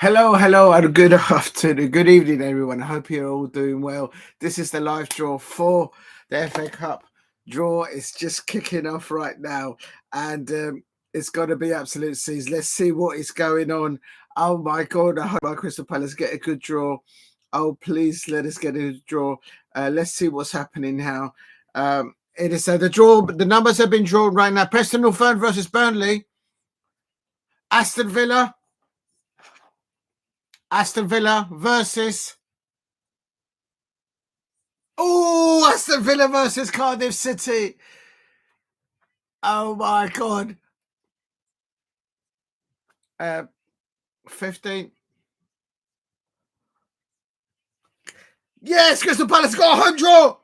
Hello, and good afternoon, good evening, everyone. I hope you're all doing well. This is the live draw for the FA Cup draw. It's just kicking off right now, and it's going to be absolute season. Let's see what is going on. Oh my God, I hope our Crystal Palace get a good draw. Oh, please let us get a draw. Let's see what's happening now. It is the draw. The numbers have been drawn right now. Preston North End versus Burnley. Aston Villa versus. Oh, Aston Villa versus Cardiff City. Oh my God. 15. Yes, Crystal Palace got a home draw.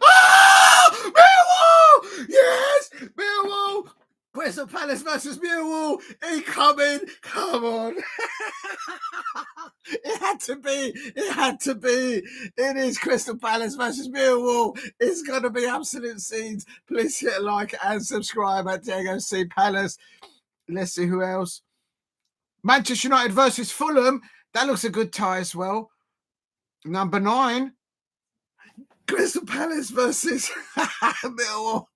Oh, Millwall! Yes, Millwall. Crystal Palace versus Millwall. Incoming. Come on. It had to be. It is Crystal Palace versus Millwall. It's going to be absolute scenes. Please hit a like and subscribe at Diego C. Palace. Let's see who else. Manchester United versus Fulham. That looks a good tie as well. Number 9. Crystal Palace versus Millwall.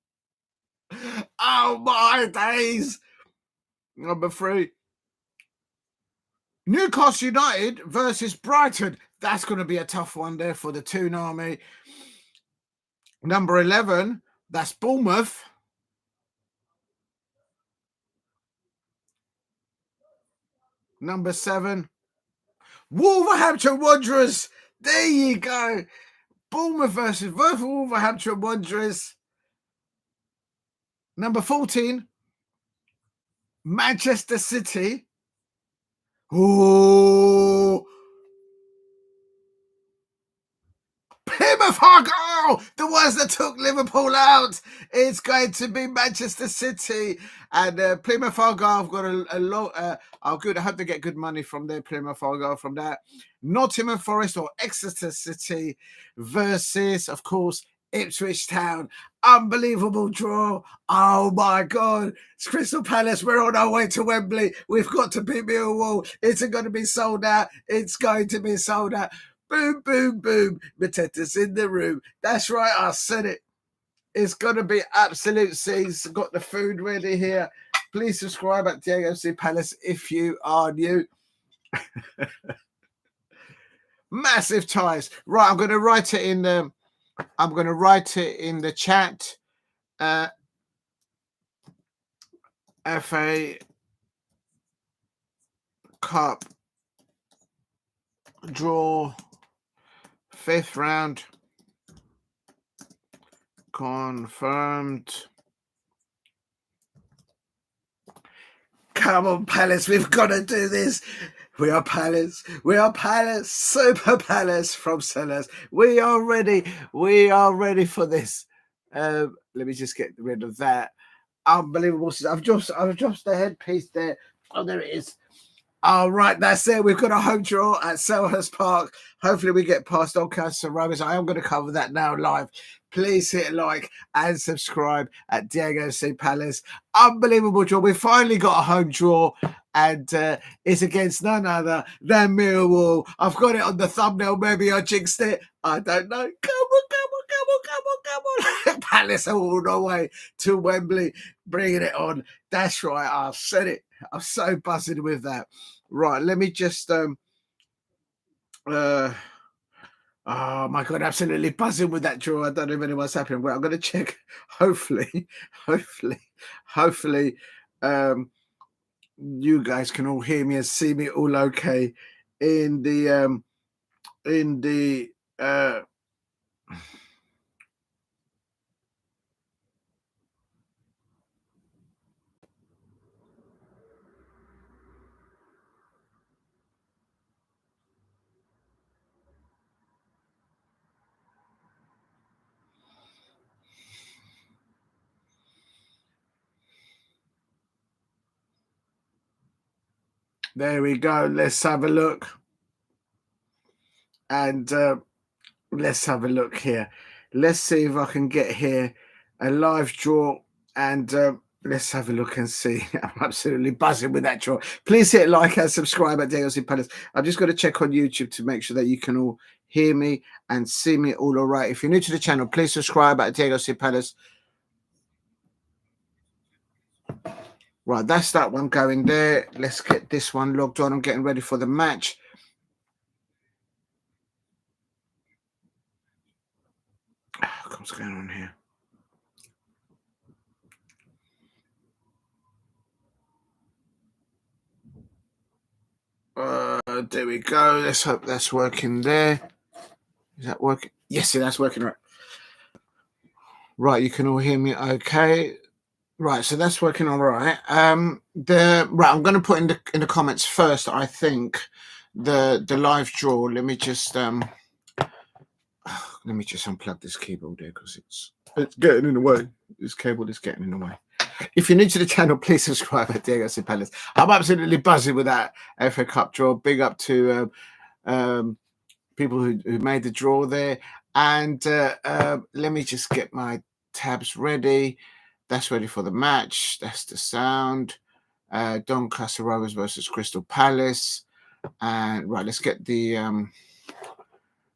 Oh my days. Number 3. Newcastle United versus Brighton. That's going to be a tough one there for the Toon Army. Number 11. That's Bournemouth. Number 7. Wolverhampton Wanderers. There you go. Bournemouth versus Wolverhampton Wanderers. Number 14. Manchester City. Oh, Plymouth Argyle, the ones that took Liverpool out. It's going to be Manchester City, and Plymouth Argyle have got a lot. Good. I hope they get good money from their Plymouth Argyle from that. Nottingham Forest or Exeter City versus, of course, Ipswich Town. Unbelievable draw. Oh my God. It's Crystal Palace. We're on our way to Wembley. We've got to beat Millwall. It's going to be sold out. It's going to be sold out. Boom, boom, boom. Mateta's in the room. That's right. I said it. It's going to be absolute scenes. Got the food ready here. Please subscribe at Diego C. Palace if you are new. Massive ties. Right. I'm going to write it in the. I'm going to write it in the chat. FA Cup draw 5th round confirmed. Come on, Palace. We've got to do this. We are Palace. We are Palace. Super Palace from Sellers. We are ready. We are ready for this. Let me just get rid of that. Unbelievable. I've just the headpiece there. Oh, there it is. All right, that's it. We've got a home draw at Selhurst Park. Hopefully we get past Doncaster Rovers. I am going to cover that now live. Please hit like and subscribe at Diego C. Palace. Unbelievable draw. We finally got a home draw, and it's against none other than Millwall. I've got it on the thumbnail. Maybe I jinxed it. I don't know. Come on. Palace are all the way to Wembley, bringing it on. That's right. I've said it. I'm so buzzing with that. Right, let me just oh my God, absolutely buzzing with that draw. I don't know if anyone's happening. Well, I'm going to check. Hopefully, you guys can all hear me and see me all okay in the there we go. Let's have a look. And let's have a look here. Let's see if I can get here a live draw. And Let's have a look and see. I'm absolutely buzzing with that draw. Please hit like and subscribe at DLC Palace. I'm just going to check on YouTube to make sure that you can all hear me and see me all right. If you're new to the channel, please subscribe at DLC Palace. Right, that's that one going there. Let's get this one logged on. I'm getting ready for the match. What's going on here? There we go. Let's hope that's working there. Is that working? Yes, that's working right. Right, you can all hear me okay. Right, so that's working all right. I'm going to put in the comments first, I think, the live draw. Let me just unplug this keyboard there because it's getting in the way. This cable is getting in the way. If you're new to the channel, please subscribe at Diego Palace. I'm absolutely buzzing with that FA Cup draw. Big up to people who made the draw there. And let me just get my tabs ready. That's ready for the match. That's the sound. Doncaster Rovers versus Crystal Palace. And right, let's get the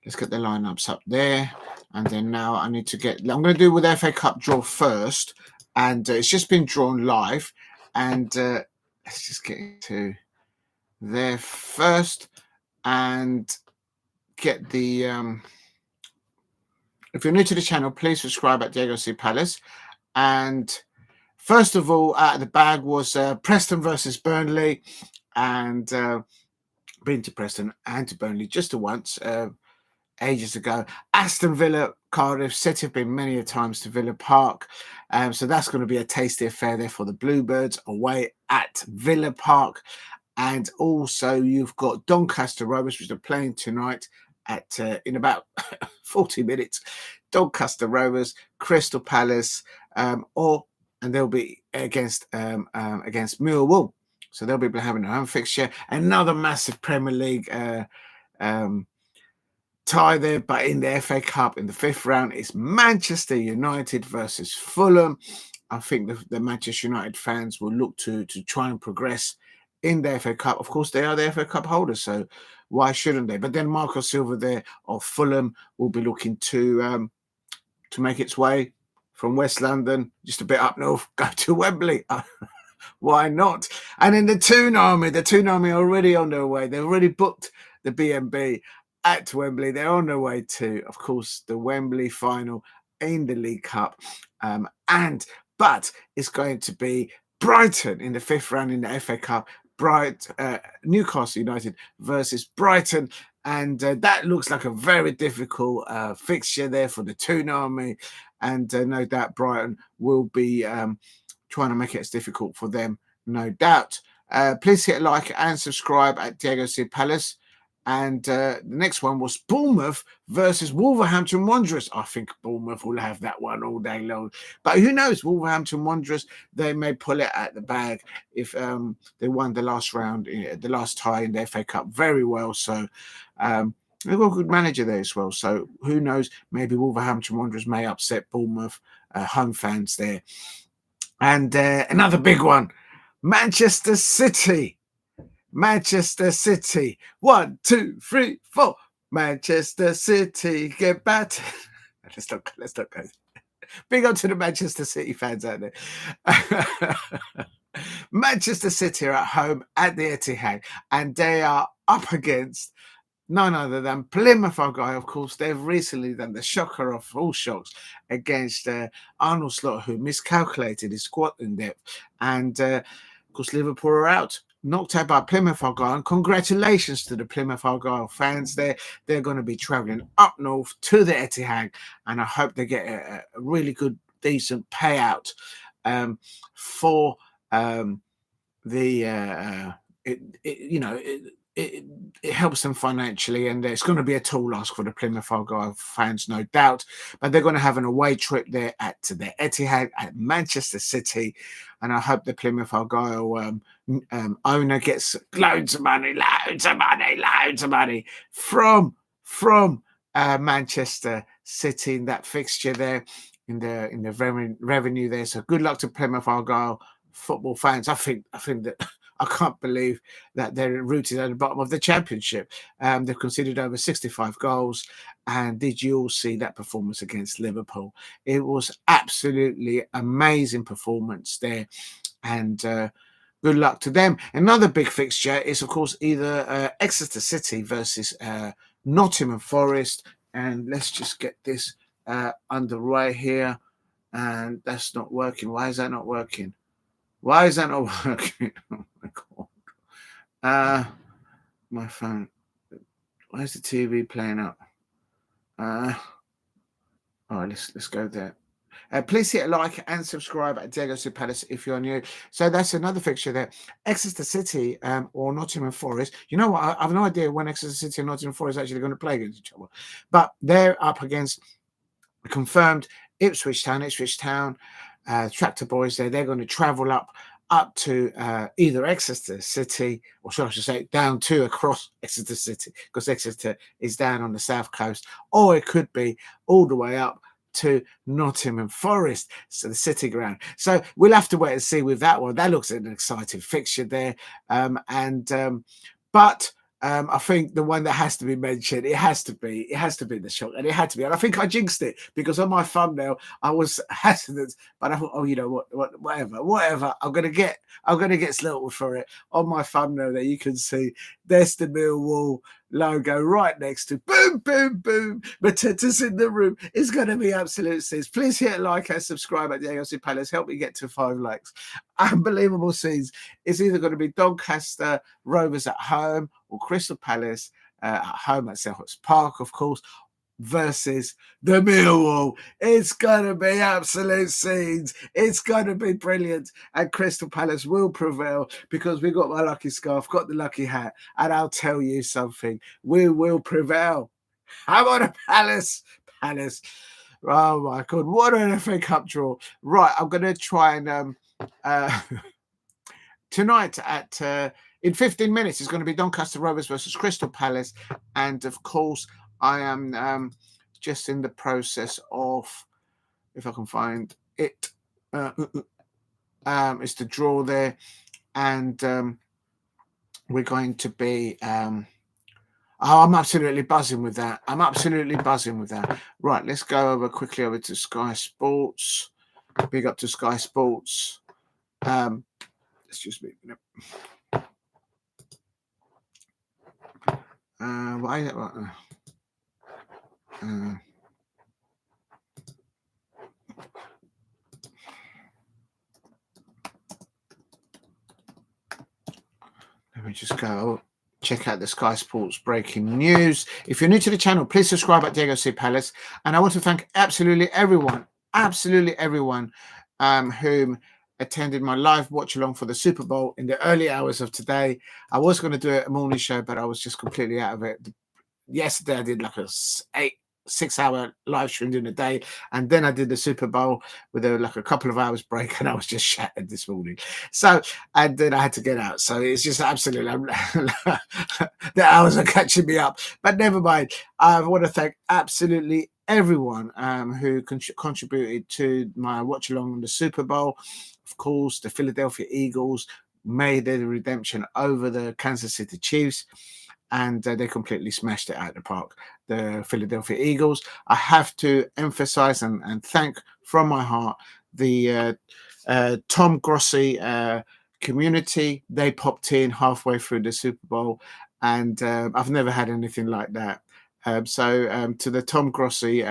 lineups up there. And then now I need to get. I'm going to do with FA Cup draw first, and it's just been drawn live. And let's just get into there first and get the. If you're new to the channel, please subscribe at Diego C. Palace. And first of all, out of the bag was Preston versus Burnley, and been to Preston and to Burnley just the once. Ages ago. Aston Villa, Cardiff, City have been many a times to Villa Park. So that's going to be a tasty affair there for the Bluebirds away at Villa Park. And also you've got Doncaster Rovers, which are playing tonight at in about 40 minutes. Doncaster Rovers, Crystal Palace, and they'll be against Millwall. So they'll be having a home fixture. Another massive Premier League tie there, but in the FA Cup in the 5th round is Manchester United versus Fulham. I think the Manchester United fans will look to try and progress in the FA Cup. Of course, they are the FA Cup holders, so why shouldn't they? But then Marco Silva there of Fulham will be looking to make its way from West London, just a bit up north, go to Wembley. Why not? And in the Toon Army are already on their way. They've already booked the B&B at Wembley. They're on their way to, of course, the Wembley final in the League Cup. But it's going to be Brighton in the 5th round in the FA Cup. Newcastle United versus Brighton. And that looks like a very difficult fixture there for the Toon Army. And no doubt Brighton will be trying to make it as difficult for them, no doubt. Please hit like and subscribe at Diego C. Palace. And the next one was Bournemouth versus Wolverhampton Wanderers. I think Bournemouth will have that one all day long. But who knows? Wolverhampton Wanderers, they may pull it out the bag if they won the last round, the last tie in the FA Cup very well. So they've got a good manager there as well. So who knows? Maybe Wolverhampton Wanderers may upset Bournemouth home fans there. And another big one, Manchester City. 1, 2, 3, 4. Manchester City get battered. Let's not go. Big up to the Manchester City fans out there. Manchester City are at home at the Etihad, and they are up against none other than Plymouth Argyle. Of course, they've recently done the shocker of all shocks against Arnold Slaughter, who miscalculated his squad in depth. And, of course, Liverpool are out, knocked out by Plymouth Argyle. And congratulations to the Plymouth Argyle fans there. They're going to be travelling up north to the Etihad, and I hope they get a really good, decent payout for it helps them financially, and it's going to be a tall ask for the Plymouth Argyle fans, no doubt. But they're going to have an away trip there to the Etihad at Manchester City, and I hope the Plymouth Argyle owner gets loads of money from Manchester City in that fixture there. revenue there. So good luck to Plymouth Argyle football fans. I think that I can't believe that they're rooted at the bottom of the championship. They've conceded over 65 goals. And did you all see that performance against Liverpool? It was absolutely amazing performance there. And good luck to them. Another big fixture is, of course, either Exeter City versus Nottingham Forest. And let's just get this underway here. And that's not working. Why is that not working? Why is that not working? Oh my God. My phone. Why is the TV playing up? All right, let's go there. Please hit a like and subscribe at Diego St. Palace if you're new. So that's another fixture there. Exeter City or Nottingham Forest. You know what? I have no idea when Exeter City and Nottingham Forest are actually going to play against each other. But they're up against confirmed Ipswich Town, Tractor Boys there. They're going to travel up to either Exeter City, or should I say down to across Exeter City, because Exeter is down on the south coast, or it could be all the way up to Nottingham Forest, so the City Ground. So we'll have to wait and see with that one. That looks like an exciting fixture there. But I think the one that has to be mentioned, it has to be the Shock, and it had to be. And I think I jinxed it because on my thumbnail I was hesitant, but I thought, oh, you know what, whatever. I'm gonna get slaughtered for it. On my thumbnail there, you can see there's the Millwall logo right next to boom, boom, boom. Mateta's in the room. It's going to be absolute scenes. Please hit like and subscribe at Diego St. Palace. Help me get to 5 likes. Unbelievable scenes. It's either going to be Doncaster Rovers at home or Crystal Palace at home at Selhurst Park, of course, versus the Millwall. It's going to be absolute scenes. It's going to be brilliant. And Crystal Palace will prevail because we got my lucky scarf, got the lucky hat. And I'll tell you something, we will prevail. I'm on a Palace. Oh my God, what an FA Cup draw. Right, I'm going to try and tonight at in 15 minutes, it's going to be Doncaster Rovers versus Crystal Palace. And of course, I am just in the process of, if I can find it, it's the draw there. And we're going to be, I'm absolutely buzzing with that. Right, let's go quickly over to Sky Sports. Big up to Sky Sports. Let's just move it up. Why is it? Let me just go check out the Sky Sports breaking news. If you're new to the channel, please subscribe at Diego St. Palace. And I want to thank absolutely everyone whom attended my live watch along for the Super Bowl in the early hours of today. I was going to do a morning show, but I was just completely out of it. Yesterday I did like a 6-hour live stream during the day, and then I did the Super Bowl with a couple of hours break, and I was just shattered this morning. So, and then I had to get out. So it's just absolutely the hours are catching me up. But never mind. I want to thank absolutely everyone who contributed to my watch along on the Super Bowl. Of course, the Philadelphia Eagles made their redemption over the Kansas City Chiefs. And they completely smashed it out of the park, the Philadelphia Eagles. I have to emphasize and thank from my heart the Tom Grossi community. They popped in halfway through the Super Bowl, and I've never had anything like that. So to the Tom Grossi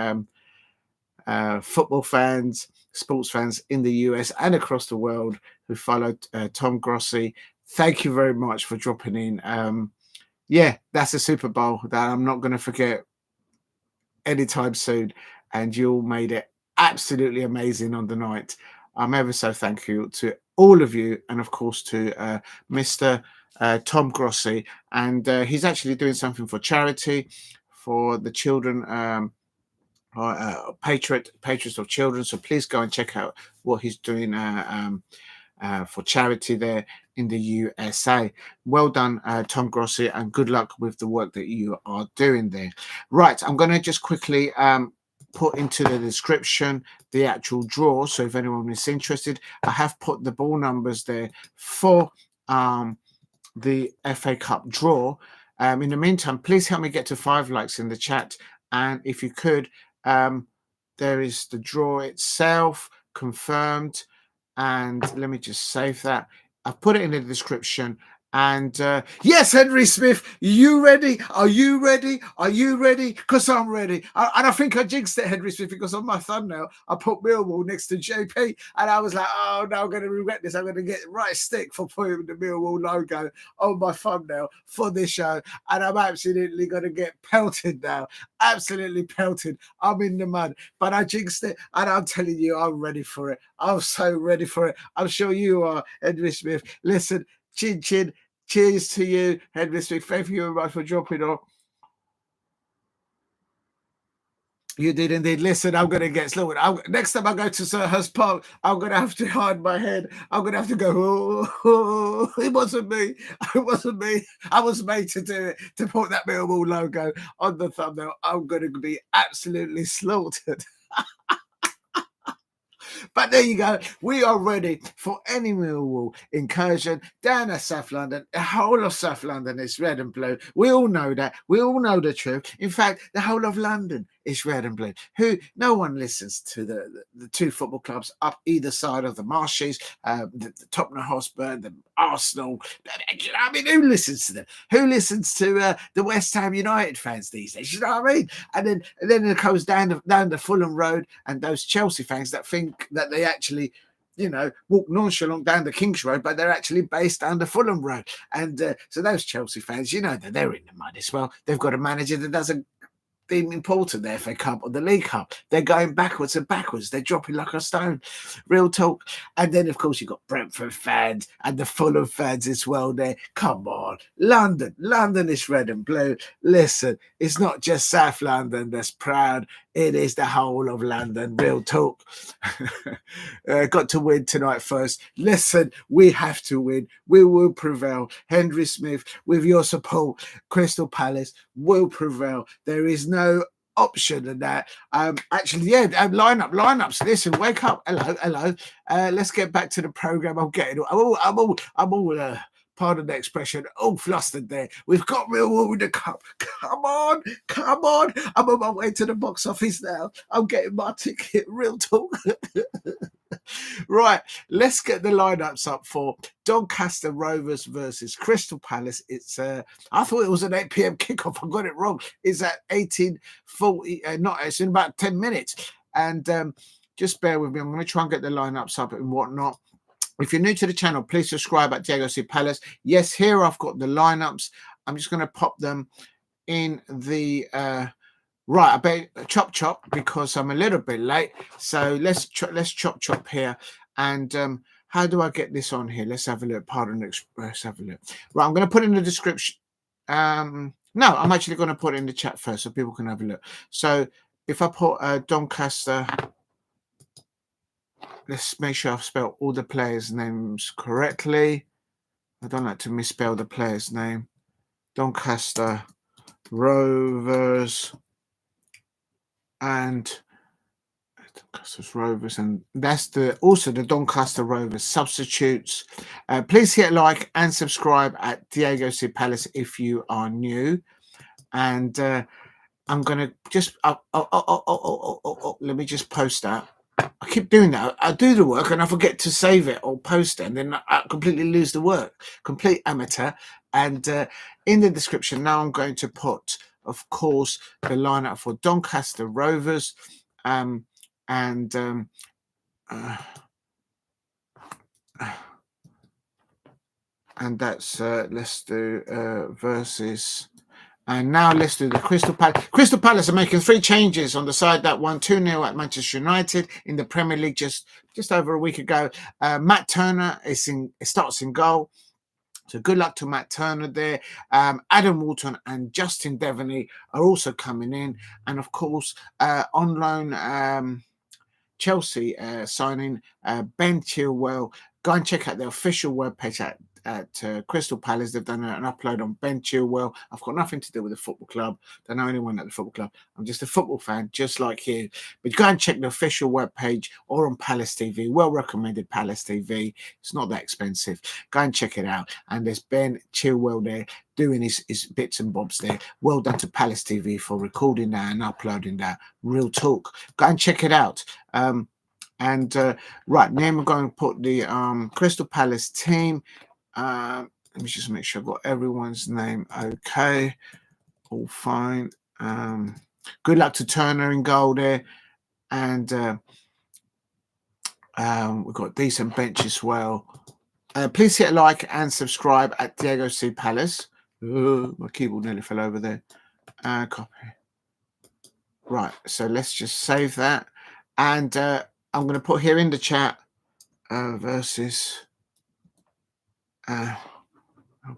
football fans, sports fans in the US and across the world who followed Tom Grossi, thank you very much for dropping in. Yeah, that's a Super Bowl that I'm not going to forget anytime soon. And you all made it absolutely amazing on the night. I'm ever so thankful to all of you. And of course to Mr. Tom Grossi. And he's actually doing something for charity for the children, patriots of children. So please go and check out what he's doing for charity there in the USA. Well done, Tom Grossi, and good luck with the work that you are doing there. Right, I'm going to just quickly put into the description the actual draw. So if anyone is interested, I have put the ball numbers there for the FA Cup draw. In the meantime, please help me get to 5 likes in the chat. And if you could, there is the draw itself confirmed. And let me just save that. I've put it in the description. And yes, Henry Smith, you ready? Are you ready? Are you ready? Because I'm ready. And I think I jinxed it, Henry Smith, because on my thumbnail, I put Millwall next to JP. And I was like, oh, no, I'm going to regret this. I'm going to get right stick for putting the Millwall logo on my thumbnail for this show. And I'm absolutely going to get pelted now. Absolutely pelted. I'm in the mud. But I jinxed it. And I'm telling you, I'm ready for it. I'm so ready for it. I'm sure you are, Henry Smith. Listen, chin, chin. Cheers to you, Henry Smith. Thank you very much for dropping on. You did indeed. Listen, I'm going to get slow. Next time I go to Sirhurst Park, I'm going to have to hide my head. I'm going to have to go, oh, it wasn't me. It wasn't me. I was made to do it, to put that Millwall logo on the thumbnail. I'm going to be absolutely slaughtered. But there you go. We are ready for any Millwall incursion down at South London. The whole of South London is red and blue. We all know that. We all know the truth. In fact, the whole of London is red and blue. No one listens to the two football clubs up either side of the marshes, the Tottenham Hotspur, the Arsenal. I mean, who listens to them? Who listens to the West Ham United fans these days? You know what I mean? And then it goes down the Fulham Road, and those Chelsea fans that think that they actually, walk nonchalant down the King's Road, but they're actually based down the Fulham Road. And so those Chelsea fans, that they're in the mud as well. They've got a manager that doesn't deem important the FA Cup or the League Cup. They're going backwards and backwards. They're dropping like a stone. Real talk. And then, of course, you've got Brentford fans and the Fulham fans as well there. Come on. London is red and blue. Listen, it's not just South London that's proud. It is the whole of London. Real talk. Got to win tonight first. Listen, we have to win. We will prevail. Henry Smith, with your support, Crystal Palace will prevail. There is no option in that. Lineups. Listen, wake up. Hello. Let's get back to the program. I'm all pardon the expression, all flustered there. We've got Millwall in the cup. Come on. I'm on my way to the box office now. I'm getting my ticket. Real talk. Right, let's get the lineups up for Doncaster Rovers versus Crystal Palace. It's I thought it was an 8 p.m. kickoff. I got it wrong. It's at 18:40. It's in about 10 minutes. And just bear with me. I'm going to try and get the lineups up and whatnot. If you're new to the channel, please subscribe at Diego C. Palace. Yes, here I've got the lineups. I'm just going to pop them in the right. I better chop because I'm a little bit late. So let's chop here. And how do I get this on here? Let's have a look. Let's have a look. Right, I'm going to put in the description. No, I'm actually going to put it in the chat first so people can have a look. So if I put Doncaster. Let's make sure I've spelled all the players' names correctly. I don't like to misspell the player's name. Doncaster Rovers and that's also the Doncaster Rovers substitutes. Please hit like and subscribe at Diego C. Palace if you are new. And I'm gonna just let me just post that. I keep doing that. I do the work and I forget to save it or post it, and then I completely lose the work. Complete amateur. And in the description now, I'm going to put, of course, the lineup for Doncaster Rovers, and that's let's do versus. And now let's do the Crystal Palace. Crystal Palace are making 3 changes on the side that won 2-0 at Manchester United in the Premier League just over a week ago. Matt Turner starts in goal. So good luck to Matt Turner there. Adam Wharton and Justin Devenny are also coming in. And of course, on loan, Chelsea signing Ben Chilwell. Go and check out the official webpage at Crystal Palace. They've done an upload on Ben Chilwell. I've got nothing to do with the football club. Don't know anyone at the football club. I'm just a football fan, just like you. But go and check the official webpage or on Palace TV. Well recommended Palace TV. It's not that expensive. Go and check it out. And there's Ben Chilwell there doing his bits and bobs there. Well done to Palace TV for recording that and uploading that. Real talk. Go and check it out. Right, now we're going to put the Crystal Palace team. Let me just make sure I've got everyone's name okay. All fine. Good luck to Turner in goal there. And we've got a decent bench as well. Please hit like and subscribe at Diego C. Palace. My keyboard nearly fell over there. Copy. Right, so let's just save that. And I'm going to put here in the chat versus. I'll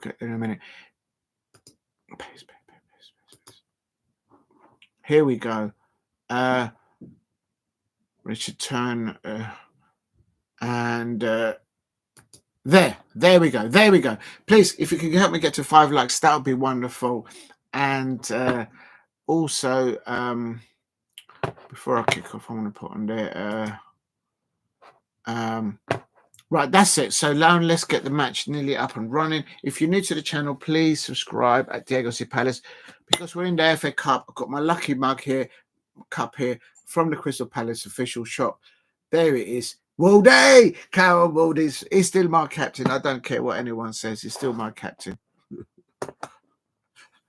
get there in a minute. Here we go. Richard Turn. And there we go. There we go. Please, if you can help me get to 5 likes, that would be wonderful. And also, before I kick off, I want to put on there. Right, that's it. So, Lauren, let's get the match nearly up and running. If you're new to the channel, please subscribe at Diego C. Palace because we're in the FA Cup. I've got my lucky mug here, cup here from the Crystal Palace official shop. There it is. Waldy! Carol Waldy's. He's still my captain. I don't care what anyone says. He's still my captain.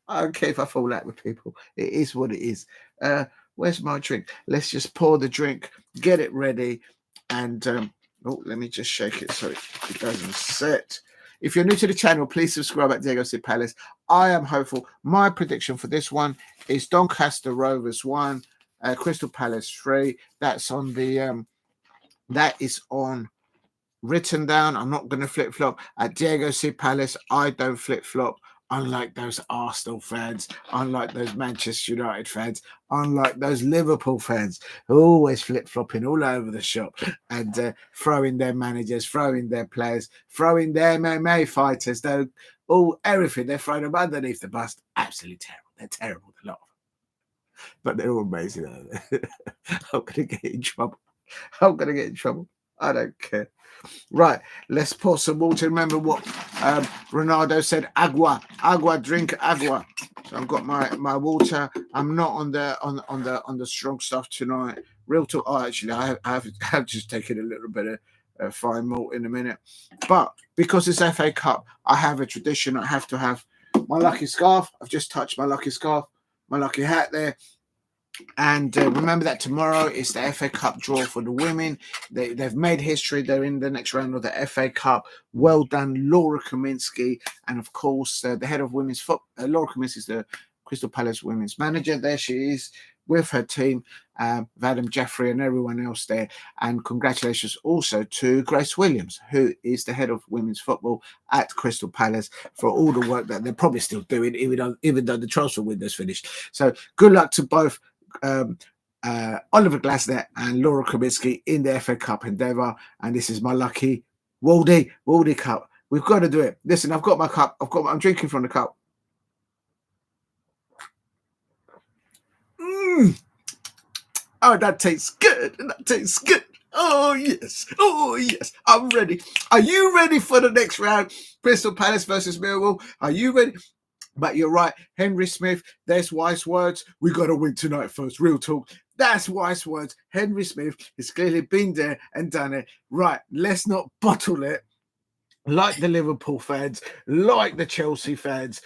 I don't care if I fall out with people. It is what it is. Where's my drink? Let's just pour the drink, get it ready, and let me just shake it so it doesn't set. If you're new to the channel, please subscribe at Diego C. Palace. I am hopeful. My prediction for this one is Doncaster Rovers 1, Crystal Palace 3. That's on the that is on written down. I'm not going to flip flop at Diego C. Palace. I don't flip flop. Unlike those Arsenal fans, unlike those Manchester United fans, unlike those Liverpool fans who always flip-flopping all over the shop and throwing their managers, throwing their players, throwing their MMA fighters, everything. They're throwing them underneath the bus. Absolutely terrible. They're terrible, a lot of them. But they're all amazing. I'm going to get in trouble. I'm going to get in trouble. I don't care. Right, let's pour some water. Remember what Ronaldo said: agua, drink agua. So I've got my water. I'm not on the strong stuff tonight. Real talk. Oh, actually, I have just taken a little bit of fine malt in a minute. But because it's FA Cup, I have a tradition. I have to have my lucky scarf. I've just touched my lucky scarf, my lucky hat there. And remember that tomorrow is the FA Cup draw for the women. They've made history. They're in the next round of the FA Cup. Well done, Laura Kaminsky. And, of course, the head of women's football. Laura Kaminsky is the Crystal Palace women's manager. There she is with her team, Adam Jeffrey and everyone else there. And congratulations also to Grace Williams, who is the head of women's football at Crystal Palace, for all the work that they're probably still doing, even though the transfer window's finished. So good luck to both Oliver Glasner and Laura Kaminsky in the FA Cup endeavour. And this is my lucky Waldy cup. We've got to do it. Listen, I've got my cup. I'm drinking from the cup. Oh, that tastes good. That tastes good. Oh, yes. Oh, yes. I'm ready. Are you ready for the next round? Crystal Palace versus Millwall. Are you ready? But you're right, Henry Smith, there's wise words. We got to win tonight first. Real talk. That's wise words. Henry Smith has clearly been there and done it. Right, let's not bottle it like the Liverpool fans, like the Chelsea fans.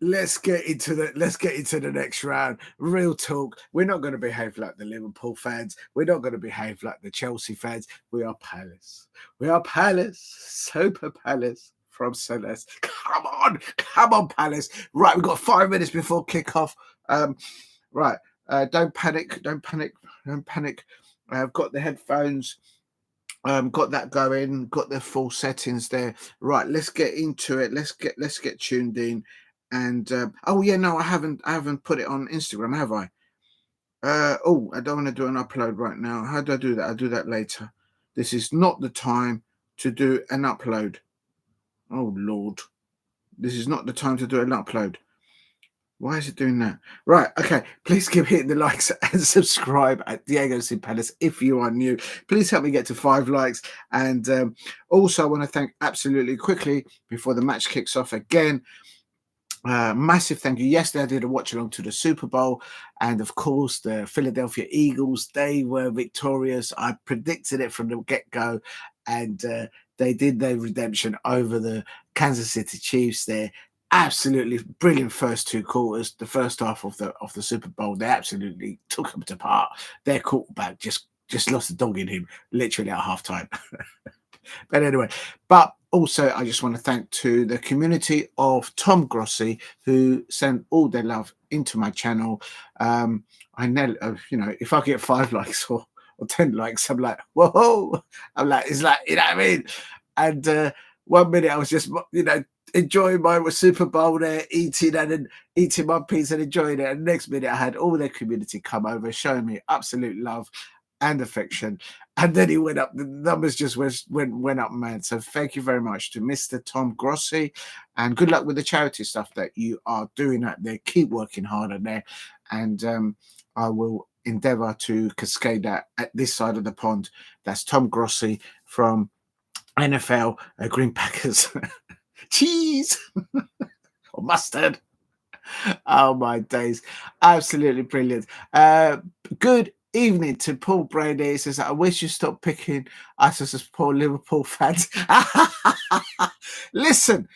Let's get into the next round. Real talk. We're not going to behave like the Liverpool fans. We're not going to behave like the Chelsea fans. We are Palace. We are Palace. Super Palace. From Celeste. Come on, Palace. Right, we've got 5 minutes before kickoff. Right, don't panic. I've got the headphones. Got that going. Got the full settings there. Right, let's get into it. Let's get tuned in. And oh yeah, no, I haven't put it on Instagram, have I? I don't want to do an upload right now. How do I do that? I'll do that later. This is not the time to do an upload. Oh, Lord. This is not the time to do an upload. Why is it doing that? Right, okay. Please keep hitting the likes and subscribe at Diego Sin Palace if you are new. Please help me get to 5 likes. And also, I want to thank absolutely quickly before the match kicks off again. Massive thank you. Yesterday, I did a watch along to the Super Bowl, and of course, the Philadelphia Eagles. They were victorious. I predicted it from the get-go, and they did their redemption over the Kansas City Chiefs. They're absolutely brilliant first 2 quarters. The first half of the Super Bowl, they absolutely took them apart. Their quarterback just lost the dog in him, literally at halftime. But anyway, but also I just want to thank to the community of Tom Grossi who sent all their love into my channel. I know, if I get 5 likes or 10 likes, I'm like, whoa! I'm like, it's like, you know what I mean? And 1 minute I was just, enjoying my Super Bowl there, eating my pizza and enjoying it. And the next minute I had all their community come over, showing me absolute love and affection. And then he went up. The numbers just went up, man. So thank you very much to Mr. Tom Grossi, and good luck with the charity stuff that you are doing out there. Keep working hard on there, and I will endeavour to cascade that at this side of the pond. That's Tom Grossi from NFL Green Packers. Cheese or mustard. Oh my days, absolutely brilliant. Good evening to Paul Brady. He says, I wish you stopped picking us as poor Liverpool fans. Listen,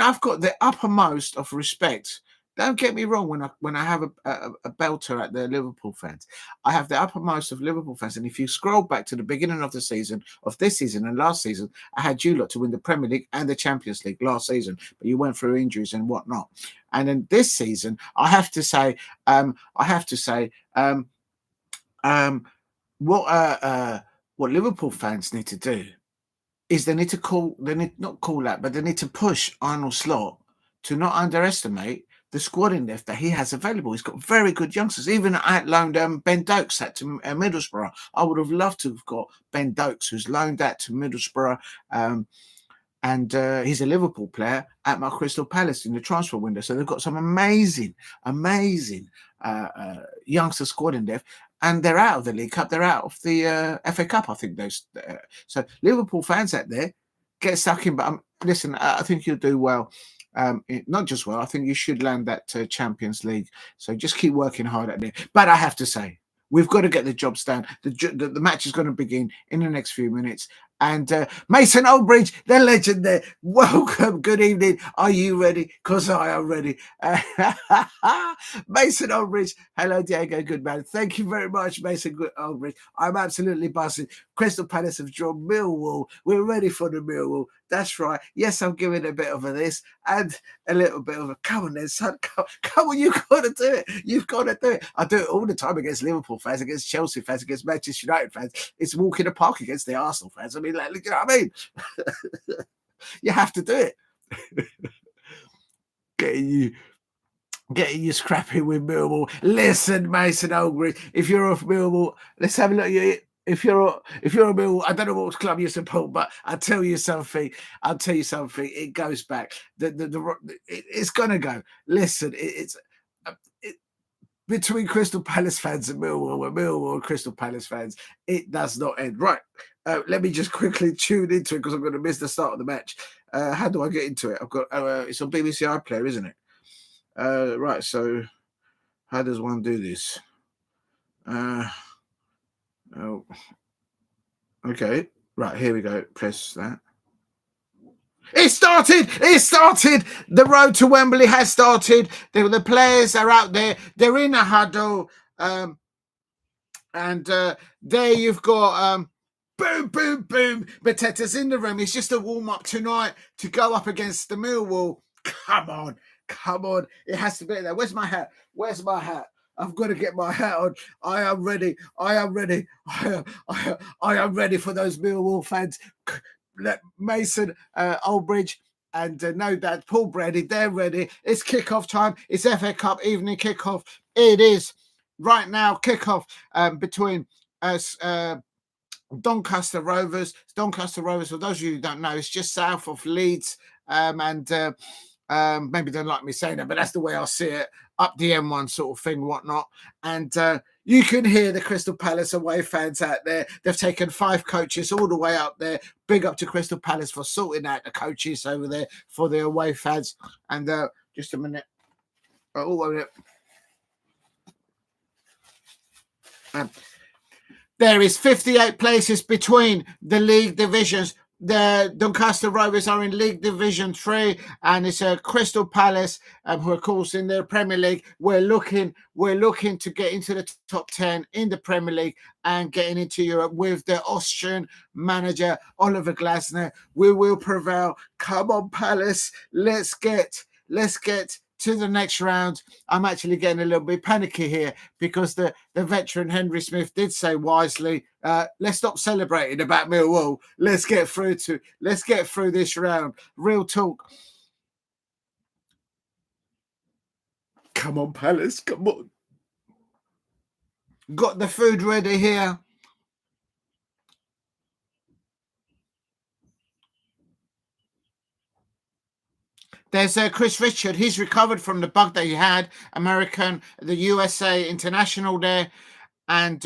I've got the uppermost of respect. Don't get me wrong, when I have a belter at the Liverpool fans, I have the uppermost of Liverpool fans. And if you scroll back to the beginning of this season and last season, I had you lot to win the Premier League and the Champions League last season, but you went through injuries and whatnot. And then this season, I have to say, what Liverpool fans need to do is they need to push Arnold Slot to not underestimate the squad depth that he has available. He's got very good youngsters. Even at loaned Ben Dokes at to Middlesbrough. I would have loved to have got Ben Dokes, who's loaned that to Middlesbrough. And he's a Liverpool player at my Crystal Palace in the transfer window. So they've got some amazing youngster squad in depth. And they're out of the League Cup. They're out of the FA Cup, I think. So Liverpool fans out there, get stuck in. But listen, I think you'll do well. Not just well, I think you should land that Champions League. So just keep working hard at it. But I have to say, we've got to get the jobs done. The match is going to begin in the next few minutes. And Mason Oldbridge, the legend there. Welcome. Good evening. Are you ready? Because I am ready. Mason Oldbridge. Hello, Diego. Good man. Thank you very much, Mason Oldbridge. I'm absolutely buzzing. Crystal Palace have drawn Millwall. We're ready for the Millwall. That's right. Yes, I'm giving a bit of this and a little bit of a come on then, son. Come on, you've got to do it. You've got to do it. I do it all the time against Liverpool fans, against Chelsea fans, against Manchester United fans. It's walk in the park against the Arsenal fans. I mean, like, you know what I mean? You have to do it. Getting you scrappy with Millwall. Listen, Mason Oldbridge, if you're off Millwall, let's have a look at you. If you're a Millwall, I don't know what club you support, but I'll tell you something. It goes back. It's gonna go. Listen, it's between Crystal Palace fans and Millwall and Crystal Palace fans, it does not end. Right. Let me just quickly tune into it because I'm going to miss the start of the match. How do I get into it? I've got it's on BBC iPlayer, isn't it? Right. So how does one do this? Oh, okay. Right, here we go. Press that. It started. The road to Wembley has started. The players are out there. They're in a huddle. And there you've got boom, boom, boom. Mateta's in the room. It's just a warm-up tonight to go up against the Millwall. Come on. It has to be there. Where's my hat? I've got to get my hat on. I am ready. I am ready for those Millwall fans. Mason Oldbridge and no doubt Paul Brady, they're ready. It's kickoff time. It's FA Cup evening kickoff. It is right now kickoff between Doncaster Rovers. Doncaster Rovers, for those of you who don't know, it's just south of Leeds. Maybe they don't like me saying that, but that's the way I see it. Up the M1 sort of thing, whatnot. And you can hear the Crystal Palace away fans out there. They've taken 5 coaches all the way up there. Big up to Crystal Palace for sorting out the coaches over there for the away fans. And just a minute. Oh, wait a minute. There is 58 places between the league divisions. The Doncaster Rovers are in League Division 3, and it's a Crystal Palace, who are, of course, in the Premier League. We're looking to get into the top 10 in the Premier League and getting into Europe with the Austrian manager, Oliver Glasner. We will prevail. Come on, Palace. Let's get to the next round. I'm actually getting a little bit panicky here because the veteran Henry Smith did say wisely, let's stop celebrating about Millwall. Let's get through this round. Real talk. Come on, Palace, come on. Got the food ready here. There's Chris Richard. He's recovered from the bug that he had. American, the USA international there. And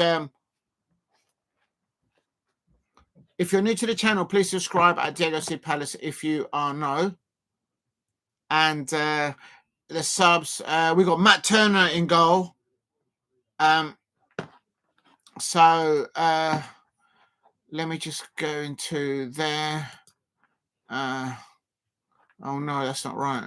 if you're new to the channel, please subscribe at Diego C. Palace if you are new. And the subs, we got Matt Turner in goal. So let me just go into there. Oh no, that's not right.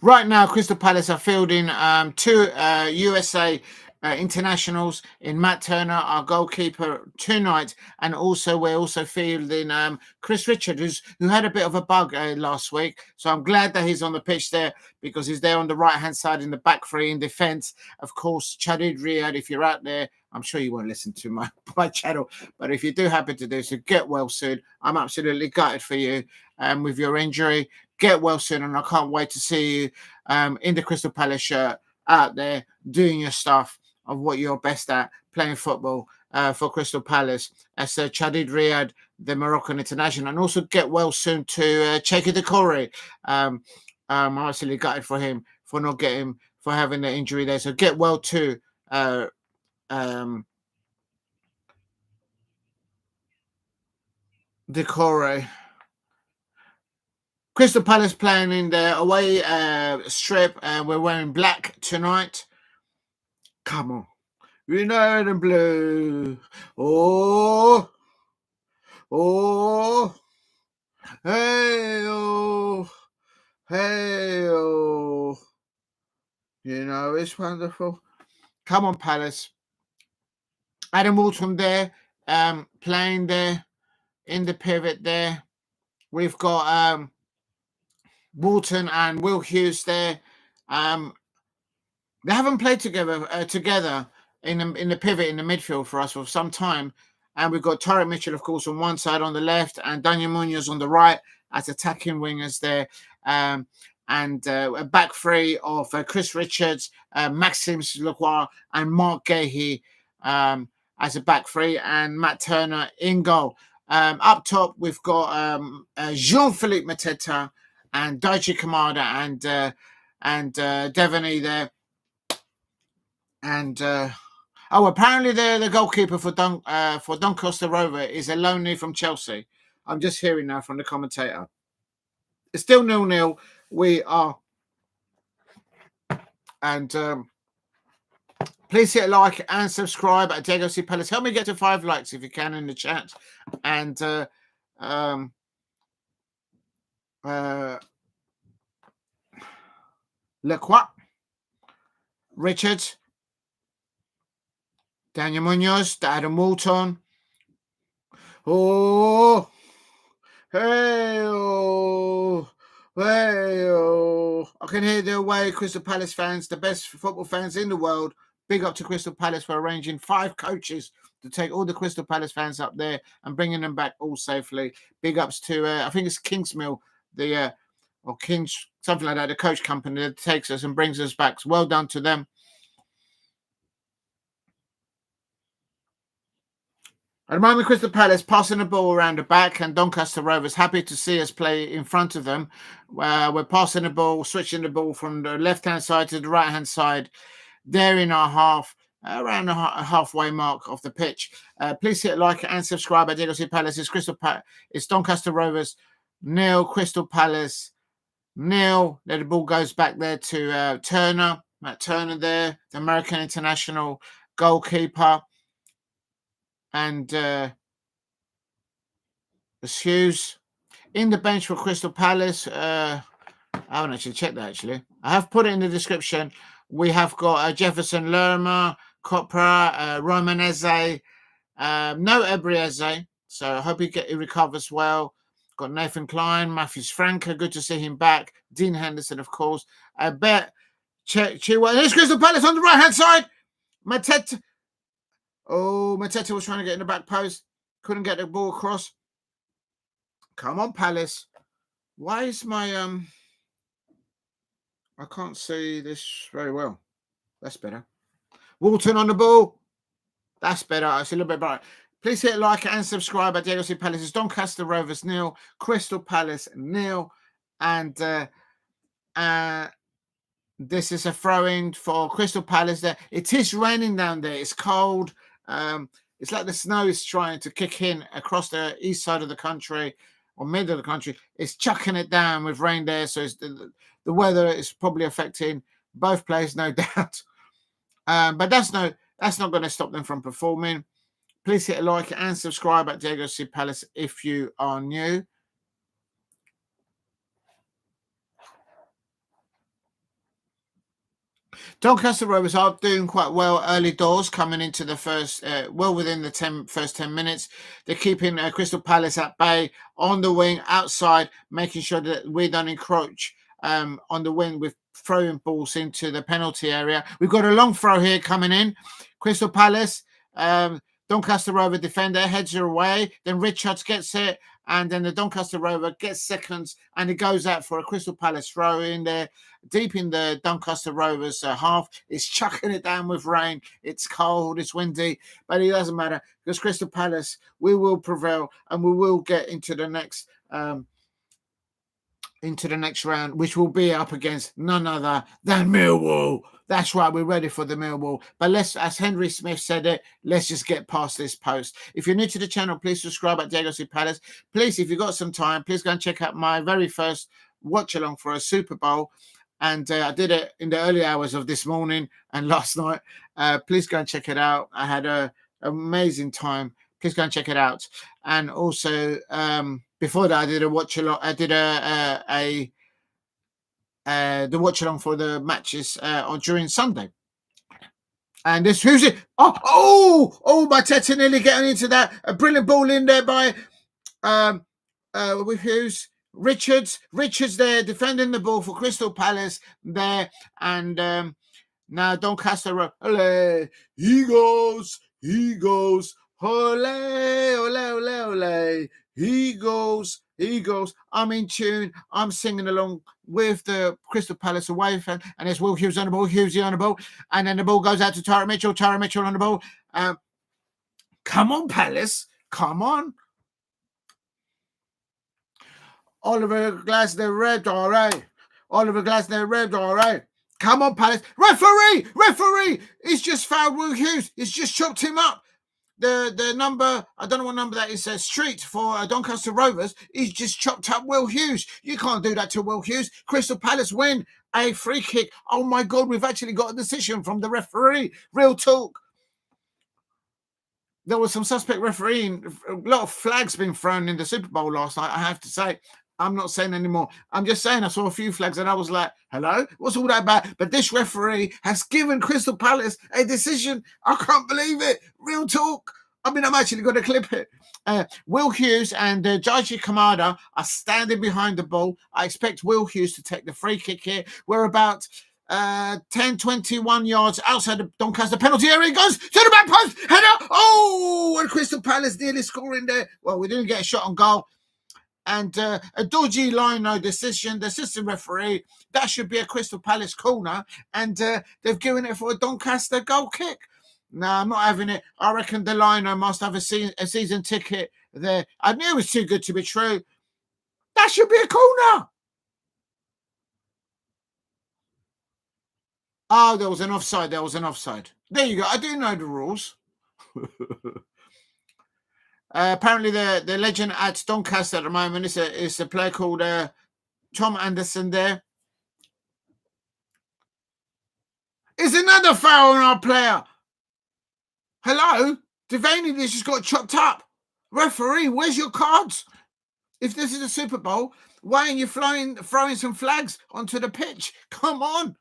Right now, Crystal Palace are fielding 2 USA internationals in Matt Turner, our goalkeeper, tonight, and also we're also fielding Chris Richard, who had a bit of a bug last week. So I'm glad that he's on the pitch there because he's there on the right-hand side in the back 3 in defence. Of course, Chadid Riyad, if you're out there, I'm sure you won't listen to my channel, but if you do happen to do so, get well soon. I'm absolutely gutted for you with your injury. Get well soon, and I can't wait to see you in the Crystal Palace shirt out there doing your stuff of what you're best at, playing football for Crystal Palace. As Chadid Riyad, the Moroccan international, and also get well soon to Cheikhou Doucouré. I'm absolutely gutted for him for having the injury there. So get well too. Doucouré. Crystal Palace playing in their away strip, and we're wearing black tonight. Come on. Red and blue. Oh. Hey, oh. Hey, oh. You know, it's wonderful. Come on, Palace. Adam Wharton there, playing there in the pivot there. We've got Wharton and Will Hughes there. They haven't played together in the pivot in the midfield for us for some time. And we've got Tyrick Mitchell, of course, on one side on the left, and Daniel Munoz on the right as attacking wingers there. And a back 3 of Chris Richards, Maxime Lacroix, and Mark Guehi as a back 3, and Matt Turner in goal. Up top, we've got Jean-Philippe Mateta and Daichi Kamada and Devenny there. And apparently the goalkeeper for Doncaster Rover is a loanee from Chelsea. I'm just hearing now from the commentator. It's still 0-0. We are, and please hit like and subscribe at Diego C. Palace. Help me get to 5 likes if you can in the chat. And Lacroix, Richards, Daniel Munoz, Adam Wharton. Oh, hey, oh, hey, oh. I can hear the away Crystal Palace fans, the best football fans in the world, big up to Crystal Palace for arranging 5 coaches to take all the Crystal Palace fans up there and bringing them back all safely. Big ups to, I think it's Kingsmill, or Kings, something like that, the coach company that takes us and brings us back. So well done to them. At the moment, Crystal Palace passing the ball around the back, and Doncaster Rovers happy to see us play in front of them. We're passing the ball, switching the ball from the left-hand side to the right-hand side. They're in our half, around the halfway mark of the pitch. Please hit like and subscribe at Diego C. Palace. It's Doncaster Rovers 0, Crystal Palace 0. Then the ball goes back there to Turner. Matt Turner there, the American international goalkeeper. And there's Hughes in the bench for Crystal Palace. I haven't actually checked that, actually. I have put it in the description. We have got Jefferson, Lerma, Kporha, Roman Esse, no Esse, so I hope he recovers well. Got Nathan Clyne, Matthews Franca, good to see him back. Dean Henderson, of course. I bet Chilwell. There's Crystal Palace on the right-hand side. Mateta. Oh, Mateta was trying to get in the back post. Couldn't get the ball across. Come on, Palace. Why is my... I can't see this very well. That's better. Wharton on the ball. That's better. It's a little bit bright. Please hit like and subscribe at Diego C. Palace. It's Doncaster Rovers 0, Crystal Palace 0. And this is a throw-in for Crystal Palace there. It is raining down there. It's cold. It's like the snow is trying to kick in across the east side of the country or middle of the country. It's chucking it down with rain there. So it's the weather is probably affecting both players, no doubt. But that's not going to stop them from performing. Please hit a like and subscribe at Diego C. Palace if you are new. Doncaster Rovers are doing quite well early doors, coming into the first, well within the first 10 minutes. They're keeping Crystal Palace at bay on the wing, outside, making sure that we don't encroach on the wing with throwing balls into the penalty area. We've got a long throw here coming in. Crystal Palace, Doncaster Rover defender heads her away. Then Richards gets it, and then the Doncaster Rover gets seconds, and it goes out for a Crystal Palace throw in there, deep in the Doncaster Rovers half. It's chucking it down with rain. It's cold, it's windy, but it doesn't matter because Crystal Palace, we will prevail, and we will get into the next round, which will be up against none other than Millwall. That's right, we're ready for the Millwall. But let's, as Henry Smith said it, let's just get past this post. If you're new to the channel, please subscribe at Diego C. Palace. Please, if you've got some time, please go and check out my very first watch-along for a Super Bowl. And I did it in the early hours of this morning and last night. Please go and check it out. I had an amazing time. Please go and check it out. And also, before that, I did a watch-along. I did the watch-along for the matches during Sunday. And this, who's it? Oh, Mateta nearly getting into that. A brilliant ball in there by with Hughes. Richards there defending the ball for Crystal Palace there. And now Doncaster, ole, he goes. Ole, ole, ole, ole. He goes. I'm in tune. I'm singing along with the Crystal Palace away fan. And there's Will Hughes on the ball. Hughesy on the ball. And then the ball goes out to Tara Mitchell. Tara Mitchell on the ball. Come on, Palace. Come on. Oliver Glasner red, all right. Oliver Glasner red, all right. Come on, Palace. Referee. He's just fouled Will Hughes. He's just chopped him up. The number, I don't know what number that is, Street for Doncaster Rovers. He's just chopped up Will Hughes. You can't do that to Will Hughes. Crystal Palace win a free kick. Oh my God, we've actually got a decision from the referee. Real talk. There was some suspect refereeing. A lot of flags being thrown in the Super Bowl last night, I have to say. I'm not saying anymore. I'm just saying I saw a few flags and I was like, hello? What's all that about? But this referee has given Crystal Palace a decision. I can't believe it. Real talk. I mean, I'm actually going to clip it. Will Hughes and Jaji Kamada are standing behind the ball. I expect Will Hughes to take the free kick here. We're about 10, 21 yards outside the Doncaster penalty area. He goes to the back post. Header. Oh, and Crystal Palace nearly scoring there. Well, we didn't get a shot on goal. And a dodgy line, no decision. The assistant referee, that should be a Crystal Palace corner. And they've given it for a Doncaster goal kick. No, I'm not having it. I reckon the liner must have a season ticket there. I knew it was too good to be true. That should be a corner. Oh, there was an offside. There you go. I do know the rules. Apparently, the legend at Doncaster at the moment is a player called Tom Anderson there. Is another foul on our player. Hello? Devenny just got chopped up. Referee, where's your cards? If this is a Super Bowl, why aren't you throwing some flags onto the pitch? Come on.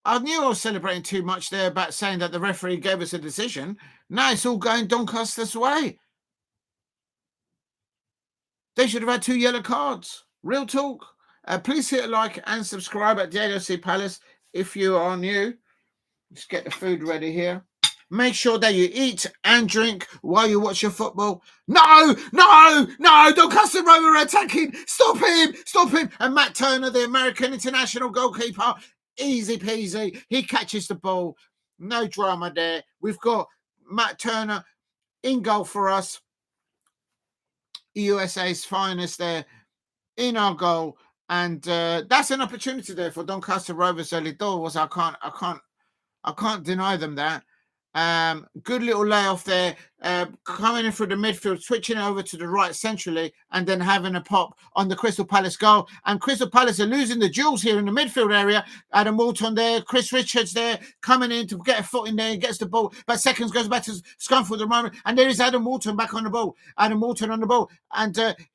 I knew I was celebrating too much there about saying that the referee gave us a decision. Now it's all going Doncaster's way. They should have had 2 yellow cards. Real talk. Please hit a like and subscribe at Diego C. Palace if you are new. Let's get the food ready here. Make sure that you eat and drink while you watch your football. No, Doncaster Rover attacking. Stop him. And Matt Turner, the American international goalkeeper, easy peasy. He catches the ball. No drama there. We've got Matt Turner in goal for us. USA's finest there in our goal. And that's an opportunity there for Doncaster Rovers early doors. I can't deny them that. Good little layoff there, coming in through the midfield, switching over to the right centrally, and then having a pop on the Crystal Palace goal. And Crystal Palace are losing the duels here in the midfield area. Adam Wharton there, Chris Richards there, coming in to get a foot in there, gets the ball, but seconds goes back to Scum for the moment, and there is Adam Wharton back on the ball. And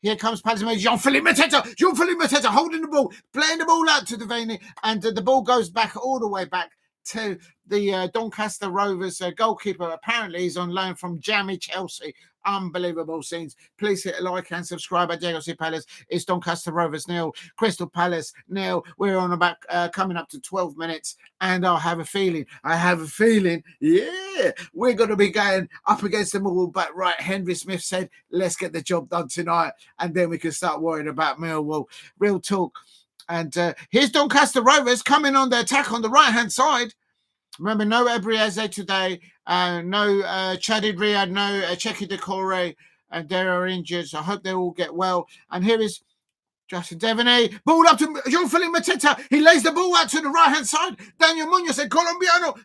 here comes Palace mate Jean-Philippe Mateta holding the ball, playing the ball out to Devenny, and the ball goes back all the way back to the Doncaster Rovers goalkeeper. Apparently he's on loan from Jammy Chelsea. Unbelievable scenes. Please hit a like and subscribe at Diego C. Palace. It's Doncaster Rovers 0, Crystal Palace 0. We're on about coming up to 12 minutes, and I have a feeling, yeah, we're going to be going up against them all. But right, Henry Smith said, let's get the job done tonight, and then we can start worrying about Millwall. Real talk. And here's Doncaster Rovers coming on the attack on the right-hand side. Remember, no Ebrieze today, no Chadid Riyad, no Cheki Decore, and they are injured. So I hope they all get well. And here is Justin Devenny. Ball up to Jean-Philippe Mateta. He lays the ball out to the right-hand side. Daniel Munoz, El Colombiano.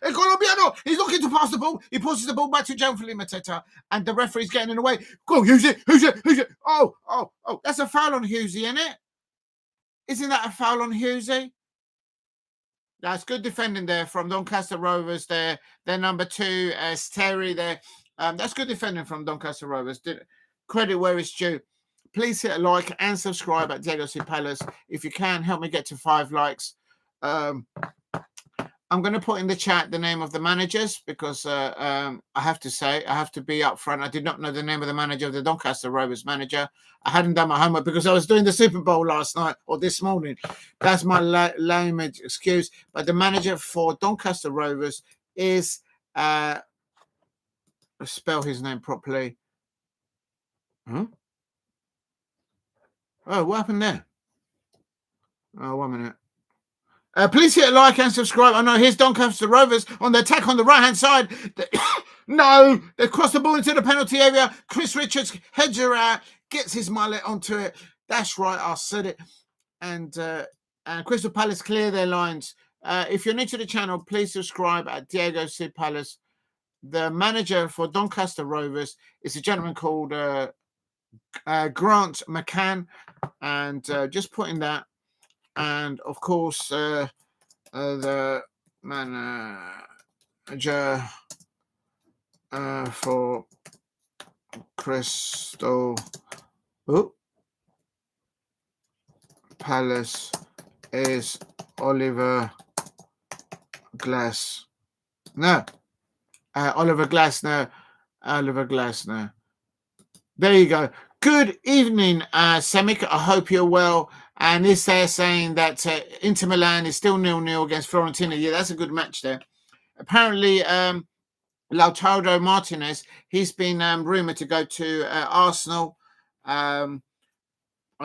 He's looking to pass the ball. He passes the ball back to Jean-Philippe Mateta. And the referee's getting in the way. Go, Hughes it. Oh. That's a foul on Hughes, isn't it? Isn't that a foul on Hughesy? That's good defending there from Doncaster Rovers there. Their number 2, Sterry there. That's good defending from Doncaster Rovers. Credit where it's due. Please hit a like and subscribe at Diego C. Palace. If you can, help me get to 5 likes. I'm going to put in the chat the name of the managers because I have to be upfront. I did not know the name of the manager of the Doncaster Rovers manager. I hadn't done my homework because I was doing the Super Bowl last night or this morning. That's my lame excuse. But the manager for Doncaster Rovers is, let's spell his name properly. Huh? Oh, what happened there? Oh, 1 minute. Please hit a like and subscribe. I know here's Doncaster Rovers on the attack on the right-hand side. No, they cross the ball into the penalty area. Chris Richards heads her out, gets his mullet onto it. That's right, I said it. And Crystal Palace clear their lines. If you're new to the channel, please subscribe at Diego C. Palace. The manager for Doncaster Rovers is a gentleman called Grant McCann. And just putting that. And of course, the manager for Crystal Palace is Oliver Glasner. Oliver Glasner. There you go. Good evening, Semik. I hope you're well. And is there saying that Inter Milan is still 0-0 against Fiorentina? Yeah, that's a good match there. Apparently, Lautaro Martinez, he's been rumoured to go to Arsenal. I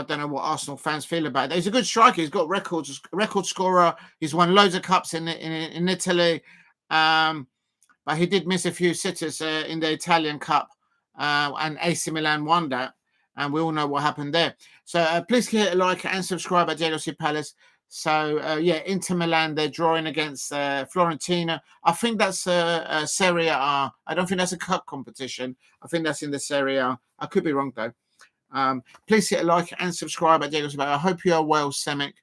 don't know what Arsenal fans feel about it. He's a good striker. He's got record scorer. He's won loads of cups in Italy. But he did miss a few sitters in the Italian Cup. And Esse Milan won that. And we all know what happened there. So please hit a like and subscribe at Diego C. Palace. So, Inter Milan, they're drawing against Fiorentina. I think that's Serie A. I don't think that's a cup competition. I think that's in the Serie A. I could be wrong, though. Please hit a like and subscribe at Diego C. Palace. I hope you are well, Semic.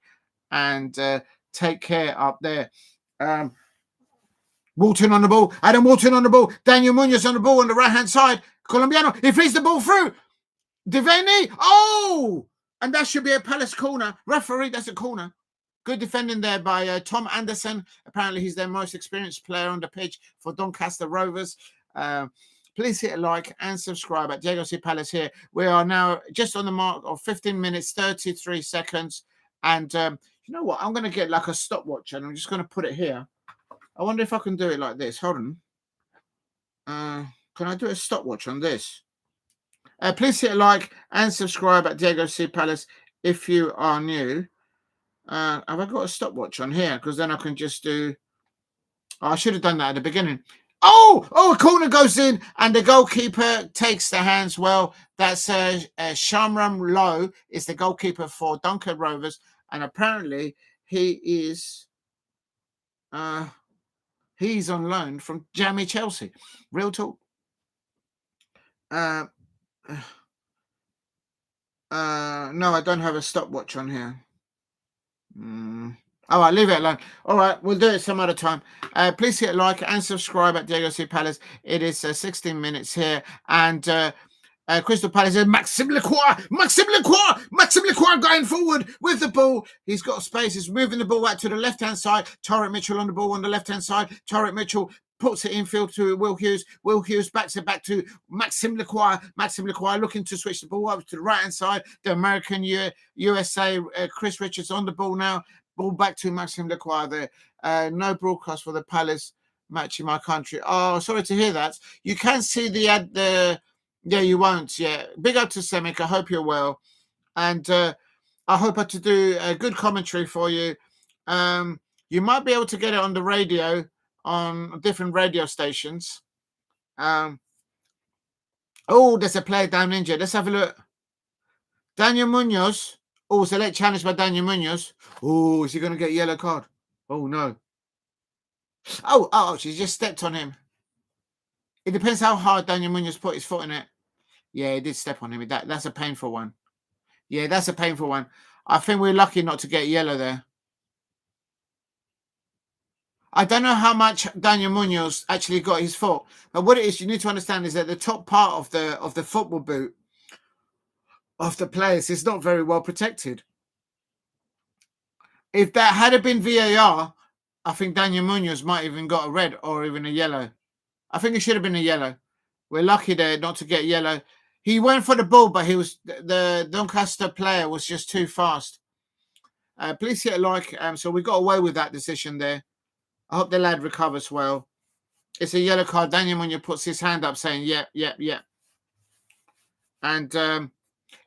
And take care up there. Wharton on the ball. Adam Wharton on the ball. Daniel Munoz on the ball on the right-hand side. Colombiano. He feeds the ball through. Devenny. Oh! And that should be a Palace corner. Referee, that's a corner. Good defending there by Tom Anderson. Apparently, he's their most experienced player on the pitch for Doncaster Rovers. Please hit a like and subscribe at Diego C. Palace here. We are now just on the mark of 15 minutes, 33 seconds. And you know what? I'm going to get like a stopwatch and I'm just going to put it here. I wonder if I can do it like this. Hold on. Can I do a stopwatch on this? Please hit a like and subscribe at Diego C. Palace if you are new. Have I got a stopwatch on here? Because then I can just do... Oh, I should have done that at the beginning. Oh, a corner goes in and the goalkeeper takes the hands well. That's Sharman-Lowe is the goalkeeper for Doncaster Rovers. And apparently he's on loan from Jamie Chelsea. Real talk. No, I don't have a stopwatch on here. All right, leave it alone. All right, we'll do it some other time. Please hit like and subscribe at Diego C. Palace. It is 16 minutes here. And Crystal Palace is Maxime Lacroix going forward with the ball. He's got space. He's moving the ball out to the left-hand side. Tarek Mitchell on the ball on the left-hand side. Tarek Mitchell puts it infield to Will Hughes. Will Hughes backs it back to Maxime Lacroix. Maxime Lacroix looking to switch the ball up to the right-hand side. The American USA, Chris Richards on the ball now. Ball back to Maxime Lacroix there. No broadcast for the Palace match in my country. Oh, sorry to hear that. You can see the ad. Yeah, you won't. Yeah. Big up to Semic. I hope you're well. And I hope to do a good commentary for you. You might be able to get it on the radio, on different radio stations. Oh, there's a player down injured. Let's have a look. Daniel Munoz. Oh, it's a late challenge by Daniel Munoz. Oh, is he going to get a yellow card? Oh, no. Oh, she just stepped on him. It depends how hard Daniel Munoz put his foot in it. Yeah, he did step on him. That's a painful one. Yeah, that's a painful one. I think we're lucky not to get yellow there. I don't know how much Daniel Munoz actually got his foot, but what it is you need to understand is that the top part of the football boot of the players is not very well protected. If that had been VAR, I think Daniel Munoz might even got a red or even a yellow. I think it should have been a yellow. We're lucky there not to get yellow. He went for the ball, but the Doncaster player was just too fast. Please hit a like. So we got away with that decision there. I hope the lad recovers well. It's a yellow card. Daniel Munoz puts his hand up saying, yeah. And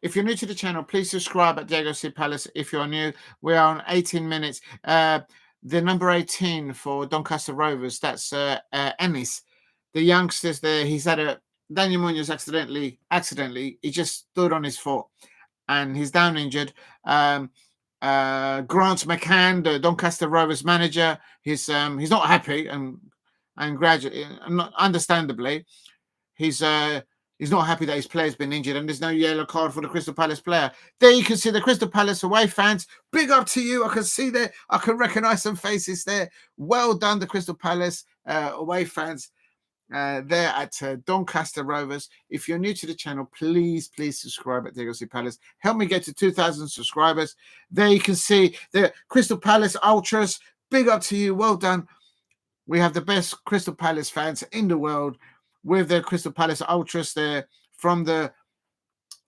if you're new to the channel, please subscribe at Diego C. Palace. If you're new, we are on 18 minutes. The number 18 for Doncaster Rovers, that's Ennis. The youngsters there, he's had Daniel Munoz accidentally, he just stood on his foot and he's down injured. Grant McCann, the Doncaster Rovers manager, he's not happy and gradually, understandably, he's not happy that his player's been injured and there's no yellow card for the Crystal Palace player. There you can see the Crystal Palace away fans. Big up to you. I can see there. I can recognise some faces there. Well done, the Crystal Palace away fans there at Doncaster Rovers. If you're new to the channel, please subscribe at Diego C. Palace. Help me get to 2,000 subscribers. There you can see the Crystal Palace Ultras. Big up to you. Well done. We have the best Crystal Palace fans in the world with the Crystal Palace Ultras there from the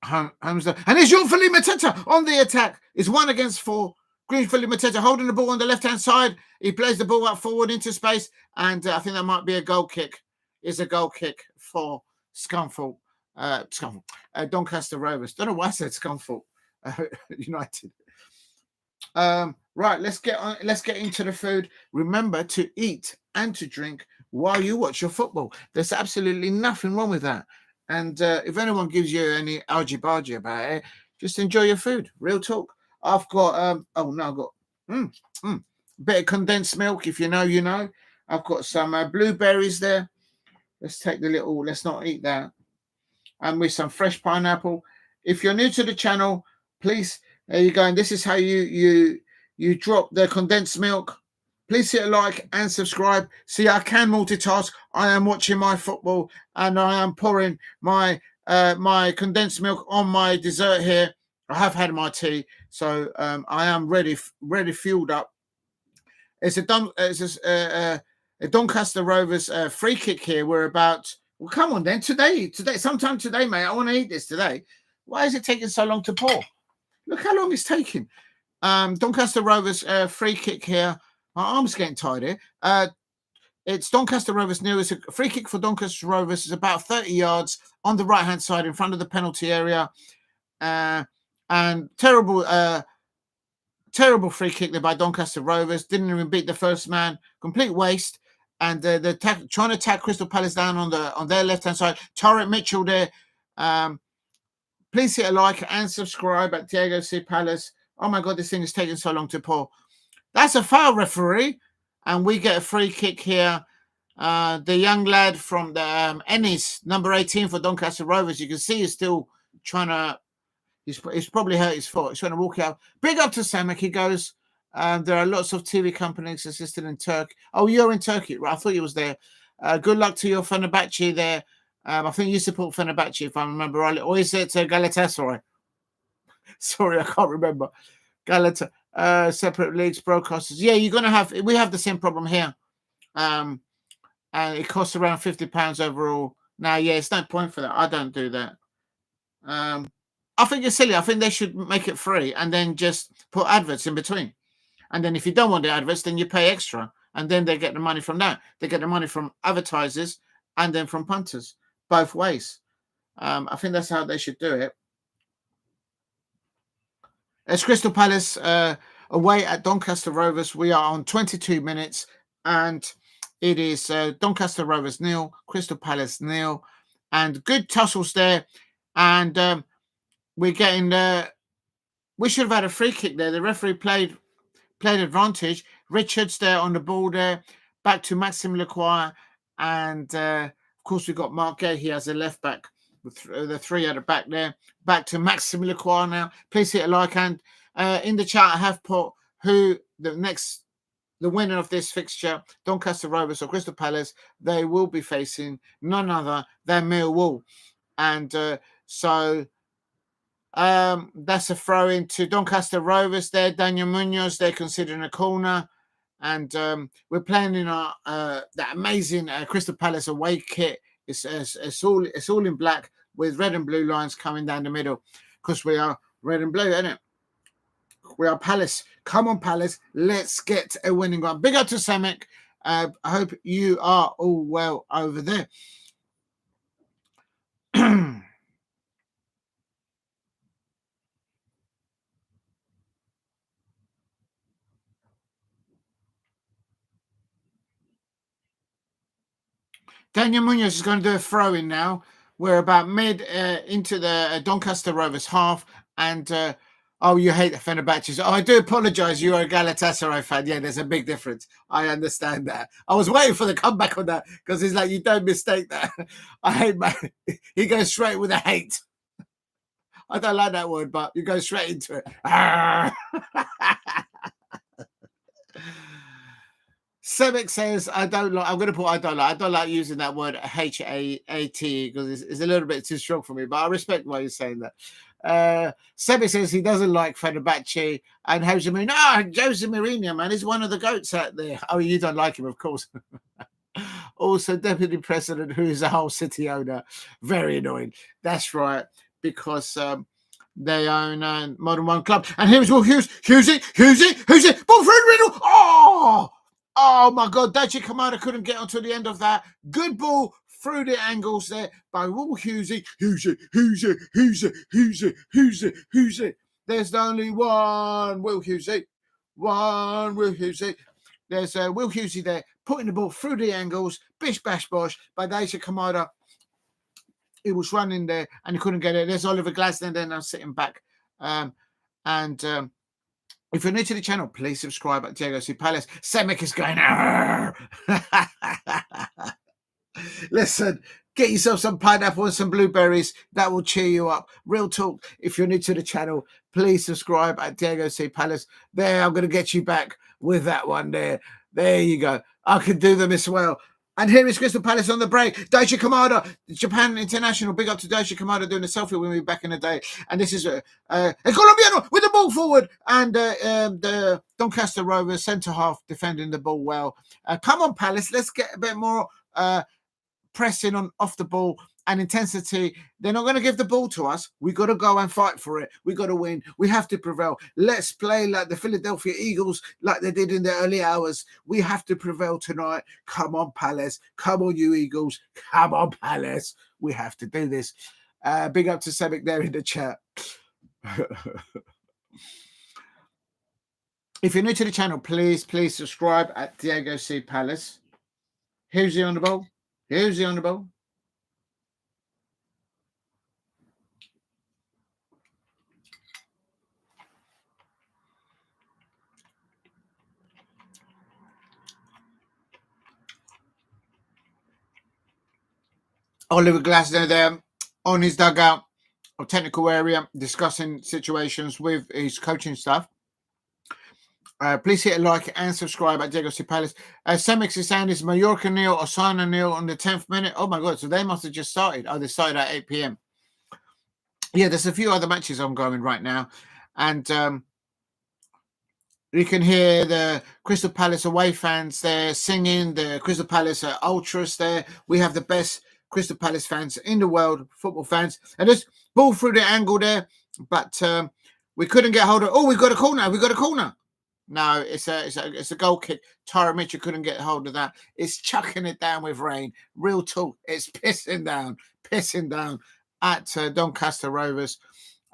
Holmes, and it's Jean-Philippe Mateta on the attack. It's 1 against 4. Jean-Philippe Mateta holding the ball on the left-hand side. He plays the ball out forward into space, and I think that might be a goal kick. It's a goal kick for Scunthorpe. Doncaster Rovers. Don't know why I said Scunthorpe United. Right, let's get into the food. Remember to eat and to drink while you watch your football. There's absolutely nothing wrong with that. And if anyone gives you any argy-bargy about it, just enjoy your food. Real talk. I've got I've got bit of condensed milk. If you know, you know. I've got some blueberries there. Let's take the little. Let's not eat that. And with some fresh pineapple. If you're new to the channel, please. There you go. And this is how you drop the condensed milk. Please hit a like and subscribe. See, I can multitask. I am watching my football and I am pouring my my condensed milk on my dessert here. I have had my tea, so I am ready, fueled up. It's a Doncaster Rovers free kick here. We're about. Well, come on then. Today, sometime today, mate. I want to eat this today. Why is it taking so long to pour? Look how long it's taking. Doncaster Rovers free kick here. My arm's getting tired here. It's Doncaster Rovers new. It's a free kick for Doncaster Rovers. It's about 30 yards on the right-hand side in front of the penalty area. And terrible free kick there by Doncaster Rovers. Didn't even beat the first man. Complete waste. And they're trying to attack Crystal Palace down on their left-hand side. Tarek Mitchell there. Please hit a like and subscribe at Diego C. Palace. Oh, my God, this thing is taking so long to pour. That's a foul, referee. And we get a free kick here. The young lad from the Ennis, number 18 for Doncaster Rovers. You can see he's still trying to... He's probably hurt his foot. He's trying to walk out. Big up to Samek. He goes... there are lots of TV companies assisted in Turkey. Oh, you're in Turkey. Right, I thought you was there. Good luck to your Fenerbahce there. I think you support Fenerbahce, if I remember rightly. Or is it Galatasaray? Sorry, I can't remember. Separate leagues, broadcasters. Yeah, you're going to have... We have the same problem here. And it costs around £50 overall. Now, yeah, it's no point for that. I don't do that. I think it's silly. I think they should make it free and then just put adverts in between. And then if you don't want the adverts, then you pay extra. And then they get the money from that. They get the money from advertisers and then from punters. Both ways. I think that's how they should do it. It's Crystal Palace away at Doncaster Rovers. We are on 22 minutes. And it is Doncaster Rovers 0, Crystal Palace 0. And good tussles there. And we're getting... we should have had a free kick there. The referee played advantage. Richards there on the ball there. Back to Maxime Lacroix. And, of course, we've got Mark Guehi as a left back. The three at the back there. Back to Maxime Lacroix now. Please hit a like. And in the chat, I have put who the winner of this fixture, Doncaster Rovers or Crystal Palace, they will be facing none other than Millwall. And so... that's a throw into Doncaster Rovers there. Daniel Munoz, they're considering a corner. And we're playing in our that amazing Crystal Palace away kit. It's all in black with red and blue lines coming down the middle. Because we are red and blue, isn't it? We are Palace. Come on, Palace. Let's get a winning run. Big up to Samek. I hope you are all well over there. Daniel Munoz is going to do a throw-in now. We're about mid into the Doncaster Rovers half. And, oh, you hate the Fenerbahce. Oh, I do apologise. You are a Galatasaray fan. Yeah, there's a big difference. I understand that. I was waiting for the comeback on that because he's like, you don't mistake that. I hate my... He goes straight with a hate. I don't like that word, but you go straight into it. Sebek says, I don't like, I'm going to put I don't like using that word H-A-A-T because it's a little bit too strong for me, but I respect why you're saying that. Sebek says he doesn't like Fenerbahce and Jose Mourinho. No, Jose Mourinho, man, he's one of the goats out there. Oh, you don't like him, of course. Also, Deputy President, who is a whole city owner. Very annoying. That's right. because they own more than one club. And here is Will Hughes. Hughesy. Ball through the middle. Oh my God. Daichi Kamada couldn't get onto the end of that. Good ball through the angles there by Will Hughesy. Hughesy. There's only one Will Hughesy. There's Will Hughesy there, putting the ball through the angles. Bish, bash, bosh by Daichi Kamada. He was running there and he couldn't get it. There's Oliver Glasner there now sitting back. If you're new to the channel, please subscribe at Diego C. Palace. Semic is going, listen, get yourself some pineapple and some blueberries. That will cheer you up. Real talk. If you're new to the channel, please subscribe at Diego C. Palace. There, I'm going to get you back with that one there. There you go. I can do them as well. And here is Crystal Palace on the break. Daichi Kamada, Japan International. Big up to Daichi Kamada doing a selfie with me back in the day. And this is a Colombiano with the ball forward. And the Doncaster Rovers centre half defending the ball well. Come on, Palace. Let's get a bit more pressing on off the ball and intensity. They're not going to give the ball to us. We got to go and fight for it. We got to win. We have to prevail. Let's play like the Philadelphia Eagles, like they did in the early hours. We have to prevail tonight. Come on, Palace. Come on, you Eagles. Come on, Palace. We have to do this. Big up to Semic there in the chat. If you're new to the channel, please subscribe at Diego C. Palace. Who's he on the ball? Oliver Glasner there on his dugout or technical area discussing situations with his coaching staff. Please hit a like and subscribe at Diego C. Palace. Semix is saying it's Mallorca nil, Osasuna nil on the 10th minute. Oh my God, so they must have just started. Oh, they started at 8 p.m. Yeah, there's a few other matches ongoing right now. And you can hear the Crystal Palace away fans there singing, the Crystal Palace ultras there. We have the best Crystal Palace fans in the world, football fans. And this ball through the angle there, but we couldn't get hold of. Oh, we've got a corner. No, it's a goal kick. Tyra Mitchell couldn't get hold of that. It's chucking it down with rain. Real talk. It's pissing down at Doncaster Rovers.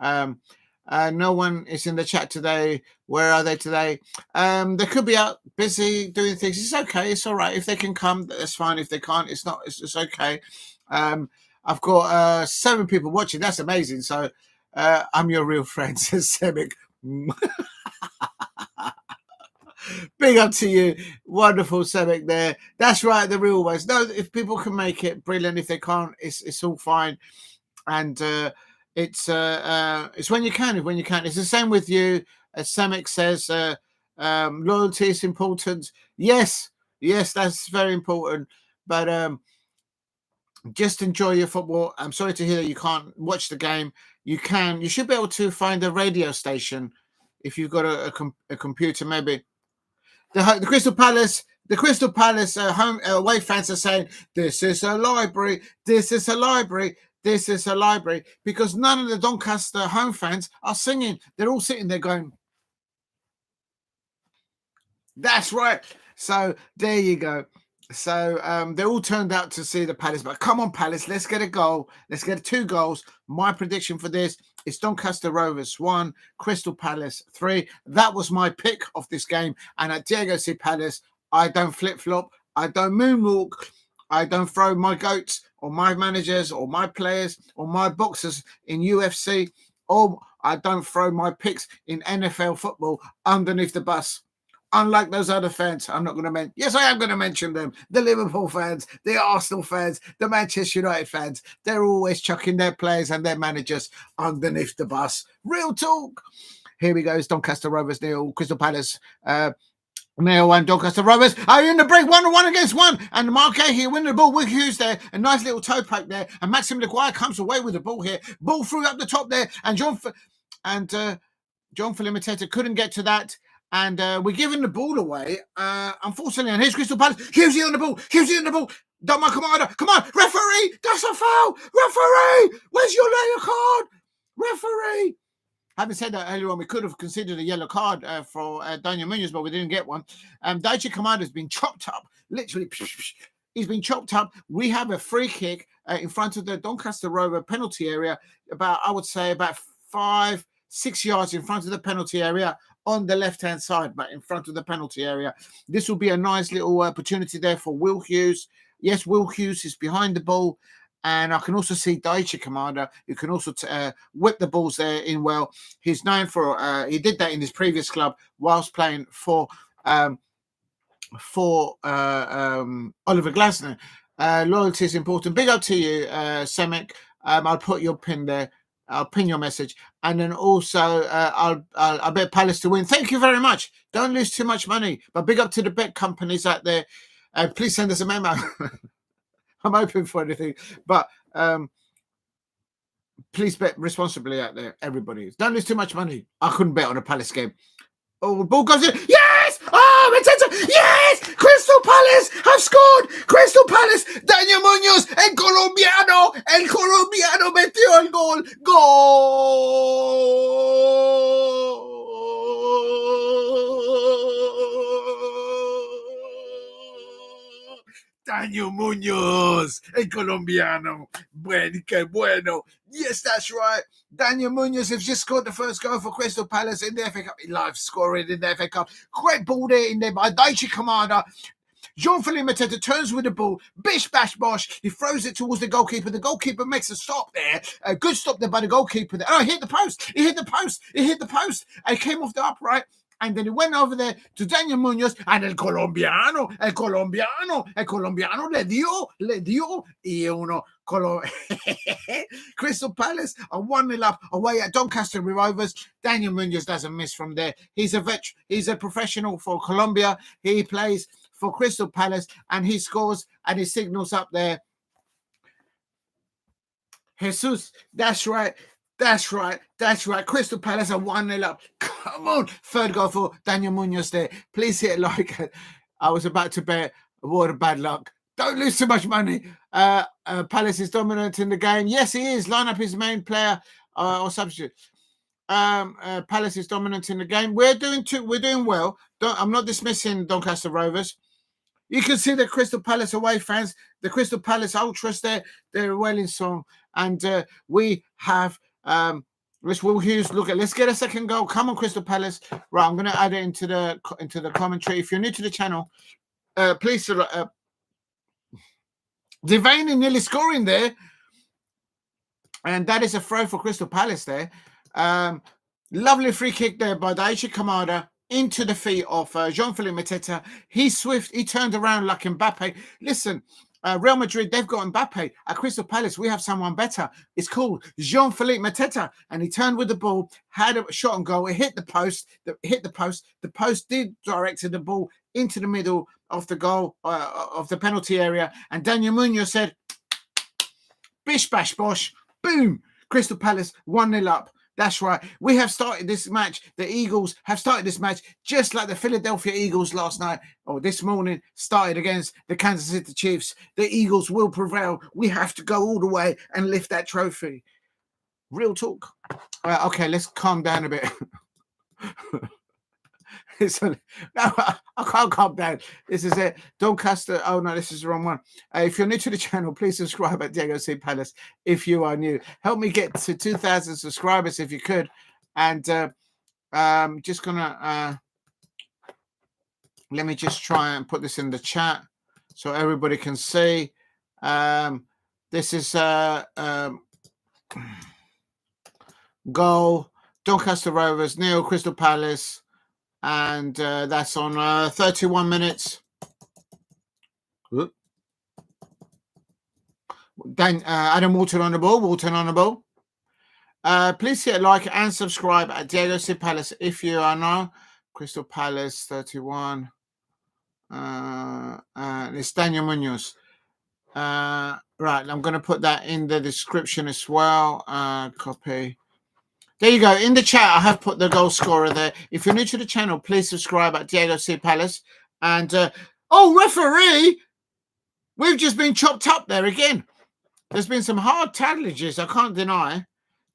No one is in the chat today. Where are they today? They could be out busy doing things. It's okay. It's all right. If they can come, that's fine. If they can't, it's not. It's okay. I've got 7 people watching. That's amazing. So I'm your real friend, says Semic. Big up to you. Wonderful, Semic there. That's right, the real ones. No, if people can make it, brilliant. If they can't, it's all fine. And it's when you can. It's the same with you. As Semic says, loyalty is important. Yes, that's very important. But just enjoy your football. I'm sorry to hear that you can't watch the game. You should be able to find a radio station if you've got a computer, maybe. The Crystal Palace home away fans are saying, this is a library, because none of the Doncaster home fans are singing. They're all sitting there going, that's right. So there you go. So they all turned out to see the Palace. But come on, Palace, let's get a goal. Let's get 2 goals. My prediction for this is Doncaster Rovers 1, Crystal Palace 3. That was my pick of this game. And at Diego C. Palace, I don't flip-flop. I don't moonwalk. I don't throw my goats or my managers or my players or my boxers in UFC. Or I don't throw my picks in NFL football underneath the bus. Unlike those other fans, I'm not going to mention. Yes, I am going to mention them. The Liverpool fans, the Arsenal fans, the Manchester United fans. They're always chucking their players and their managers underneath the bus. Real talk. Here we go. It's Doncaster Rovers nil, Crystal Palace nil, and Doncaster Rovers are in the break 1-1 against 1. And Mark Guehi winning the ball with Hughes there. A nice little toe poke there. And Maxim Lacroix comes away with the ball here. Ball through up the top there. And John Mateta couldn't get to that. And we're giving the ball away, unfortunately. And here's Crystal Palace. Hughes on the ball. Kamada. Come on, referee. That's a foul. Referee. Where's your layer card? Referee! Having said that earlier on, we could have considered a yellow card for Daniel Munoz, but we didn't get one. Daichi Kamada has been chopped up, literally. He's been chopped up. We have a free kick in front of the Doncaster Rover penalty area, about 5-6 yards in front of the penalty area on the left-hand side, but in front of the penalty area. This will be a nice little opportunity there for Will Hughes. Yes, Will Hughes is behind the ball. And I can also see Daichi Kamada, who can also whip the balls there in well. He's known for, he did that in his previous club whilst playing for Oliver Glasner. Loyalty is important. Big up to you, Semek. I'll put your pin there. I'll pin your message. And then also, I'll bet Palace to win. Thank you very much. Don't lose too much money. But big up to the bet companies out there. Please send us a memo. I'm open for anything, but please bet responsibly out there, everybody. Don't lose too much money. I couldn't bet on a Palace game. Oh, the ball goes in. Yes! Oh, Mateta! Yes! Crystal Palace have scored! Crystal Palace! Daniel Munoz, el colombiano metió el gol. Goal! Daniel Munoz, el colombiano. Bueno, que bueno. Yes, that's right. Daniel Munoz has just scored the first goal for Crystal Palace in the FA Cup. Live scoring in the FA Cup. Great ball there in there by Daichi Kamada. Jean-Philippe Mateta turns with the ball. Bish, bash, bosh. He throws it towards the goalkeeper. The goalkeeper makes a stop there. A good stop there by the goalkeeper there. Oh, he hit the post. He hit the post. And came off the upright. And then he went over there to Daniel Munoz, and el colombiano le dio, y uno. Crystal Palace are 1-0 up away at Doncaster Rovers. Daniel Munoz doesn't miss from there. He's a professional for Colombia. He plays for Crystal Palace, and he scores, and he signals up there. Jesus, that's right. Crystal Palace are 1-0 up. Come on. Third goal for Daniel Munoz there. Please hit like. I was about to bet a word of bad luck. Don't lose too much money. Palace is dominant in the game. Yes, he is. Line up his main player or substitute. Palace is dominant in the game. We're doing well. I'm not dismissing Doncaster Rovers. You can see the Crystal Palace away fans, the Crystal Palace ultras there. They're well in song. And we have Will Hughes. Let's get a second goal. Come on, Crystal Palace. Right, I'm going to add it into the commentary. If you're new to the channel, please. Devenny nearly scoring there, and that is a throw for Crystal Palace there. Lovely free kick there by Daichi Kamada into the feet of Jean-Philippe Mateta. He's swift. He turned around like Mbappe. Listen. Real Madrid, they've got Mbappe. At Crystal Palace, we have someone better. It's called Jean-Philippe Mateta. And he turned with the ball, had a shot on goal. It hit the post. The post did direct the ball into the middle of the goal, of the penalty area. And Daniel Munoz said, bish, bash, bosh, boom. Crystal Palace 1-0 up. That's right. We have started this match. The Eagles have started this match just like the Philadelphia Eagles last night or this morning started against the Kansas City Chiefs. The Eagles will prevail. We have to go all the way and lift that trophy. Real talk. Okay, let's calm down a bit. No, I can't calm down. This is it. Doncaster. Oh, no, this is the wrong one. If you're new to the channel, please subscribe at Diego C. Palace if you are new. Help me get to 2,000 subscribers if you could. And just going to... let me just try and put this in the chat so everybody can see. This is goal. Doncaster Rovers, nil, Crystal Palace. And that's on 31 minutes. Then Adam Wharton on the ball. Please hit like and subscribe at Diego C. Palace if you are now. Crystal Palace 31. It's Daniel Munoz. Right, I'm going to put that in the description as well. Copy. There you go. In the chat, I have put the goal scorer there. If you're new to the channel, please subscribe at Diego C. Palace. And, referee! We've just been chopped up there again. There's been some hard tackles, I can't deny.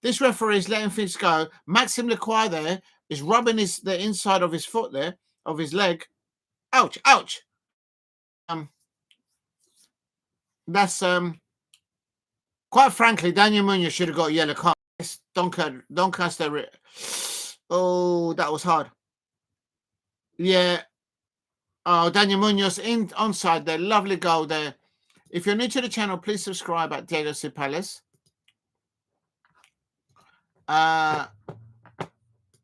This referee is letting things go. Maxime Lacroix there is rubbing the inside of his foot there, of his leg. Ouch, ouch. That's quite frankly, Daniel Munoz should have got a yellow card. Doncaster. Oh, that was hard. Yeah. Oh, Daniel Munoz in onside there. Lovely goal there. If you're new to the channel, please subscribe at Diego C. Palace. Right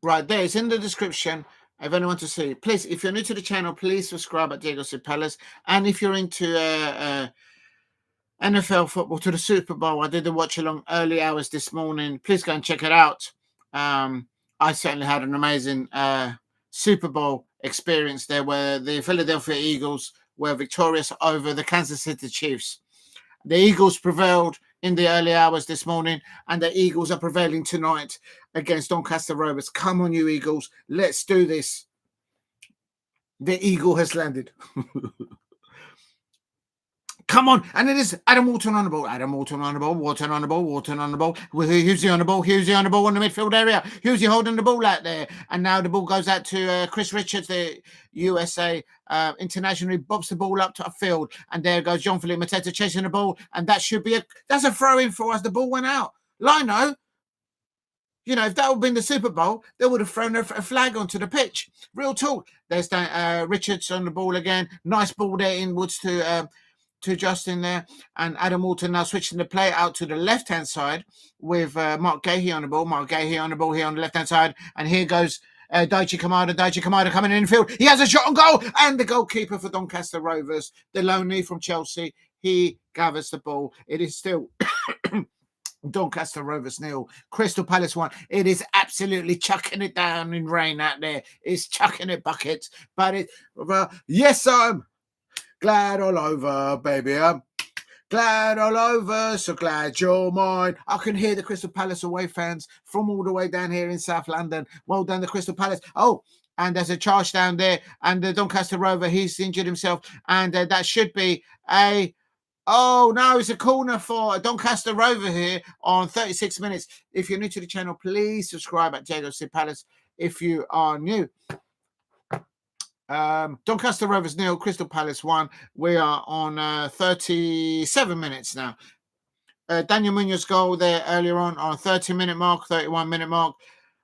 there, it's in the description. If anyone wants to see, please, if you're new to the channel, please subscribe at Diego C. Palace. And if you're into NFL football, to the Super Bowl, I did a watch along early hours this morning. Please go and check it out. I certainly had an amazing Super Bowl experience there, where the Philadelphia Eagles were victorious over the Kansas City Chiefs. The Eagles prevailed in the early hours this morning, and the Eagles are prevailing tonight against Doncaster Rovers. Come on, you Eagles. Let's do this. The Eagle has landed. Come on. And it is Adam Wharton on the ball. Adam Wharton on the ball. Wharton on the ball. Wharton on the ball. Hughes on the ball. Hughes on the ball in the midfield area. Hughes holding the ball out there. And now the ball goes out to Chris Richards, the USA internationally bobs the ball up to a field. And there goes Jean-Philippe Mateta chasing the ball. And that should be that's a throw-in for us. The ball went out. Lino, you know, if that would have been the Super Bowl, they would have thrown a flag onto the pitch. Real talk. There's Richards on the ball again. Nice ball there inwards to Justin there, and Adam Wharton now switching the play out to the left-hand side with Mark Guehi on the ball. Mark Guehi on the ball here on the left-hand side, and here goes Daichi Kamada. Daichi Kamada coming in the field. He has a shot on goal, and the goalkeeper for Doncaster Rovers, the lonely from Chelsea, he gathers the ball. It is still Doncaster Rovers 0, Crystal Palace 1. It is absolutely chucking it down in rain out there. It's chucking it buckets, but yes, I'm glad all over, baby. I'm glad all over, so glad you're mine. I can hear the Crystal Palace away fans from all the way down here in South London. Well done, the Crystal Palace. Oh, and there's a charge down there, and the Doncaster Rover, he's injured himself, and that should be oh, no, it's a corner for Doncaster Rover here on 36 minutes. If you're new to the channel, please subscribe at Diego C. Palace if you are new. Doncaster Rovers 0, Crystal Palace 1. We are on 37 minutes now. Daniel Munoz goal there earlier on 30-minute mark, 31-minute mark,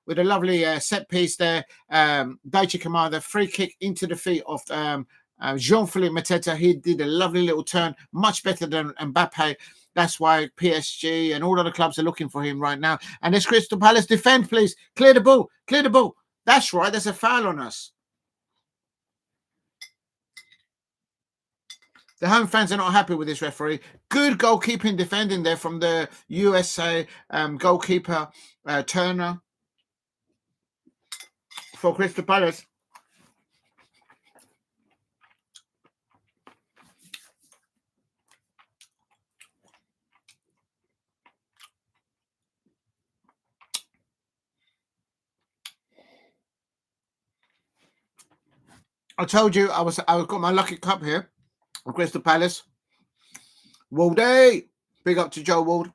with a lovely set piece there. Daichi Kamada, free kick into the feet of Jean-Philippe Mateta. He did a lovely little turn, much better than Mbappe. That's why PSG and all other clubs are looking for him right now. And this Crystal Palace defend, please. Clear the ball. Clear the ball. That's right. There's a foul on us. The home fans are not happy with this referee. Good goalkeeping defending there from the USA goalkeeper, Turner, for Crystal Palace. I told you I got my lucky cup here. Crystal Palace. Waldy. Big up to Joe Ward.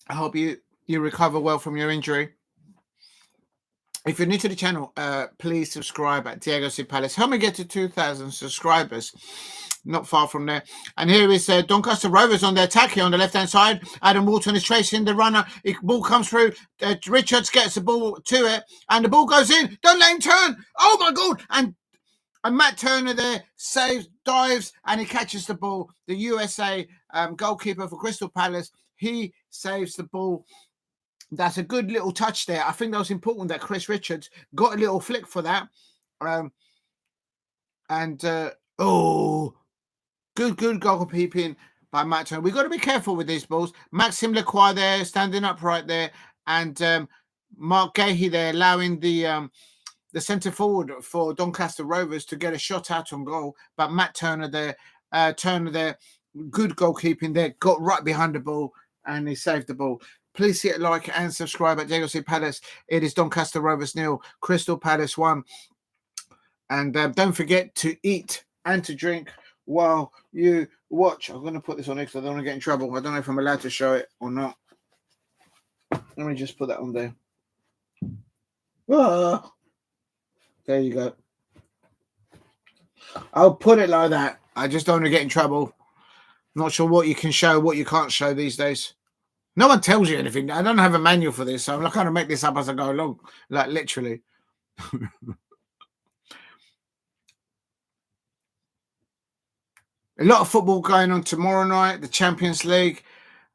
I hope you recover well from your injury. If you're new to the channel, please subscribe at Diego C. Palace. Help me get to 2,000 subscribers. Not far from there. And here is Doncaster Rovers on the attack here on the left-hand side. Adam Wharton is tracing the runner. The ball comes through. Richards gets the ball to it. And the ball goes in. Don't let him turn. Oh, my God. And Matt Turner there saves, dives, and he catches the ball. The USA goalkeeper for Crystal Palace, he saves the ball. That's a good little touch there. I think that was important that Chris Richards got a little flick for that. Good goalkeeping by Matt Turner. We've got to be careful with these balls. Maxime Lacroix there, standing upright there, and Mark Guehi there, allowing the centre forward for Doncaster Rovers to get a shot out on goal. But Matt Turner there, good goalkeeping there, got right behind the ball and he saved the ball. Please hit like and subscribe at Diego C. Palace. It is Doncaster Rovers 0, Crystal Palace 1. And don't forget to eat and to drink while you watch. I'm going to put this on here because I don't want to get in trouble. I don't know if I'm allowed to show it or not. Let me just put that on there. Ah, there you go. I'll put it like that. I just don't want to get in trouble. Not sure what you can show, what you can't show these days. No one tells you anything. I don't have a manual for this, so I'm not going to make this up as I go along. Like, literally. A lot of football going on tomorrow night. The Champions League.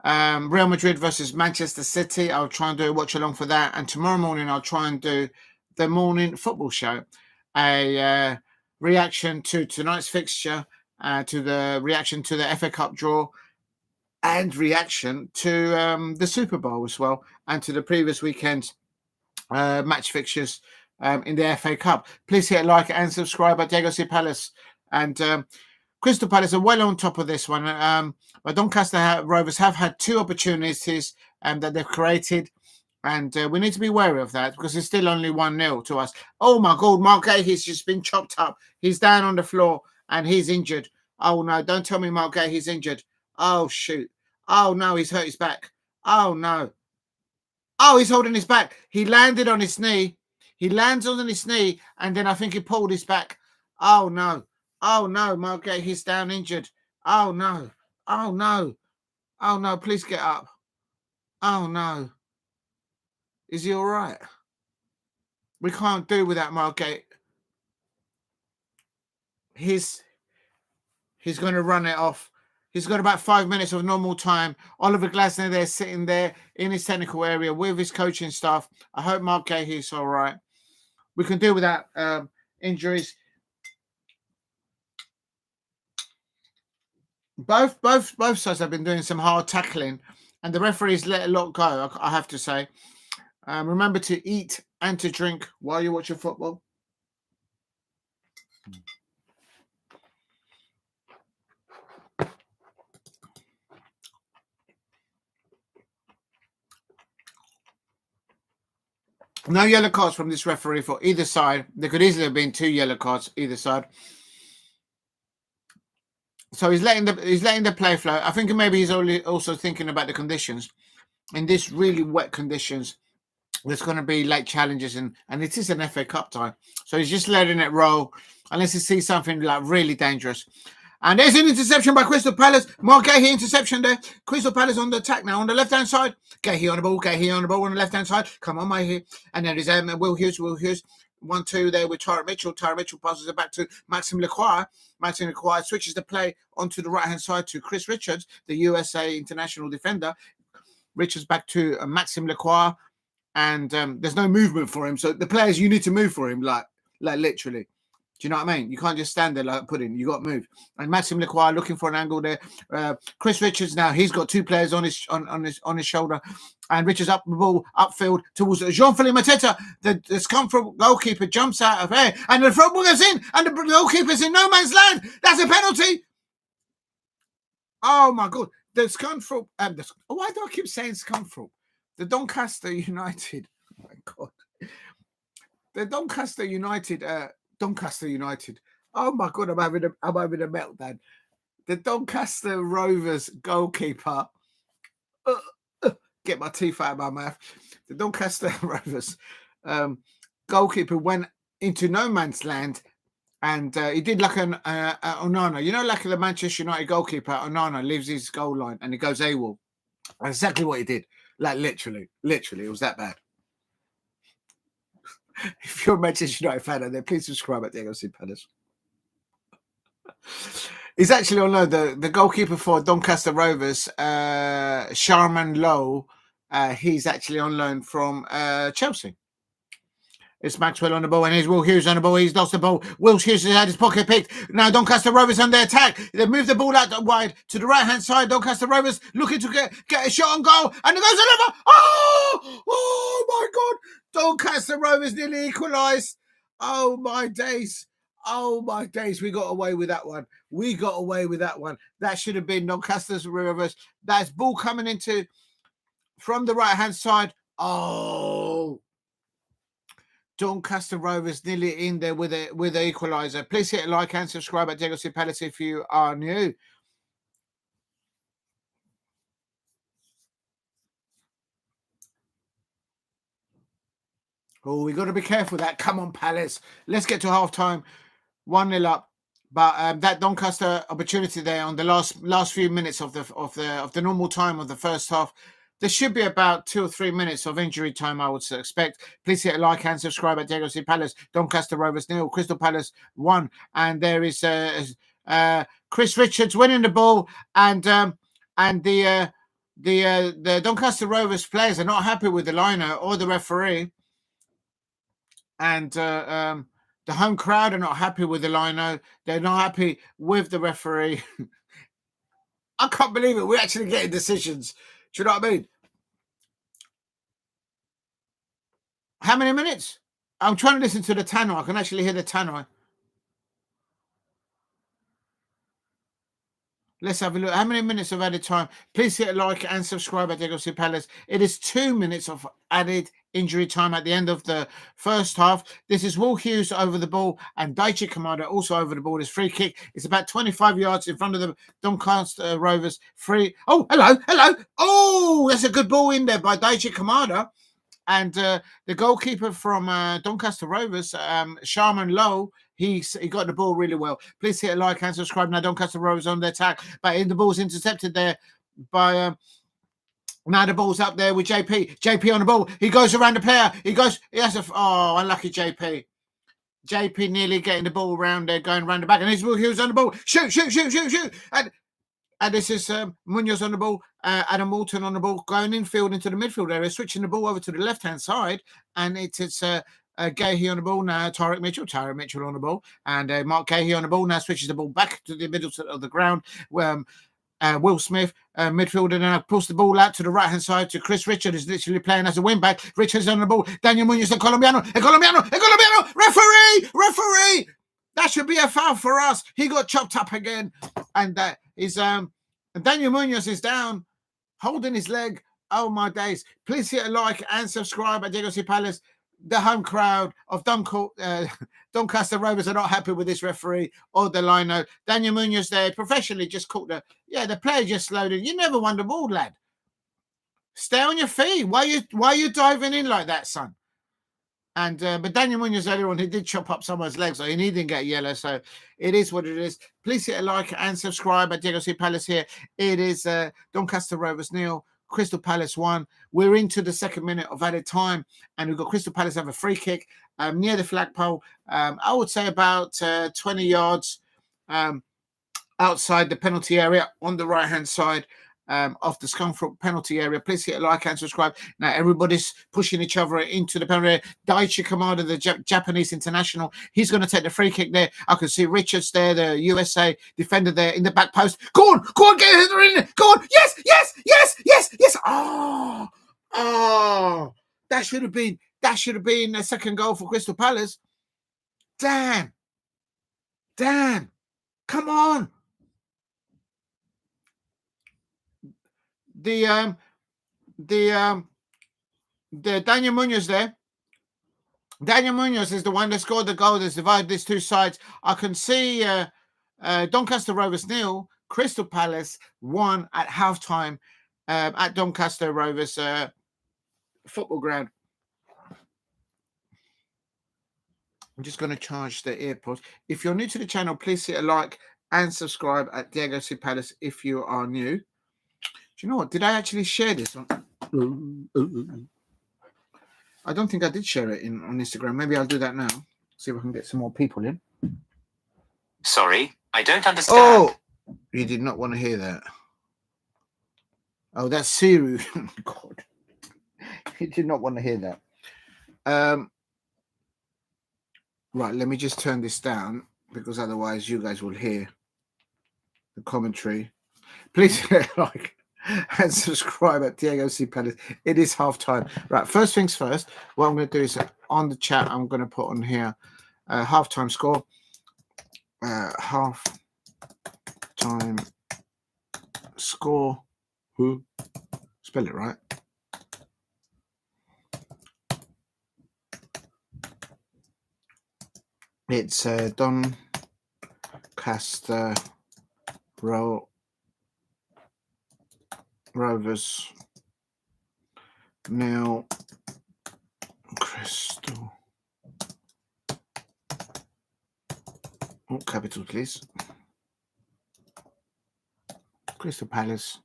Real Madrid versus Manchester City. I'll try and do a watch along for that. And tomorrow morning, I'll try and do the morning football show. A reaction to tonight's fixture, to the reaction to the FA Cup draw, and reaction to the Super Bowl as well, and to the previous weekend's match fixtures in the FA Cup. Please hit like and subscribe at Diego C. Palace. And Crystal Palace are well on top of this one. But Doncaster Rovers have had 2 opportunities that they've created. And we need to be wary of that because it's still only 1-0 to us. Oh, my God. Mark Guehi's just been chopped up. He's down on the floor and he's injured. Oh, no. Don't tell me Mark Guehi's injured. Oh, shoot. Oh, no. He's hurt his back. Oh, no. Oh, he's holding his back. He landed on his knee. He lands on his knee and then I think he pulled his back. Oh, no. Oh, no. Mark Guehi's down injured. Oh, no. Oh, no. Oh, no. Please get up. Oh, no. Is he all right? We can't do without Margate. He's going to run it off. He's got about 5 minutes of normal time. Oliver Glasner there sitting there in his technical area with his coaching staff. I hope Mark Guehi is all right. We can deal with that injuries. Both sides have been doing some hard tackling, and the referees let a lot go, I have to say. Remember to eat and to drink while you're watching football. No yellow cards from this referee for either side. There could easily have been 2 yellow cards either side. So he's letting the play flow. I think maybe he's also thinking about the conditions. In this really wet conditions, there's going to be late challenges, and it is an FA Cup time. So he's just letting it roll unless he sees something like really dangerous. And there's an interception by Crystal Palace. More Guehi interception there. Crystal Palace on the attack now on the left-hand side. Guehi on the ball on the left-hand side. Come on, my here. And then there's Will Hughes. 1-2 there with Tyrick Mitchell. Tyrick Mitchell passes it back to Maxime Lacroix. Maxime Lacroix switches the play onto the right-hand side to Chris Richards, the USA international defender. Richards back to Maxime Lacroix. And there's no movement for him. So the players, you need to move for him, like literally. Do you know what I mean? You can't just stand there like pudding. You got to move. And Maxime Lacroix looking for an angle there. Chris Richards now, he's got 2 players on his shoulder. And Richards up the ball, upfield towards Jean-Philippe Mateta. The scum-from goalkeeper jumps out of air. And the football goes in. And the goalkeeper's in no man's land. That's a penalty. Oh, my God. The scum-from... why do I keep saying scum-from? The Doncaster United. Oh, my God. The Doncaster United... Doncaster United. Oh my God, I'm having a meltdown. The Doncaster Rovers goalkeeper. Get my teeth out of my mouth. The Doncaster Rovers goalkeeper went into no man's land, and he did like an Onana. You know, like the Manchester United goalkeeper, Onana leaves his goal line and he goes AWOL. That's exactly what he did. Like literally, it was that bad. If you're a Manchester United fan out there, please subscribe at Diego C. Palace. He's actually on loan. The goalkeeper for Doncaster Rovers, Sharman-Lowe, he's actually on loan from Chelsea. It's Maxwell on the ball, and here's Will Hughes on the ball. He's lost the ball. Will Hughes has had his pocket picked. Now Doncaster Rovers on the attack. They move the ball out wide to the right-hand side. Doncaster Rovers looking to get a shot on goal. And it goes over. Oh, my God. Doncaster Rovers nearly equalised. Oh, my days. Oh, my days. We got away with that one. That should have been Doncaster Rovers. That's ball coming into from the right-hand side. Oh, Doncaster Rovers nearly in there with an equaliser. Please hit a like and subscribe at Diego C. Palace if you are new. Oh, we got to be careful with that. Come on, Palace. Let's get to half-time. 1-0 up. But that Doncaster opportunity there on the last few minutes of the normal time of the first half, there should be about 2 or 3 minutes of injury time, I would expect. Please hit a like and subscribe at Diego C. Palace. Doncaster Rovers 0, Crystal Palace 1. And there is Chris Richards winning the ball, and the Doncaster Rovers players are not happy with the liner or the referee, and the home crowd are not happy with the lino. They're not happy with the referee. I can't believe it. We're actually getting decisions. Do you know what I mean? How many minutes? I'm trying to listen to the tannoy. I can actually hear the tannoy. Let's have a look. How many minutes of added time? Please hit a like and subscribe at Diego C. Palace. It is 2 minutes of added injury time at the end of the first half. This is Will Hughes over the ball and Daichi Kamada also over the ball. This free kick. It's about 25 yards in front of the Doncaster Rovers. Free. Oh, hello. Oh, that's a good ball in there by Daichi Kamada. And the goalkeeper from Doncaster Rovers, Sharman-Lowe, he got the ball really well. Please hit a like and subscribe. Now Doncaster Rovers on the attack, but the ball's intercepted there by... now the ball's up there with JP. JP on the ball. He goes around the player. He has a... Oh, unlucky JP. JP nearly getting the ball around there, going around the back. And here's Will Hughes on the ball. Shoot. And this is Munoz on the ball, Adam Wharton on the ball, going infield into the midfield area, switching the ball over to the left-hand side. And it's Guehi on the ball now, Tyrick Mitchell on the ball, and Mark Guehi on the ball now switches the ball back to the middle of the ground. Will Smith, midfielder, now pulls the ball out to the right-hand side to Chris Richard, who's literally playing as a wing-back. Richard's on the ball. Daniel Munoz, the Colombiano. Referee! That should be a foul for us. He got chopped up again. And that is Daniel Munoz is down, holding his leg. Oh, my days. Please hit a like and subscribe at Diego C. Palace. The home crowd of Doncaster Rovers are not happy with this referee or the lino. Daniel Munoz there professionally just caught the player just slowed in. You never won the ball, lad. Stay on your feet. Why are you diving in like that, son? And but Daniel Munoz earlier on, he did chop up someone's legs, so he didn't get yellow. So it is what it is. Please hit a like and subscribe at Diego C. Palace here. It is Doncaster Rovers 0, Crystal Palace 1. We're into the second minute of added time, and we've got Crystal Palace have a free kick near the flagpole. I would say about 20 yards outside the penalty area on the right-hand side. Of the Scunthorpe penalty area. Please hit a like and subscribe. Now everybody's pushing each other into the penalty area. Daichi Kamada, the Japanese international, he's going to take the free kick there. I can see Richards there, the USA defender there in the back post. Go on, get her in there. Go on, yes. Oh, that should have been a second goal for Crystal Palace. Damn, come on. The Daniel Munoz there. Daniel Munoz is the one that scored the goal that's divided these two sides. I can see Doncaster Rovers 0, Crystal Palace 1 at halftime at Doncaster Rovers football ground. I'm just going to charge the AirPods. If you're new to the channel, please hit a like and subscribe at Diego C. Palace if you are new. Do you know what? Did I actually share this on? I don't think I did share it on Instagram. Maybe I'll do that now. See if I can get some more people in. Sorry, I don't understand. Oh, you did not want to hear that. Oh, that's Siru. God. You did not want to hear that. Right, let me just turn this down because otherwise you guys will hear the commentary. Please like and subscribe at Diego C. Palace. It is half time. Right, first things first, what I'm going to do is on the chat, I'm going to put on here half-time score. Half-time score. Who? Spell it right. It's Doncaster Rovers 0, Crystal Oh, capital, please. Crystal Palace.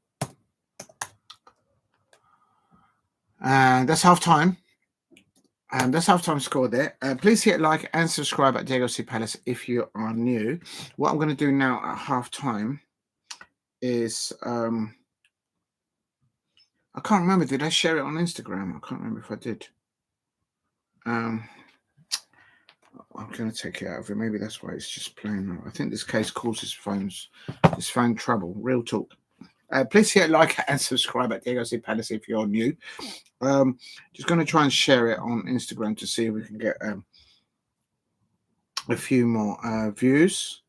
And that's half time. And that's half-time score there. Please hit like and subscribe at Diego C. Palace if you are new. What I'm going to do now at half-time is I can't remember. Did I share it on Instagram? I can't remember if I did. I'm going to take it out of it. Maybe that's why it's just playing. I think this case causes this phone trouble. Real talk. Please hit like and subscribe at Diego C. Palace if you're new. Just going to try and share it on Instagram to see if we can get a few more views.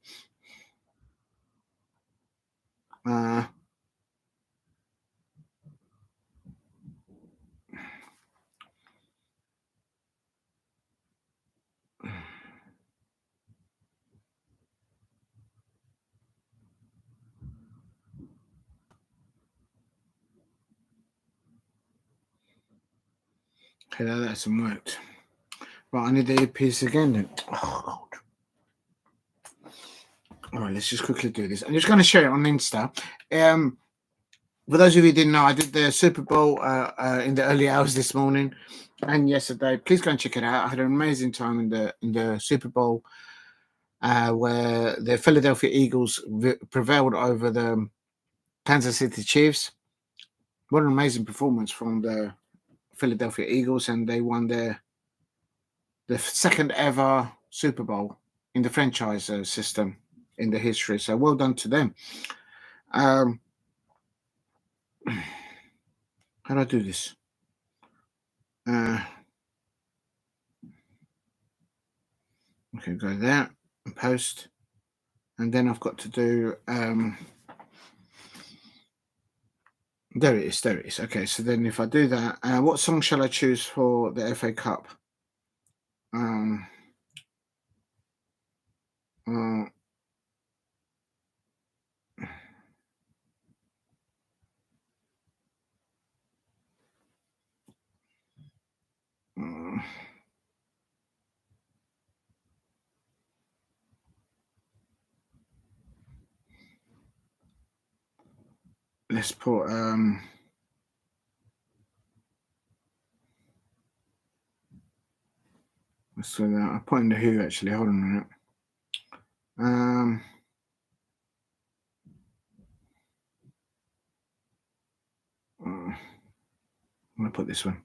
Okay, that hasn't worked. Right, I need the earpiece again then. Oh, God. All right, let's just quickly do this. I'm just going to share it on Insta. For those of you who didn't know, I did the Super Bowl in the early hours this morning and yesterday. Please go and check it out. I had an amazing time in the Super Bowl where the Philadelphia Eagles prevailed over the Kansas City Chiefs. What an amazing performance from the Philadelphia Eagles, and they won the second ever Super Bowl in the franchise system in the history. So well done to them. How do I do this? Okay, go there and post, and then I've got to do there it is. Okay, so then if I do that, what song shall I choose for the FA Cup? Let's put let's do that. I'll put in the Who actually. Hold on a minute. I'm gonna put this one.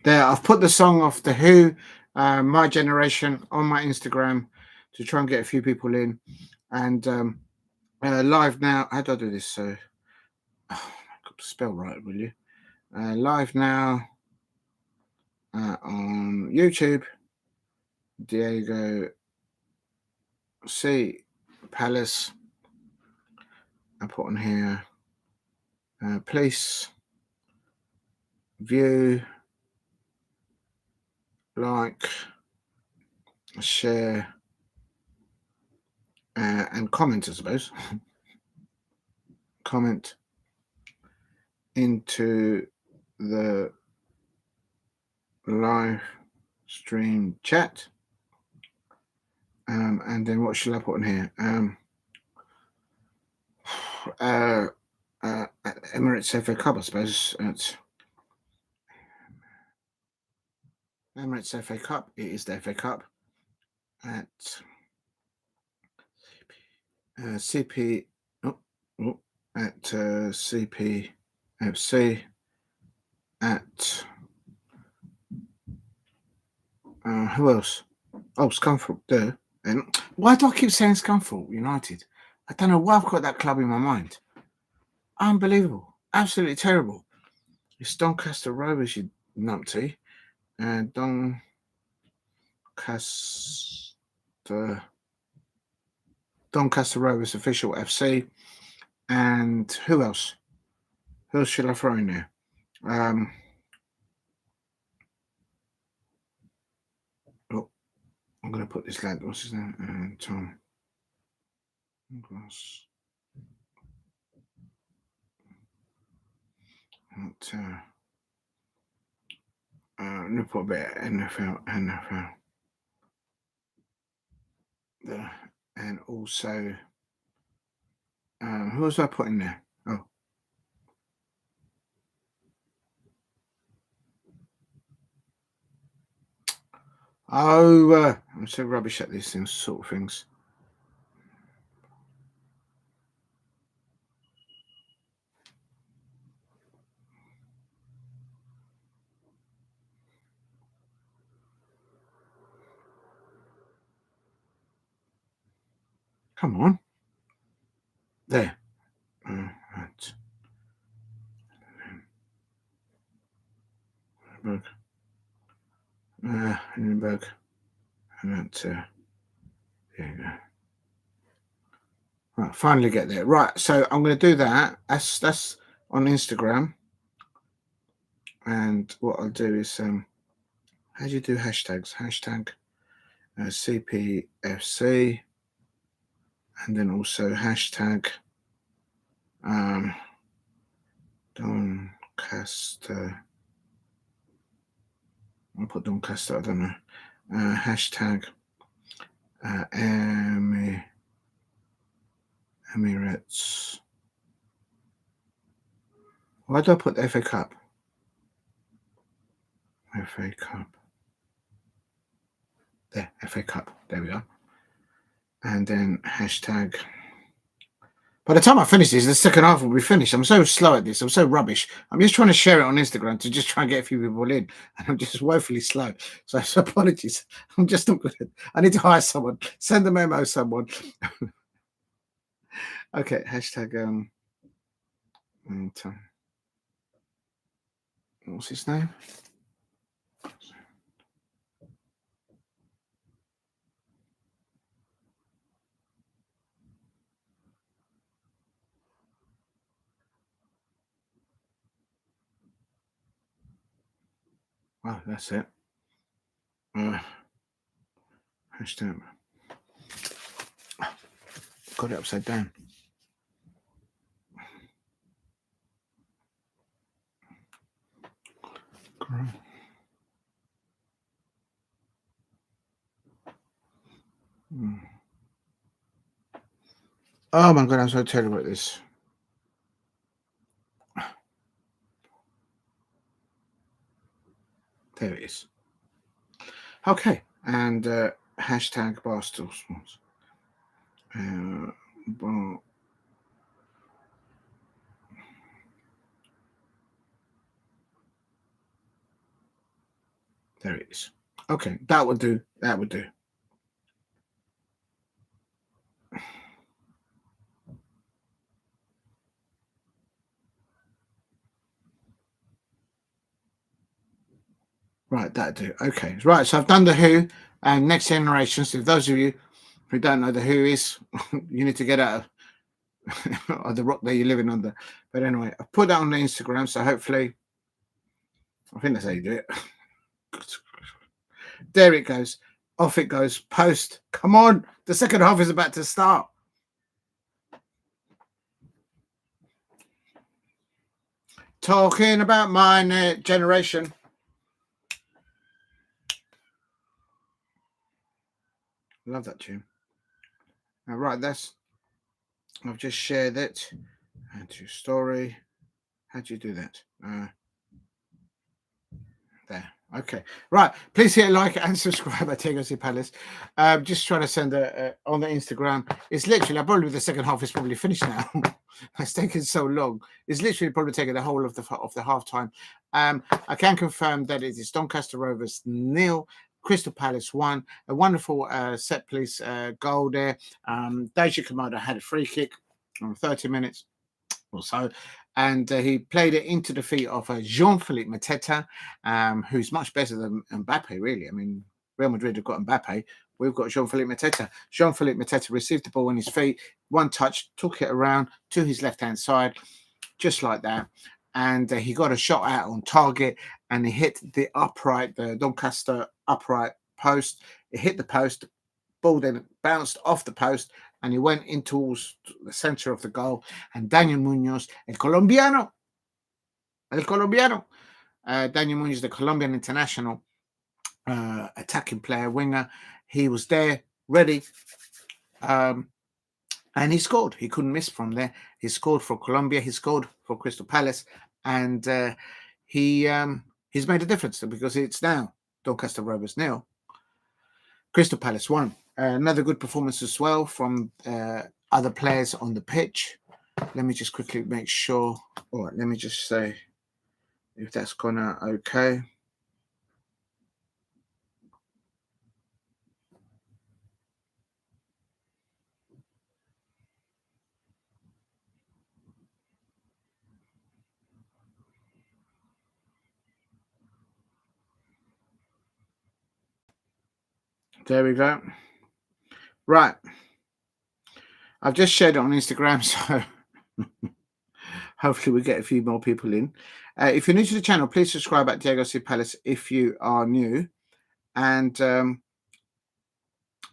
There, I've put the song off the Who, My Generation, on my Instagram to try and get a few people in. And live now. How do I do this? So, oh, I've got to spell right, will you? Live now on YouTube. Diego C. Palace. I put on here. Please view, like, share, and comment, I suppose. Comment into the live stream chat. And then what should I put in here? Emirates FA Cup, I suppose. It's Emirates FA Cup. It is the FA Cup at CP. At CPFC at who else? Oh, Scunthorpe there. And why do I keep saying Scunthorpe United? I don't know why I've got that club in my mind. Unbelievable. Absolutely terrible. It's Doncaster Rovers, you numpty. And Doncaster Rovers official FC. And who else? Who else should I throw in there? I'm going to put this lad. What's his name? Tom. let me put a bit of NFL. There. And also, who was I putting there? I'm so rubbish at these things, sort of things. Come on. There. Right. Hindenburg. And that, there you go. Right, finally get there. Right, so I'm going to do that. That's on Instagram. And what I'll do is, how do you do hashtags? Hashtag CPFC. And then also hashtag Doncaster. I'll put Doncaster, I don't know. Hashtag Emirates. Why do I put the FA Cup? FA Cup. There, FA Cup. There we are. And then hashtag. By the time I finish this, the second half will be finished. I'm so slow at this. I'm so rubbish. I'm just trying to share it on Instagram to just try and get a few people in. And I'm just woefully slow. So apologies. I'm just not good. I need to hire someone. Send a memo to someone. Okay, hashtag what's his name? Oh, that's it. Hashtag. Got it upside down. Oh my God, I'm so terrible at this. There it is. Okay, and hashtag Barstool Sports. There it is. Okay, that would do. That would do. Right, that do. Okay, right. So I've done the Who and Next Generation. So those of you who don't know the Who is, you need to get out of the rock that you're living under. But anyway, I've put that on the Instagram. So hopefully, I think that's how you do it. There it goes. Off it goes. Post. Come on. The second half is about to start. Talking about my generation. Love that tune. All right, I've just shared it. Add to story. How do you do that? There. Okay. Right. Please hit like and subscribe at Tegosi Palace. Just trying to send on the Instagram. It's literally, probably the second half is probably finished now. It's taken so long. It's literally probably taken the whole of the half time. I can confirm that it is Doncaster Rovers 0, Crystal Palace 1. A wonderful set piece goal there. Deji Kamada had a free kick on 30 minutes or so. And he played it into the feet of Jean-Philippe Mateta, who's much better than Mbappe, really. I mean, Real Madrid have got Mbappe. We've got Jean-Philippe Mateta. Jean-Philippe Mateta received the ball on his feet, one touch, took it around to his left-hand side, just like that. And he got a shot out on target, and he hit the Doncaster upright post. It hit the post, ball then bounced off the post, and he went into the center of the goal. And Daniel Munoz, el colombiano, El Colombiano. Daniel Munoz, the Colombian international, attacking player, winger. He was there, ready. And he scored. He couldn't miss from there. He scored for Colombia. He scored for Crystal Palace. And he's made a difference because it's now Doncaster Rovers 0. Crystal Palace 1. Another good performance as well from other players on the pitch. Let me just quickly make sure. All right, let me just say if that's gone out okay. There we go. Right. I've just shared it on Instagram, so hopefully we get a few more people in. If you're new to the channel, please subscribe at Diego C. Palace if you are new. And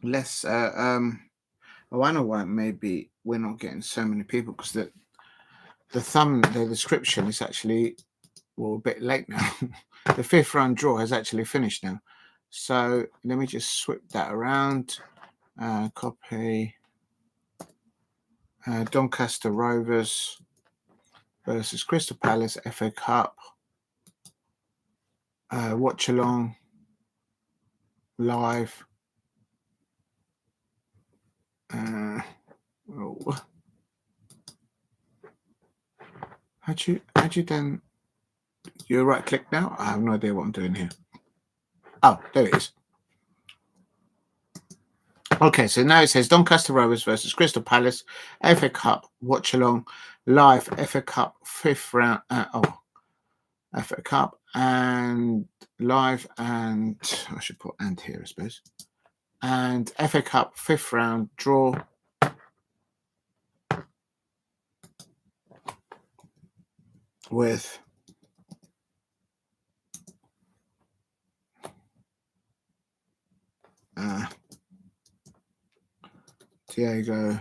let's... I know why maybe we're not getting so many people, because the description is actually, well, a bit late now. The 5th round draw has actually finished now. So let me just swap that around. Copy. Doncaster Rovers versus Crystal Palace FA Cup. Watch along live. How'd you then? You right click now? I have no idea what I'm doing here. Oh, there it is. Okay, so now it says Doncaster Rovers versus Crystal Palace FA Cup watch along live FA Cup 5th round. FA Cup and live, and I should put "and" here, I suppose. And FA Cup 5th round draw. With Diego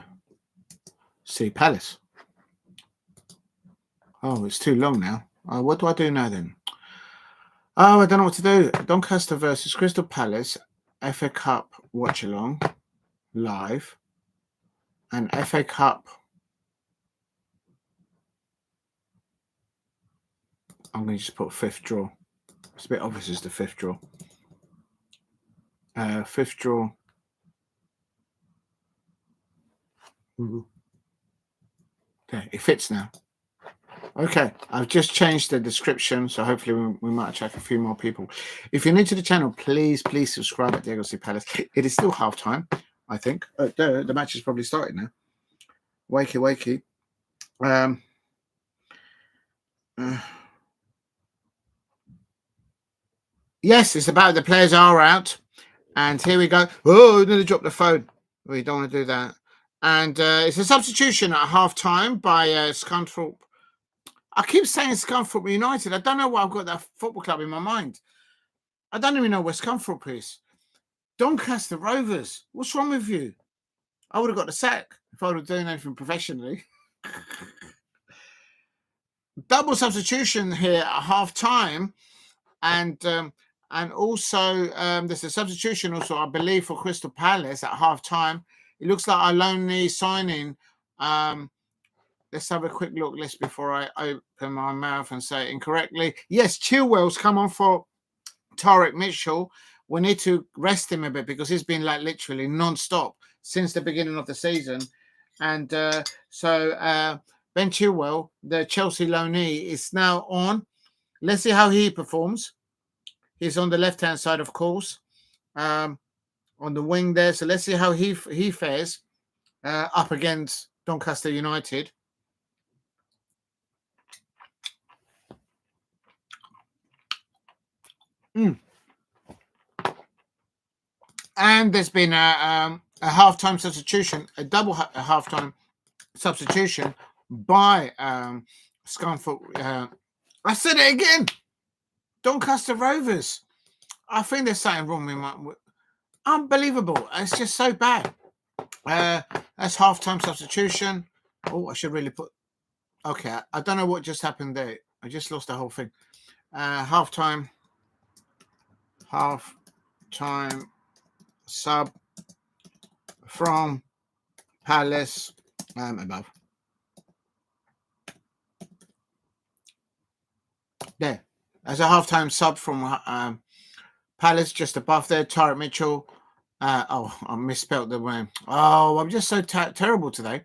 C. Palace. Oh, it's too long now. What do I do now then? Oh, I don't know what to do. Doncaster versus Crystal Palace FA Cup watch along live, and FA Cup. I'm going to just put 5th draw. It's a bit obvious as the 5th draw. 5th draw. Okay, it fits now. Okay, I've just changed the description, so hopefully we might attract a few more people. If you're new to the channel, please subscribe at Diego C. Palace. It is still half time, I think. The match is probably started now. Wakey. Yes, it's about the players are out. And here we go. Oh, nearly dropped the phone. We don't want to do that. And it's a substitution at half-time by Scunthorpe. I keep saying Scunthorpe United. I don't know why I've got that football club in my mind. I don't even know where Scunthorpe is. Doncaster Rovers. What's wrong with you? I would have got the sack if I was doing anything professionally. Double substitution here at half-time. And also there's a substitution also, I believe, for Crystal Palace at half-time. It looks like Olowu signing. Let's have a quick look list before I open my mouth and say it incorrectly. Yes, Chilwell's come on for Tarek Mitchell. We need to rest him a bit because he's been like literally non-stop since the beginning of the season. And so Ben Chilwell, the Chelsea loanee, is now on. Let's see how he performs. He's on the left-hand side, of course, on the wing there. So let's see how he fares up against Doncaster United. And there's been a half-time substitution, a double half-time substitution by Scunthorpe. I said it again. Doncaster Rovers. I think there's something wrong with my... Unbelievable. It's just so bad. That's half-time substitution. Oh, I should really put... Okay, I don't know what just happened there. I just lost the whole thing. Half-time sub from Palace above. There. As a half-time sub from Palace, just above there, Tyrant Mitchell. I misspelled the name. Oh, I'm just so terrible today.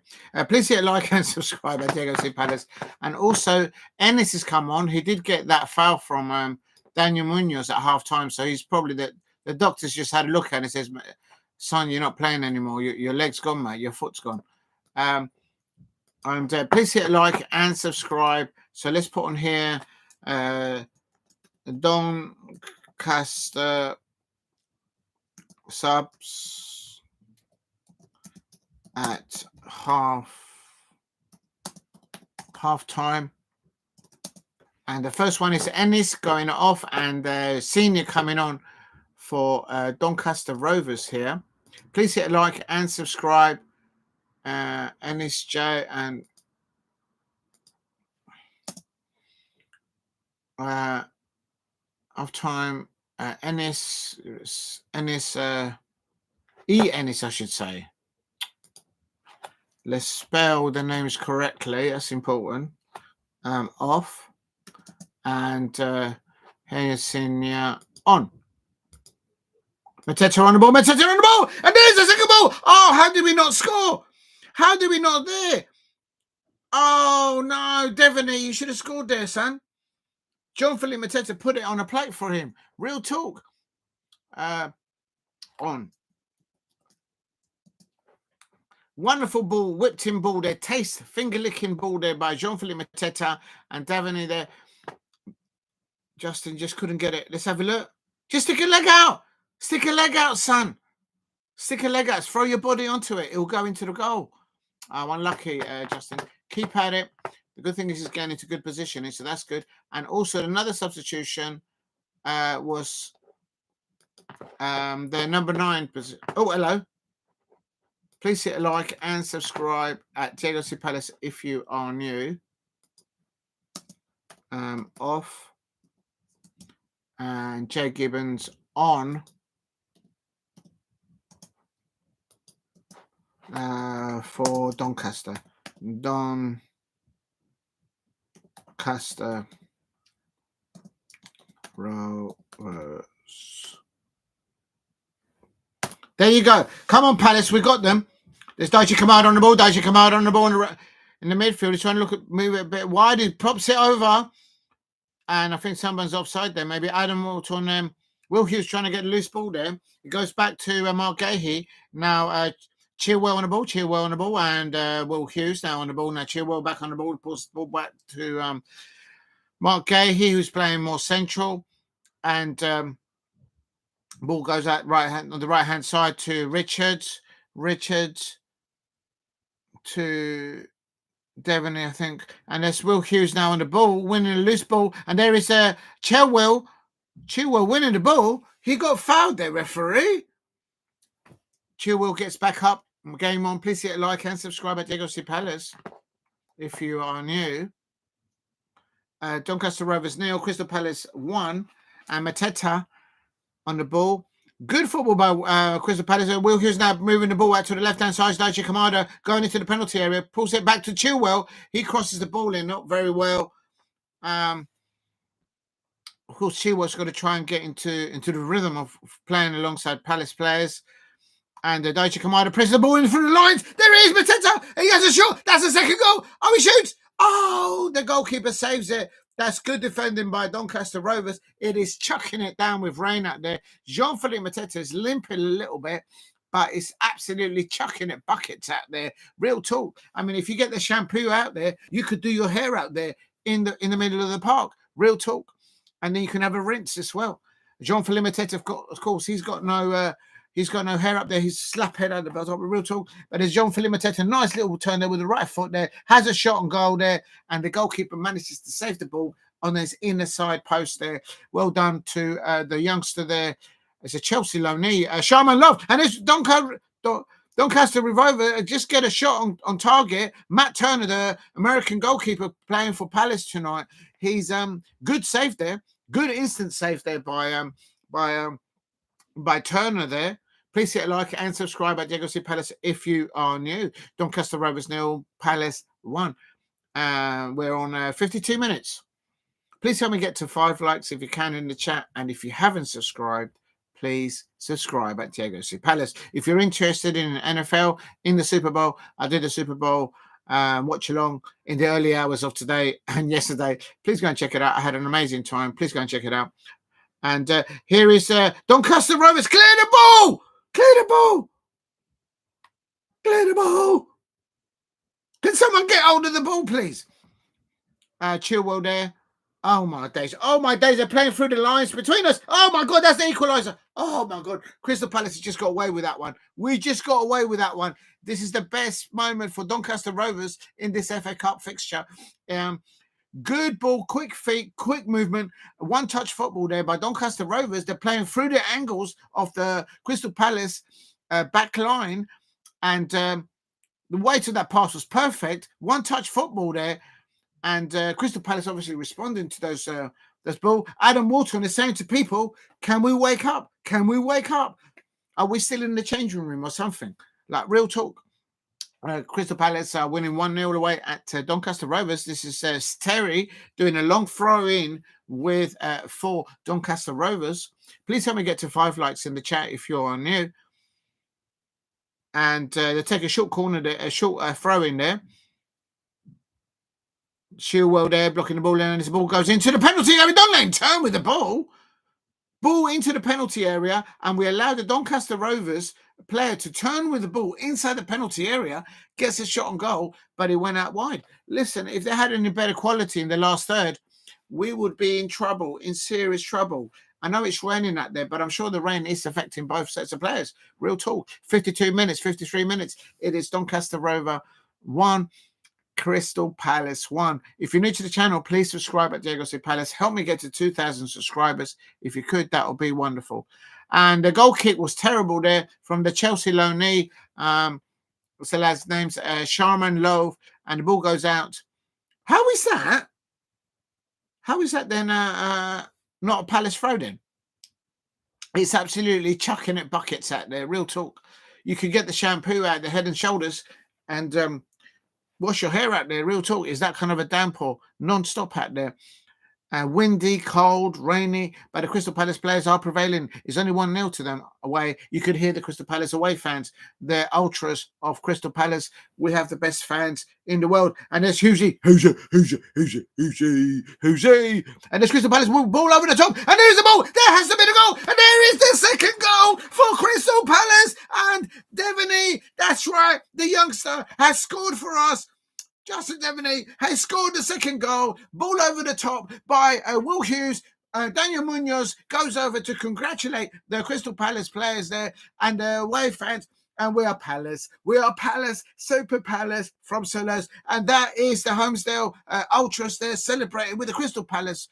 Please hit like and subscribe at Diego C. Palace. And also, Ennis has come on. He did get that foul from Daniel Munoz at half-time, so he's probably the doctor's just had a look at it and says, son, you're not playing anymore. Your leg's gone, mate. Your foot's gone. And please hit like and subscribe. So let's put on here Doncaster subs at half-time. And the first one is Ennis going off and senior coming on for Doncaster Rovers here. Please hit like and subscribe. Ennis J and half-time Ennis Ennis I should say. Let's spell the names correctly. That's important. Off and Henderson on. Mateta on the ball. Mateta on the ball, and there's the second ball. Oh, how did we not score? How did we not there? Oh no, Devenny, you should have scored there, son. Jean-Philippe Mateta put it on a plate for him. Real talk. On. Wonderful ball, whipped in ball there. Taste, finger-licking ball there by Jean-Philippe Mateta and Devenny there. Justin just couldn't get it. Let's have a look. Just stick a leg out. Stick a leg out, son. Stick a leg out. Throw your body onto it. It will go into the goal. Unlucky, Justin. Keep at it. The good thing is he's getting into good positioning, so that's good. And also another substitution was the number 9 position. Oh, hello. Please hit a like and subscribe at Diego C. Palace if you are new. Off. And Jay Gibbons on. For Doncaster. Doncaster Rovers. There you go. Come on, Palace. We got them. There's Daichi Kamada on the ball. Daichi Kamada on the ball in the midfield. He's trying to move it a bit wide. He props it over. And I think someone's offside there. Maybe Adam Wharton. Will Hughes trying to get a loose ball there. It goes back to Mark Guehi. Now, Chilwell on the ball. Chilwell on the ball. And Will Hughes now on the ball. Now, Chilwell back on the ball. Pulls the ball back to Mark Guehi, who's playing more central. And ball goes out on the right-hand side to Richards. Richards to Devenny, I think. And there's Will Hughes now on the ball, winning a loose ball. And there is Chilwell. Chilwell winning the ball. He got fouled there, referee. Chilwell gets back up. Game on. Please hit a like and subscribe at Diego C. Palace if you are new. Doncaster Rovers 0, Crystal Palace 1. And Mateta on the ball. Good football by Crystal Palace. Will Hughes now moving the ball out to the left-hand side. Daichi Kamada going into the penalty area. Pulls it back to Chilwell. He crosses the ball in, not very well. Of course, Chilwell's got to try and get into the rhythm of playing alongside Palace players. And Daichi Kamada presses the ball in through the lines. There he is, Mateta. He has a shot. That's the second goal. Oh, he shoots. Oh, the goalkeeper saves it. That's good defending by Doncaster Rovers. It is chucking it down with rain out there. Jean-Philippe Mateta is limping a little bit, but it's absolutely chucking it buckets out there. Real talk. I mean, if you get the shampoo out there, you could do your hair out there in the middle of the park. Real talk. And then you can have a rinse as well. Jean-Philippe Mateta, of course, he's got no hair up there. He's slap head out the belt. Real talk. But there's Jean-Philippe Mateta, nice little turn there with the right foot there. Has a shot on goal there. And the goalkeeper manages to save the ball on his inner side post there. Well done to the youngster there. It's a Chelsea loanee, Sharman-Lowe. And it's Doncaster Revival just get a shot on target. Matt Turner, the American goalkeeper playing for Palace tonight. He's good save there. Good instant save there by Turner there. Please hit a like and subscribe at Diego C Palace if you are new. Doncaster Rovers 0, Palace 1. We're on 52 minutes. Please help me get to 5 likes if you can in the chat. And if you haven't subscribed, please subscribe at Diego C Palace. If you're interested in NFL, in the Super Bowl, I did a Super Bowl watch along in the early hours of today and yesterday. Please go and check it out. I had an amazing time. Please go and check it out. And here is Doncaster Rovers. Clear the ball! Clear the ball! Clear the ball! Can someone get hold of the ball, please? Chilwell there. Oh, my days. Oh, my days. They're playing through the lines between us. Oh, my God. That's the equaliser. Oh, my God. Crystal Palace has just got away with that one. We just got away with that one. This is the best moment for Doncaster Rovers in this FA Cup fixture. Good ball, quick feet, quick movement, one-touch football there by Doncaster Rovers. They're playing through the angles of the Crystal Palace back line, and the weight of that pass was perfect. One-touch football there, and Crystal Palace obviously responding to those ball. Adam Wharton is saying to people, "Can we wake up? Can we wake up? Are we still in the changing room or something?" Like real talk. Crystal Palace are winning 1-0 away at Doncaster Rovers. This is Sterry doing a long throw in with for Doncaster Rovers. Please help me get to 5 likes in the chat if you're new. And they take a short corner there, a short throw in there. Chilwell there blocking the ball, and the ball goes into the penalty area. Don't let him turn with the ball. Ball into the penalty area, and we allow the Doncaster Rovers player to turn with the ball inside the penalty area, gets a shot on goal, but it went out wide. Listen, if they had any better quality in the last third, we would be in trouble, in serious trouble. I know it's raining out there, but I'm sure the rain is affecting both sets of players. Real talk. 52 minutes, 53 minutes. It is Doncaster Rover 1. Crystal Palace 1. If you're new to the channel, please subscribe at Diego C Palace. Help me get to 2,000 subscribers. If you could, that would be wonderful. And the goal kick was terrible there from the Chelsea loanee. What's the lad's name's Sharman-Lowe, and the ball goes out. How is that? How is that then not a Palace throw then? It's absolutely chucking at buckets out there. Real talk. You could get the shampoo out, the head and shoulders, and wash your hair out there. Real talk. Is that kind of a downpour non-stop out there? Windy, cold, rainy, but the Crystal Palace players are prevailing. It's only 1-0 to them away. You could hear the Crystal Palace away fans. They're ultras of Crystal Palace. We have the best fans in the world. And there's Hughes. And there's Crystal Palace ball over the top. And there's the ball. There has to be the goal. And there is the second goal for Crystal Palace. And Devenny, that's right, the youngster has scored for us. Justin Devenny has scored the second goal. Ball over the top by Will Hughes. Daniel Munoz goes over to congratulate the Crystal Palace players there and the away fans. And we are Palace. We are Palace, Super Palace from Solers. And that is the Homesdale Ultras there celebrating with the Crystal Palace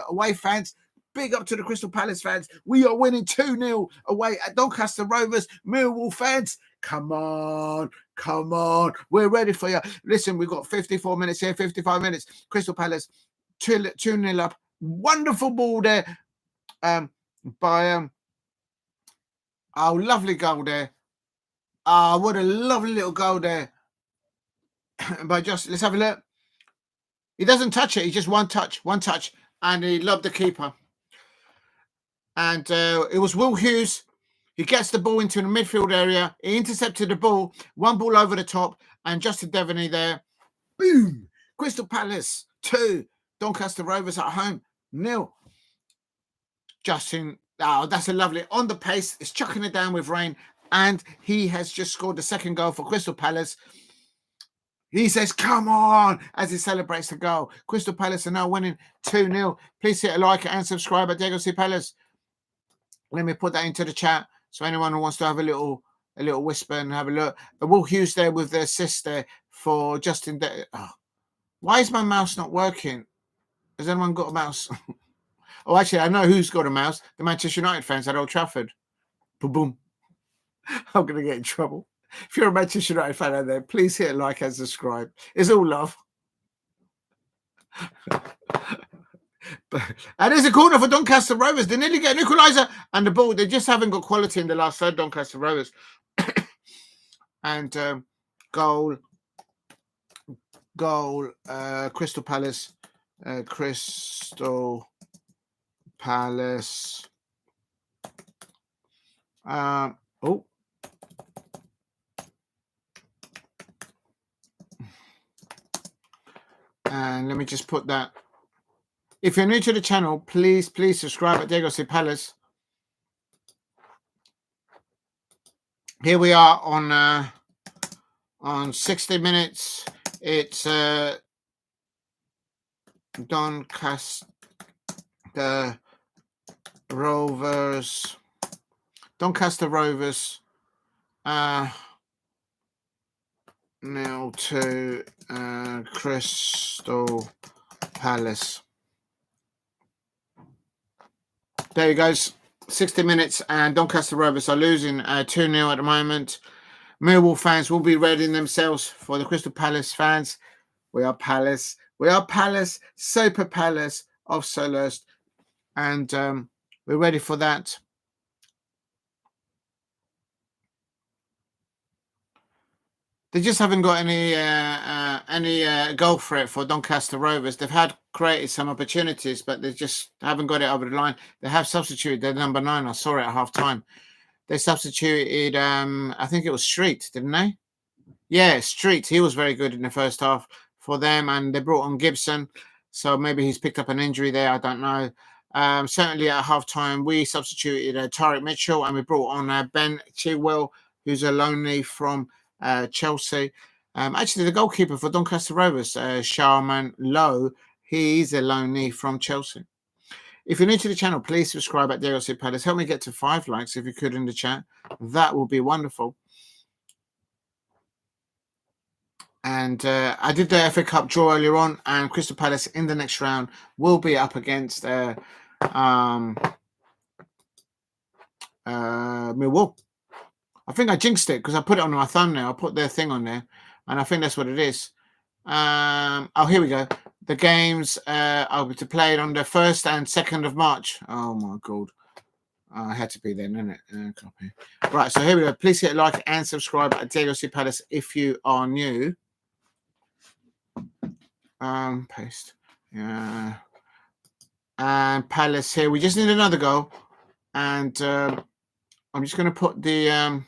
away fans. Big up to the Crystal Palace fans. We are winning 2-0 away at Doncaster Rovers. Millwall fans, come on. Come on. We're ready for you. Listen, we've got 54 minutes here, 55 minutes. Crystal Palace 2-0 up. Wonderful ball there by lovely goal there. What a lovely little goal there. By just, let's have a look. He doesn't touch it. He just one touch, and he lobbed the keeper. And it was Will Hughes. He gets the ball into the midfield area. He intercepted the ball. One ball over the top. And Justin Devenny there. Boom. Crystal Palace 2. Doncaster Rovers at home 0. Justin. Oh, that's a lovely. On the pace. It's chucking it down with rain. And he has just scored the second goal for Crystal Palace. He says, come on, as he celebrates the goal. Crystal Palace are now winning 2-0. Please hit a like and subscribe at Diego C Palace. Let me put that into the chat. So anyone who wants to have a little whisper and have a look. Will Hughes there with the assist there for Justin. Why is my mouse not working? Has anyone got a mouse? Oh, actually, I know who's got a mouse. The Manchester United fans at Old Trafford. Boom, boom. I'm going to get in trouble. If you're a Manchester United fan out there, please hit like and subscribe. It's all love. And there's a corner for Doncaster Rovers. They nearly get an equaliser and the ball. They just haven't got quality in the last third, Doncaster Rovers. And goal, Crystal Palace. Crystal Palace. And let me just put that. If you're new to the channel, please subscribe at Diego Palace. Here we are on 60 minutes. It's Doncaster Rovers. Doncaster Rovers. 0-2 Crystal Palace. There you goes. 60 minutes and Doncaster Rovers are losing 2-0 at the moment. Millwall fans will be readying themselves for the Crystal Palace fans. We are Palace. We are Palace. Super Palace of Solust. And we're ready for that. They just haven't got any goal threat for Doncaster Rovers. They've had created some opportunities, but they just haven't got it over the line. They have substituted their number 9. I saw it at half time. They substituted, I think it was Street, didn't they? Yeah, Street. He was very good in the first half for them, and they brought on Gibson. So maybe he's picked up an injury there. I don't know. Certainly at half time, we substituted Tyrick Mitchell, and we brought on Ben Chilwell, who's a loanee from Chelsea. Actually, the goalkeeper for Doncaster Rovers, Sharman-Lowe, he's a loanee from Chelsea. If you're new to the channel, please subscribe at Diego Palace. Help me get to 5 likes if you could in the chat. That will be wonderful. And I did the FA Cup draw earlier on, and Crystal Palace in the next round will be up against Millwall. I think I jinxed it because I put it on my thumbnail. I put their thing on there, and I think that's what it is. Oh, here we go. The games are to play it on the 1st and 2nd of March. Oh, my God. I had to be there, didn't it? Copy. Right, so here we go. Please hit like and subscribe at Diego Palace if you are new. Paste. Yeah. And Palace here. We just need another goal. And I'm just going to put the...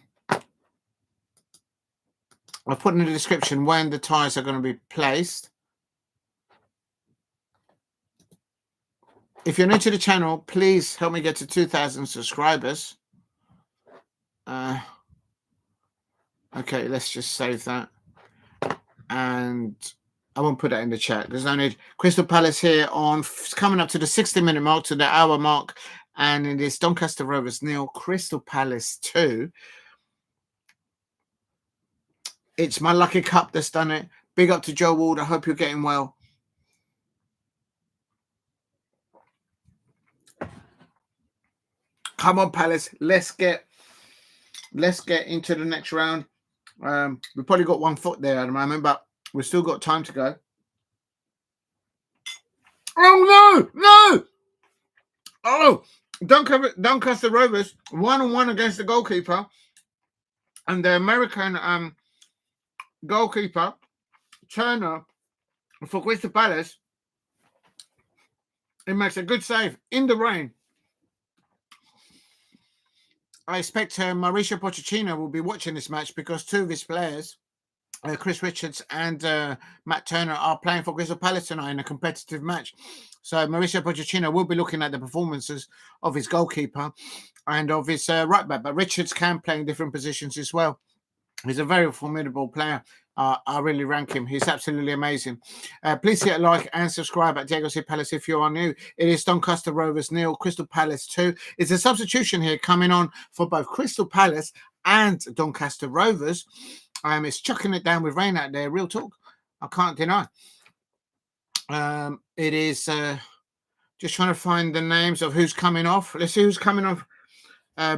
I'll put in the description when the ties are going to be placed. If you're new to the channel, please help me get to 2,000 subscribers. Okay, let's just save that. And I won't put that in the chat. There's no need. Crystal Palace here on coming up to the 60-minute mark, to the hour mark. And it is Doncaster Rovers 0, Crystal Palace 2. It's my lucky cup that's done it. Big up to Joe Ward. I hope you're getting well. Come on, Palace. Let's get into the next round. We've probably got 1 foot there at the moment, but we've still got time to go. Oh, no! Oh, Doncaster Rovers 1-on-1 against the goalkeeper. And the American goalkeeper, Turner, for Crystal Palace, he makes a good save in the rain. I expect Mauricio Pochettino will be watching this match because 2 of his players, Chris Richards and Matt Turner, are playing for Crystal Palace tonight in a competitive match. So Mauricio Pochettino will be looking at the performances of his goalkeeper and of his right back. But Richards can play in different positions as well. He's a very formidable player. I really rank him. He's absolutely amazing. Please hit a like and subscribe at Diego Palace if you are new. It is Doncaster Rovers 0, Crystal Palace 2. It's a substitution here coming on for both Crystal Palace and Doncaster Rovers. It's chucking it down with rain out there. Real talk. I can't deny. It is just trying to find the names of who's coming off. Let's see who's coming off.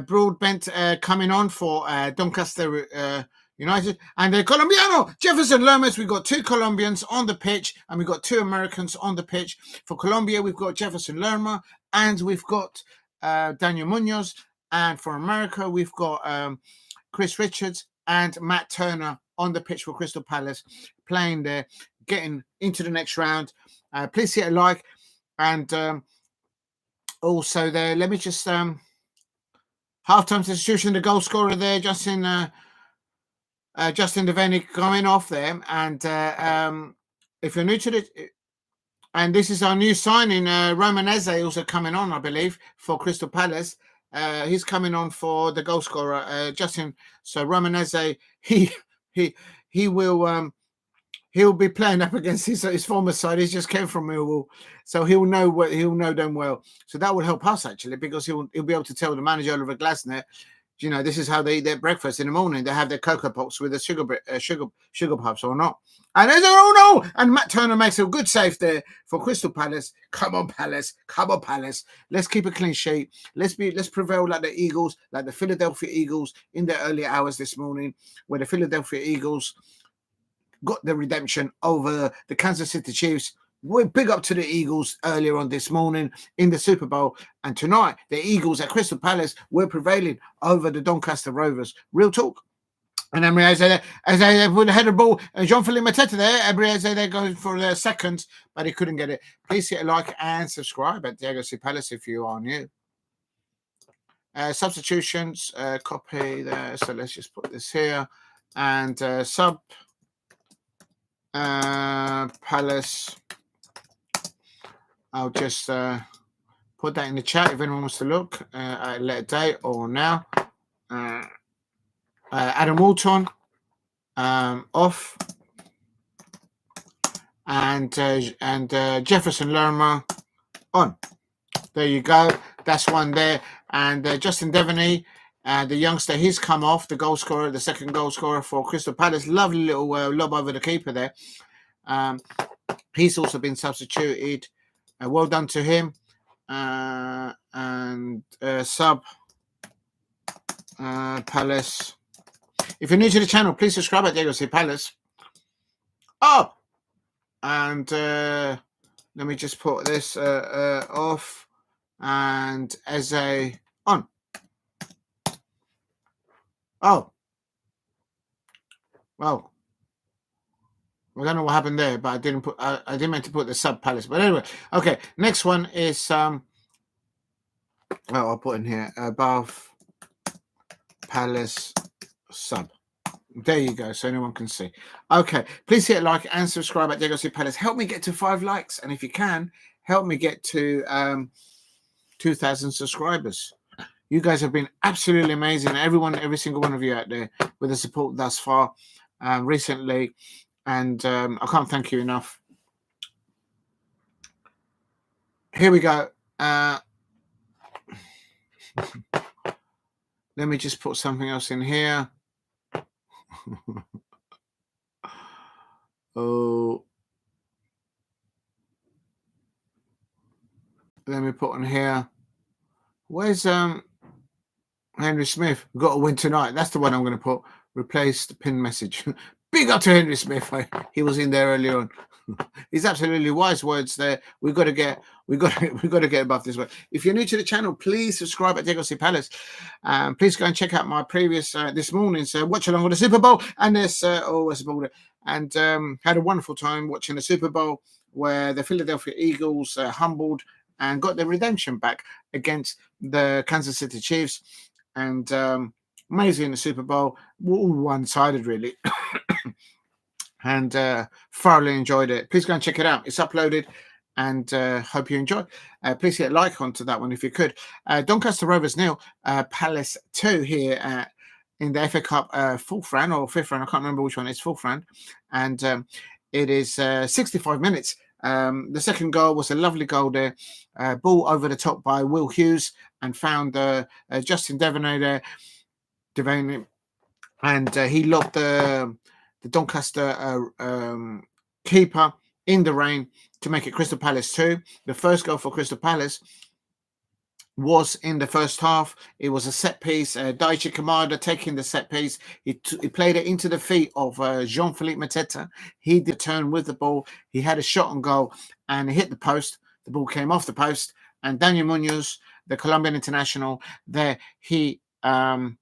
Broadbent coming on for Doncaster United, and the Colombiano, Jefferson Lerma. We've got 2 Colombians on the pitch, and we've got 2 Americans on the pitch. For Colombia, we've got Jefferson Lerma, and we've got Daniel Munoz. And for America, we've got Chris Richards and Matt Turner on the pitch for Crystal Palace, playing there, getting into the next round. Please hit a like, and also there, let me just halftime substitution, the goal scorer there, Justin Devenny going off there. And if you're new to it, and this is our new signing, Roman Esse also coming on, I believe, for Crystal Palace. He's coming on for the goal scorer, Justin. So Roman Esse, he will he'll be playing up against his former side. He just came from Millwall, so he'll know them well. So that will help us actually, because he'll be able to tell the manager Oliver Glasner, this is how they eat their breakfast in the morning. They have their cocoa pops with the sugar puffs or not. And there's no, and Matt Turner makes a good save there for Crystal Palace. Come on, Palace! Come on, Palace! Let's keep a clean sheet. Let's prevail like the Eagles, like the Philadelphia Eagles in the early hours this morning, where the Philadelphia Eagles got the redemption over the Kansas City Chiefs. We're big up to the Eagles earlier on this morning in the Super Bowl. And tonight, the Eagles at Crystal Palace were prevailing over the Doncaster Rovers. Real talk. And then as they would head the ball, Jean-Philippe Mateta there, they're going for their second, but he couldn't get it. Please hit a like and subscribe at Diego C. Palace if you are new. Substitutions, copy there. So let's just put this here. And sub Palace. I'll just put that in the chat if anyone wants to look at a later date or now. Adam Wharton off, and Jefferson Lerma on. There you go. That's one there. And Justin Devenny, the youngster, he's come off, the goal scorer, the second goal scorer for Crystal Palace. Lovely little lob over the keeper there. He's also been substituted. Well done to him. And sub Palace. If you're new to the channel, please subscribe at Diego C. Palace. Oh! And let me just put this off. And Esse on. Oh. Well. I don't know what happened there, but I didn't mean to put the sub Palace. But anyway, okay. Next one is I'll put in here above Palace sub. There you go, so anyone can see. Okay, please hit like and subscribe at Diego C. Palace. Help me get to 5 likes, and if you can, help me get to 2,000 subscribers. You guys have been absolutely amazing. Every single one of you out there with the support thus far recently. And I can't thank you enough. Here we go. Let me just put something else in here. Oh. Let me put on here. Where's Henry Smith? We've got to win tonight. That's the one I'm going to put. Replace the pin message. Big up to Henry Smith. He was in there earlier on. He's absolutely wise words there. We got to get above this one. If you're new to the channel, please subscribe at Diego C. Palace. Please go and check out my previous this morning's watch along with the Super Bowl and this and had a wonderful time watching the Super Bowl where the Philadelphia Eagles humbled and got their redemption back against the Kansas City Chiefs. And amazing in the Super Bowl, all one-sided really. And thoroughly enjoyed it. Please go and check it out. It's uploaded, and hope you enjoy. Please hit a like onto that one if you could. Doncaster Rovers 0, Palace 2 here in the FA Cup 4th round or 5th round. I can't remember which one. It's 4th round, and it is 65 minutes. The second goal was a lovely goal there. Ball over the top by Will Hughes and found Justin Devenny there. And he lobbed the Doncaster keeper in the rain to make it Crystal Palace 2. The first goal for Crystal Palace was in the first half. It was a set piece. Daichi Kamada taking the set piece. He played it into the feet of Jean-Philippe Mateta. He did a turn with the ball. He had a shot on goal and he hit the post. The ball came off the post. And Daniel Munoz, the Colombian international, there he couldn't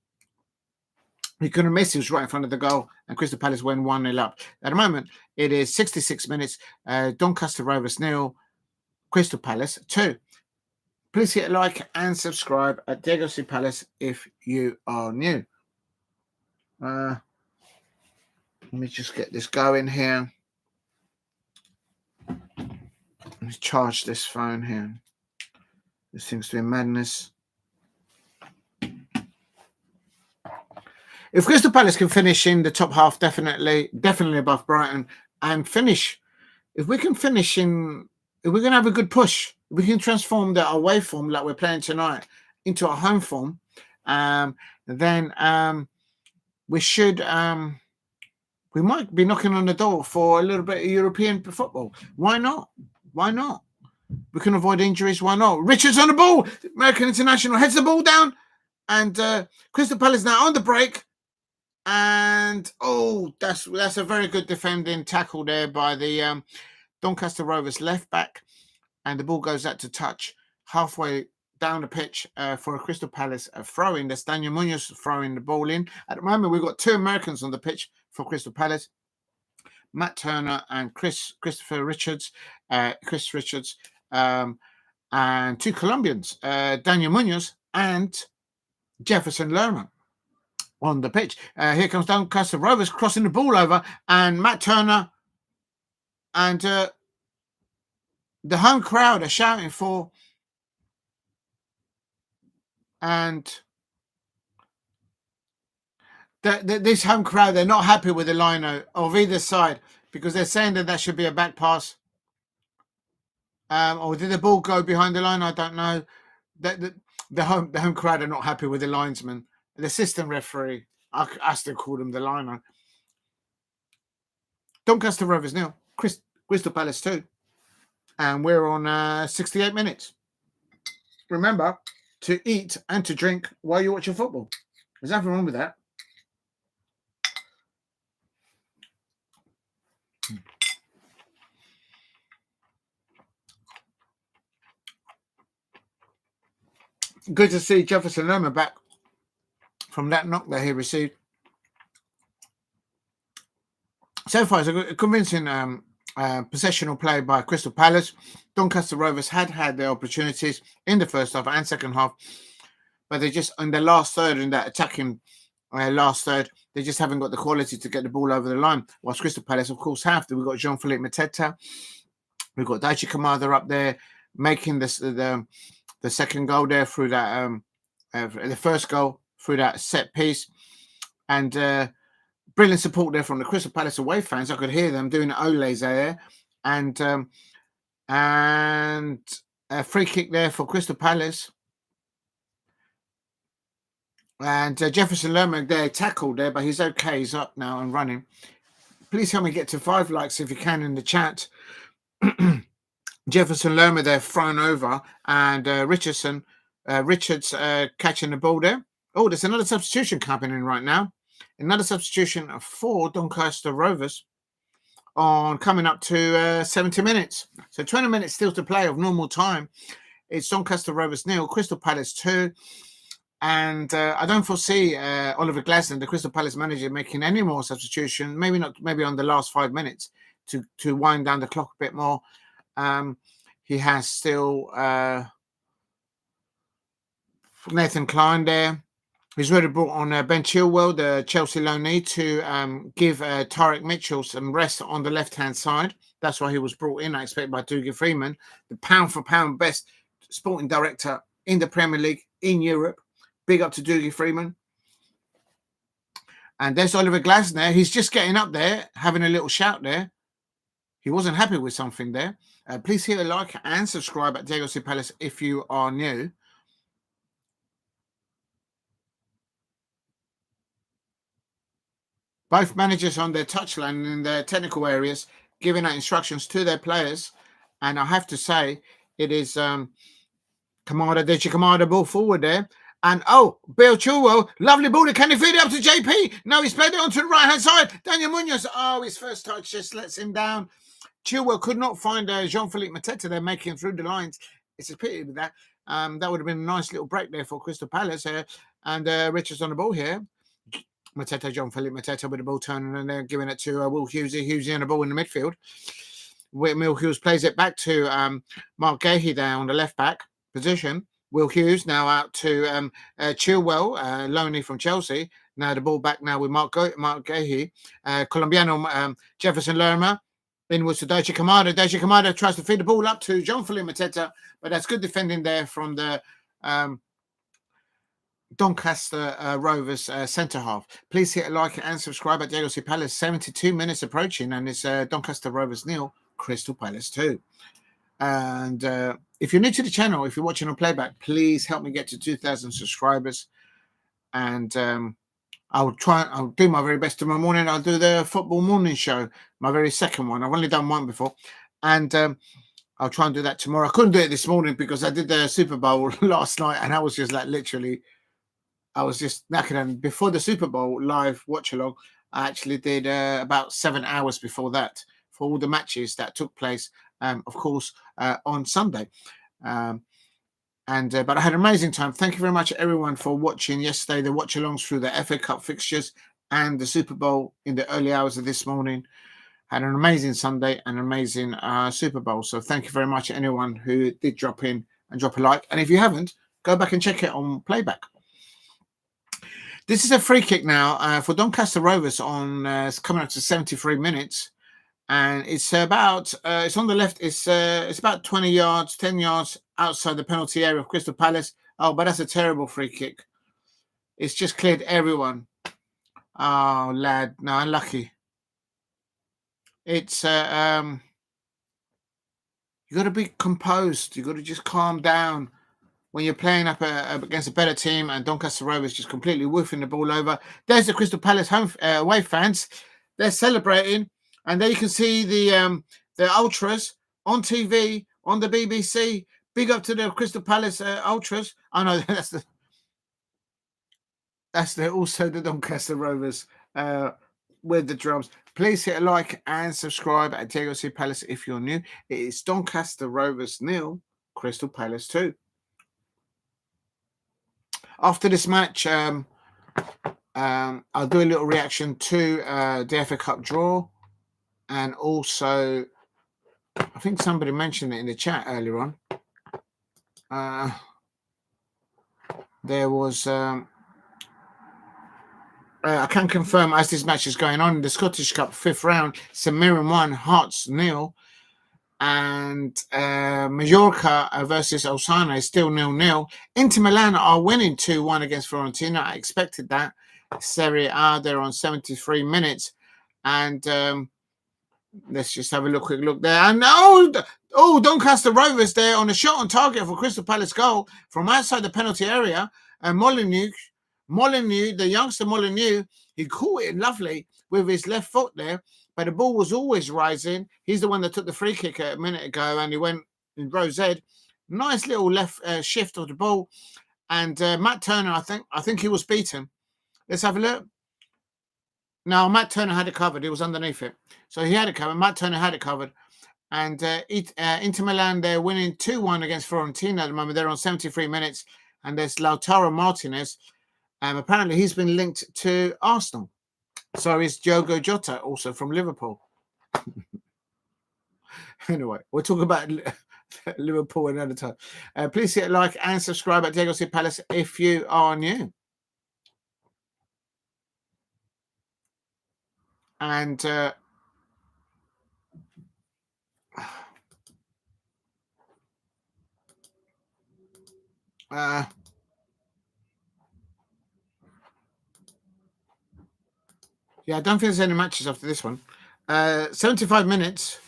miss. He was right in front of the goal. And Crystal Palace went 1-0 up. At the moment, it is 66 minutes. Doncaster Rovers 0, Crystal Palace 2. Please hit a like and subscribe at Diego C. Palace if you are new. Let me just get this going here. Let me charge this phone here. This seems to be madness. If Crystal Palace can finish in the top half, definitely above Brighton, and finish, if we can finish in, if we're going to have a good push, we can transform the away form like we're playing tonight into a home form, then we should, we might be knocking on the door for a little bit of European football. Why not? Why not? We can avoid injuries. Why not? Richards on the ball. American international heads the ball down, and Crystal Palace now on the break. And that's a very good defending tackle there by the Doncaster Rovers left back, and the ball goes out to touch halfway down the pitch for a Crystal Palace throw-in. That's Daniel Munoz throwing the ball in. At the moment, we've got two Americans on the pitch for Crystal Palace, Matt Turner and Chris Richards, and two Colombians, Daniel Munoz and Jefferson Lerma on the pitch. Here comes Doncaster Rovers crossing the ball over, and Matt Turner and the home crowd are shouting for, and this home crowd, they're not happy with the line of either side because they're saying that should be a back pass. Or did the ball go behind the line? I don't know. The home crowd are not happy with the linesman. The assistant referee, I still call him the liner. Doncaster Rovers 0, Crystal Palace 2. And we're on 68 minutes. Remember to eat and to drink while you watch your football. There's nothing wrong with that. Good to see Jefferson Lerma back from that knock that he received. So far, it's a convincing possessional play by Crystal Palace. Doncaster Rovers had their opportunities in the first half and second half, but they just, in the last third, in that attacking last third, they just haven't got the quality to get the ball over the line. Whilst Crystal Palace, of course, have. We've got Jean-Philippe Mateta. We've got Daichi Kamada up there making the second goal there through that, the first goal through that set piece. And brilliant support there from the Crystal Palace away fans. I could hear them doing oles there. And a free kick there for Crystal Palace. And Jefferson Lerma there tackled there, but he's okay. He's up now and running. Please help me get to 5 likes if you can in the chat. Jefferson Lerma there thrown over, and Richards catching the ball there. Oh, there's another substitution happening right now. Another substitution for Doncaster Rovers on coming up to 70 minutes. So 20 minutes still to play of normal time. It's Doncaster Rovers 0, Crystal Palace 2. And I don't foresee Oliver Glasner, the Crystal Palace manager, making any more substitution. Maybe not. Maybe on the last 5 minutes to wind down the clock a bit more. He has still Nathan Clyne there. He's already brought on Ben Chilwell, the Chelsea loanee, to give Tarek Mitchell some rest on the left-hand side. That's why he was brought in, I expect, by Dougie Freeman, the pound-for-pound best sporting director in the Premier League in Europe. Big up to Dougie Freeman. And there's Oliver Glasner. He's just getting up there, having a little shout there. He wasn't happy with something there. Please hit a like and subscribe at Diego C. Palace if you are new. Both managers on their touchline in their technical areas giving out instructions to their players. And I have to say, it is Kamada, Deji Kamada, ball forward there. And Bill Chilwell, lovely ball. Can he feed it up to JP? No, he's played it onto the right hand side. Daniel Munoz. His first touch just lets him down. Chilwell could not find Jean-Philippe Mateta there, making through the lines. It's a pity with that. That would have been a nice little break there for Crystal Palace. And Richards on the ball here. Mateta, Jean-Philippe Mateta with the ball turning and they're giving it to Will Hughes. Hughes on the ball in the midfield. Will Hughes plays it back to Mark Guehi there on the left back position. Will Hughes now out to Chilwell, loanee from Chelsea. Now the ball back now with Mark Guehi. Colombiano Jefferson Lerma. Inwards to Deji Kamada. Deji Kamada tries to feed the ball up to Jean-Philippe Mateta, but that's good defending there from the Doncaster Rovers centre half. Please hit a like and subscribe at Diego C. Palace. 72 minutes approaching, and it's Doncaster Rovers 0, Crystal Palace 2. And if you're new to the channel, if you're watching on playback, please help me get to 2,000 subscribers. And I'll do my very best tomorrow morning. I'll do the football morning show, my very second one. I've only done one before. And I'll try and do that tomorrow. I couldn't do it this morning because I did the Super Bowl last night. And I was just like literally, I was just knackered. And before the Super Bowl live watch along, I actually did about 7 hours before that for all the matches that took place, of course, on Sunday. But I had an amazing time. Thank you very much, everyone, for watching yesterday, the watch-alongs through the FA Cup fixtures and the Super Bowl in the early hours of this morning. Had an amazing Sunday and an amazing Super Bowl. So thank you very much, anyone who did drop in and drop a like. And if you haven't, go back and check it on playback. This is a free kick now for Doncaster Rovers on it's coming up to 73 minutes. And it's about, it's on the left, it's about 20 yards, 10 yards outside the penalty area of Crystal Palace. Oh, but that's a terrible free kick. It's just cleared everyone. Oh, lad, no, unlucky. It's, you got to be composed. You got to just calm down when you're playing up against a better team, and Doncaster Rovers just completely woofing the ball over. There's the Crystal Palace home away fans. They're celebrating. And there you can see the ultras on TV, on the BBC. Big up to the Crystal Palace ultras. Oh no, that's also the Doncaster Rovers with the drums. Please hit a like and subscribe at Diego C. Palace if you're new. It is Doncaster Rovers 0, Crystal Palace 2. After this match, I'll do a little reaction to the FA Cup draw. And also, I think somebody mentioned it in the chat earlier on. There was, I can confirm as this match is going on in the Scottish Cup 5th round, St Mirren 1, Hearts 0. And Mallorca versus Osasuna is still 0-0. Inter Milan are winning 2-1 against Fiorentina. I expected that. Serie A, they're on 73 minutes. And let's just have a quick look there. And Doncaster Rovers there on a shot on target for Crystal Palace goal from outside the penalty area. And Molyneux, the youngster Molyneux, he caught it lovely with his left foot there, but the ball was always rising. He's the one that took the free kick a minute ago, and he went in row Z. Nice little left shift of the ball. And Matt Turner, I think he was beaten. Let's have a look. Now, Matt Turner had it covered. He was underneath it. So he had it covered. Matt Turner had it covered. And Inter Milan, they're winning 2-1 against Fiorentina at the moment. They're on 73 minutes. And there's Lautaro Martinez. Apparently, he's been linked to Arsenal. So is Diogo Jota, also from Liverpool. Anyway, we'll talk about Liverpool another time. Please hit like and subscribe at Diego C. Palace if you are new. And yeah, I don't think there's any matches after this one. 75 minutes.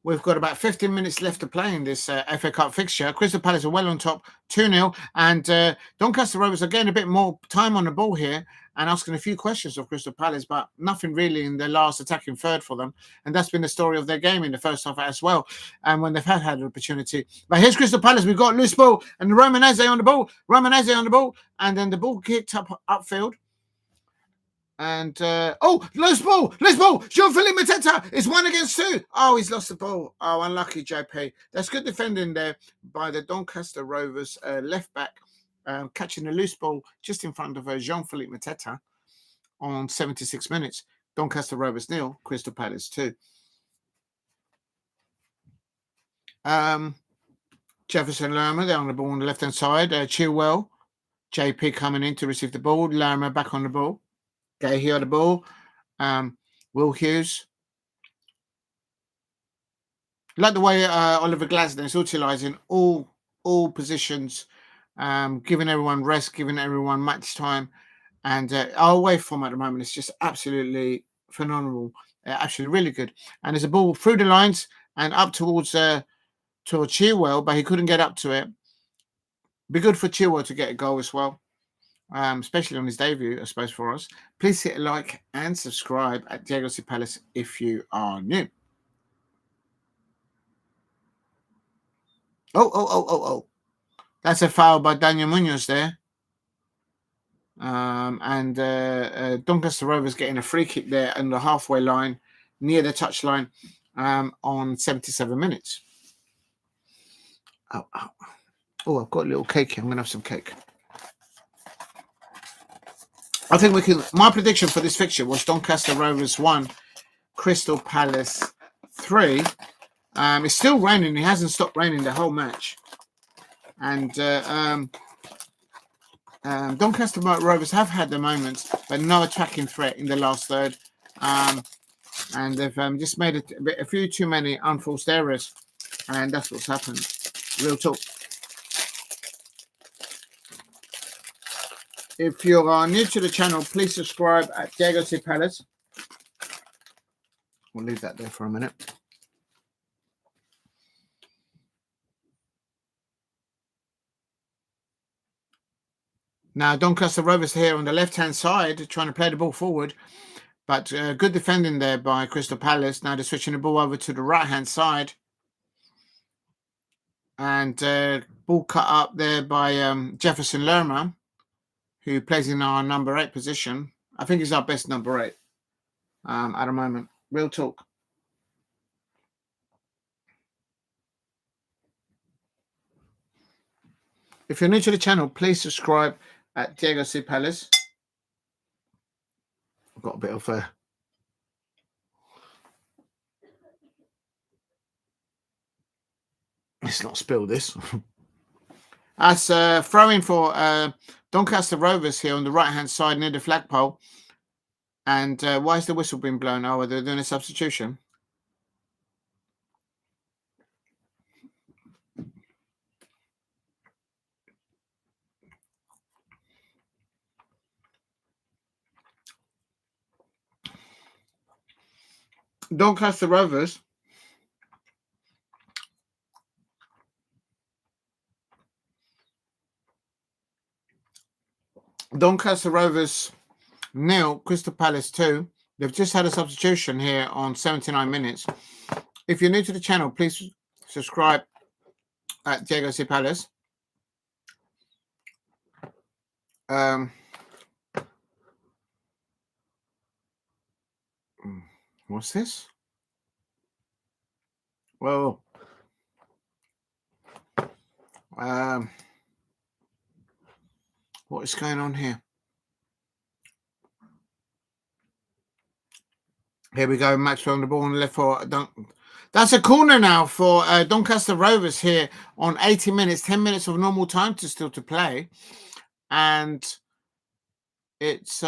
We've got about 15 minutes left to play in this FA Cup fixture. Crystal Palace are well on top, 2-0. And Doncaster Rovers are getting a bit more time on the ball here and asking a few questions of Crystal Palace, but nothing really in their last attacking third for them. And that's been the story of their game in the first half as well, and when they've had an opportunity. But here's Crystal Palace. We've got loose ball and Esse on the ball. Esse on the ball. And then the ball kicked upfield. And loose ball, Jean-Philippe Mateta is 1 against 2. Oh, he's lost the ball. Oh, unlucky, JP. That's good defending there by the Doncaster Rovers left back, catching the loose ball just in front of Jean-Philippe Mateta on 76 minutes. Doncaster Rovers 0, Crystal Palace 2. Jefferson Lerma, they're on the ball on the left-hand side. Chilwell, JP coming in to receive the ball. Lerma back on the ball. Guehi on the ball. Will Hughes. Like the way Oliver Glasner is utilising all positions, giving everyone rest, giving everyone match time. And our away form at the moment is just absolutely phenomenal. Actually really good. And there's a ball through the lines and up towards Chilwell, but he couldn't get up to it. Be good for Chilwell to get a goal as well. Especially on his debut, I suppose, for us. Please hit a like and subscribe at Diego C. Palace if you are new. Oh. That's a foul by Daniel Munoz there. And Doncaster Rovers getting a free kick there on the halfway line, near the touchline, on 77 minutes. Oh, I've got a little cake here. I'm going to have some cake. I think we can. My prediction for this fixture was Doncaster Rovers 1, Crystal Palace 3. It's still raining. It hasn't stopped raining the whole match. And Doncaster Rovers have had the moments, but no attacking threat in the last third. And they've just made a few too many unforced errors. And that's what's happened. Real talk. If you are new to the channel, please subscribe at Diego C. Palace. We'll leave that there for a minute. Now, Doncaster Rovers here on the left-hand side, trying to play the ball forward. But good defending there by Crystal Palace. Now they're switching the ball over to the right-hand side. And ball cut up there by Jefferson Lerma, who plays in our number 8 position. I think he's our best number 8 at the moment. Real talk. If you're new to the channel, please subscribe at Diego C. Palace. I've got a bit of let's not spill this. That's throwing for Doncaster Rovers here on the right-hand side near the flagpole. And why is the whistle being blown? Oh, they're doing a substitution. Doncaster Rovers nil, Crystal Palace 2. They've just had a substitution here on 79 minutes. If you're new to the channel, please subscribe at Diego C. Palace. What's this? Well, what is going on here? Here we go. Maxwell on the ball on the left for that's a corner now for Doncaster Rovers here on 80 minutes. 10 minutes of normal time to play, and it's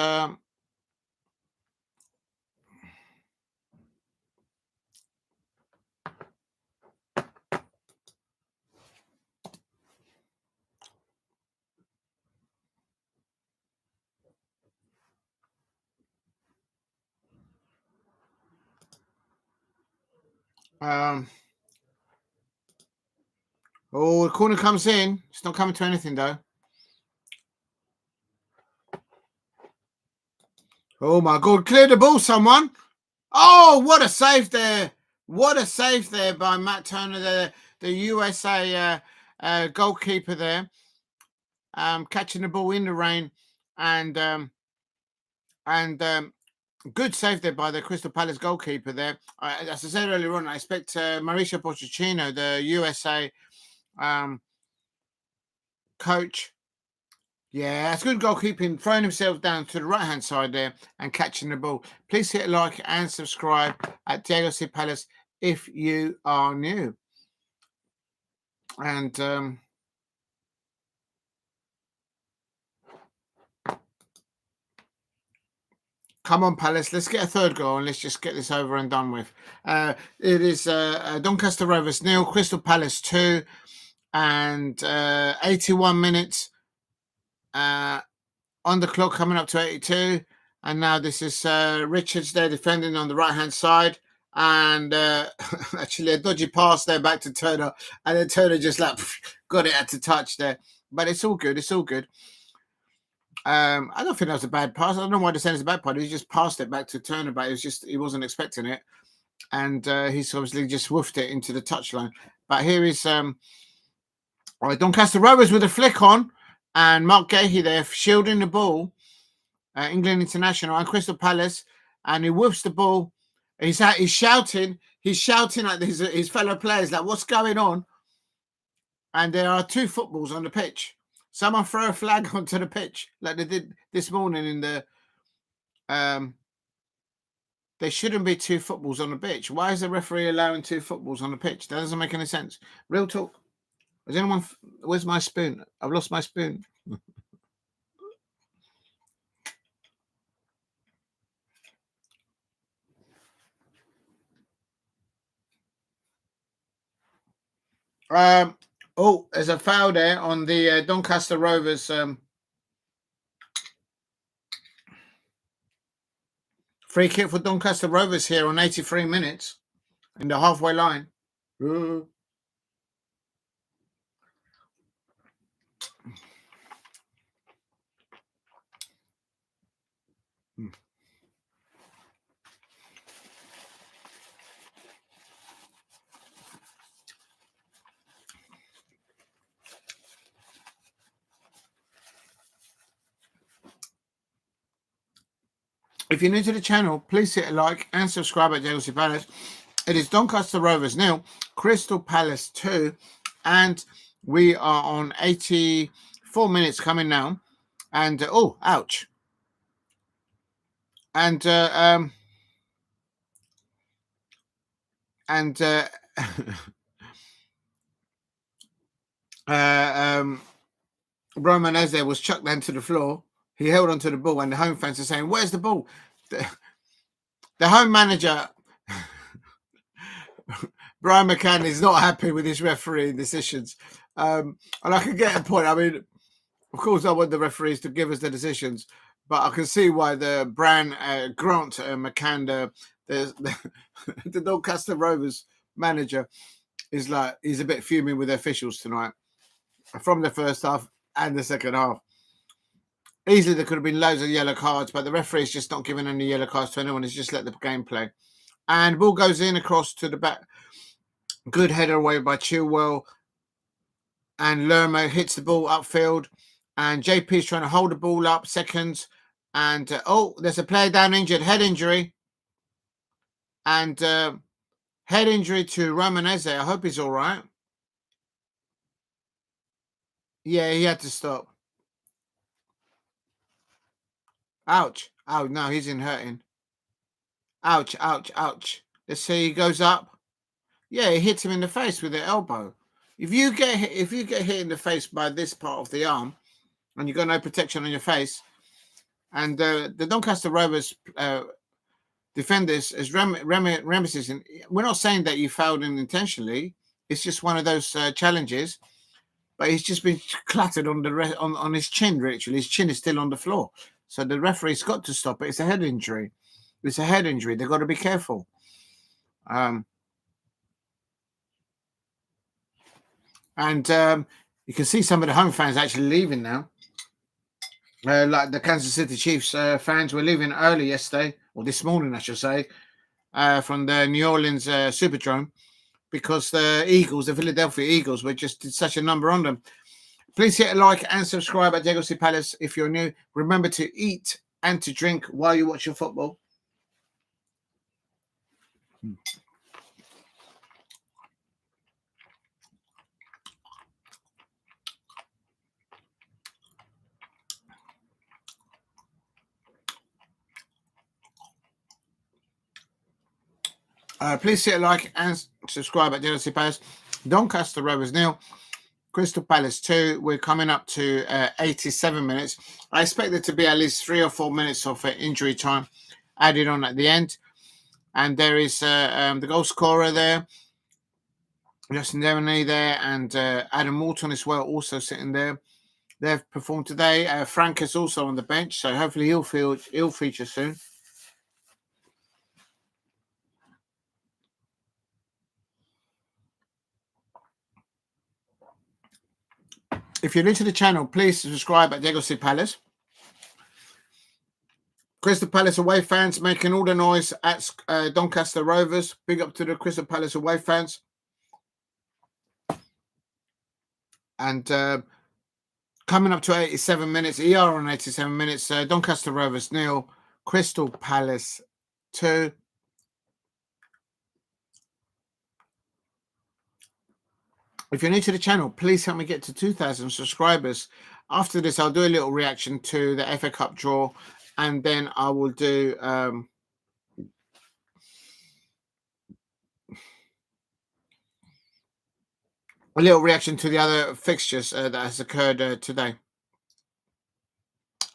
Oh, the corner comes in. It's not coming to anything, though. Oh, my God. Clear the ball, someone. Oh, what a save there. What a save there by Matt Turner, the USA goalkeeper there. Catching the ball in the rain. And good save there by the Crystal Palace goalkeeper there. As I said earlier on, I expect Mauricio Pochettino, the USA coach. Yeah, that's good goalkeeping, throwing himself down to the right-hand side there and catching the ball. Please hit like and subscribe at Diego C. Palace if you are new. And come on, Palace, let's get a third goal and let's just get this over and done with. It is Doncaster Rovers 0, Crystal Palace 2, and 81 minutes on the clock, coming up to 82. And now this is Richards there defending on the right-hand side. And actually a dodgy pass there back to Turner. And then Turner just like got it at the touch there. But it's all good. It's all good. I don't think that was a bad pass. I don't know why they're saying it's a bad pass. He just passed it back to Turner, but it was just he wasn't expecting it. And he's obviously just woofed it into the touchline. But here is Doncaster Rovers with a flick on. And Mark Guehi there shielding the ball. England International and Crystal Palace. And he woofs the ball. He's shouting. He's shouting at his fellow players, like, what's going on? And there are 2 footballs on the pitch. Someone throw a flag onto the pitch like they did this morning in the... there shouldn't be 2 footballs on the pitch. Why is the referee allowing 2 footballs on the pitch? That doesn't make any sense. Real talk. Is anyone... Where's my spoon? I've lost my spoon. There's a foul there on the Doncaster Rovers. Free kick for Doncaster Rovers here on 83 minutes in the halfway line. If you're new to the channel, please hit a like and subscribe at Diego C. Palace. It is Doncaster Rovers 0, Crystal Palace 2, and we are on 84 minutes coming now. And oh, ouch! And Roman Esse was chucked down to the floor. He held onto the ball, and the home fans are saying, "Where's the ball?" The home manager, Brian McCann, is not happy with his refereeing decisions. And I can get a point. I mean, of course, I want the referees to give us the decisions, but I can see why the Grant McCann, the Doncaster Rovers manager, is like he's a bit fuming with the officials tonight from the first half and the second half. Easily there could have been loads of yellow cards, but the referee's just not giving any yellow cards to anyone. He's just let the game play. And ball goes in across to the back. Good header away by Chilwell. And Lerma hits the ball upfield. And JP's trying to hold the ball up seconds. And, there's a player down injured. Head injury. And head injury to Roman Esse. I hope he's all right. Yeah, he had to stop. Ouch. Oh, no, he's in hurting. Ouch, ouch, ouch. Let's see, he goes up. Yeah, he hits him in the face with the elbow. If you get hit in the face by this part of the arm, and you've got no protection on your face, and the Doncaster Rovers defenders as Remesis, and we're not saying that you fouled him intentionally. It's just one of those challenges. But he's just been clattered on his chin, literally. His chin is still on the floor. So the referee's got to stop it. It's a head injury. It's a head injury. They've got to be careful. And you can see some of the home fans actually leaving now. Like the Kansas City Chiefs fans were leaving early yesterday, or this morning, I should say, from the New Orleans Superdome, because the Eagles, the Philadelphia Eagles, were just did such a number on them. Please hit a like and subscribe at Diego C. Palace if you're new. Remember to eat and to drink while you watch your football. Please hit a like and subscribe at Diego C. Palace. Doncaster Rovers 0. Crystal Palace 2. We're coming up to 87 minutes. I expect there to be at least 3 or 4 minutes of injury time added on at the end. And there is the goal scorer there, Justin Devenny there, and Adam Wharton as well, also sitting there. They've performed today. Franca's also on the bench, so hopefully he'll feature soon. If you're new to the channel, please subscribe at Diego C. Palace. Crystal Palace away fans making all the noise at Doncaster Rovers. Big up to the Crystal Palace away fans. And coming up to 87 minutes, ER on 87 minutes. Doncaster Rovers 0, Crystal Palace 2. If you're new to the channel, please help me get to 2,000 subscribers. After this, I'll do a little reaction to the FA Cup draw, and then I will do a little reaction to the other fixtures that has occurred today.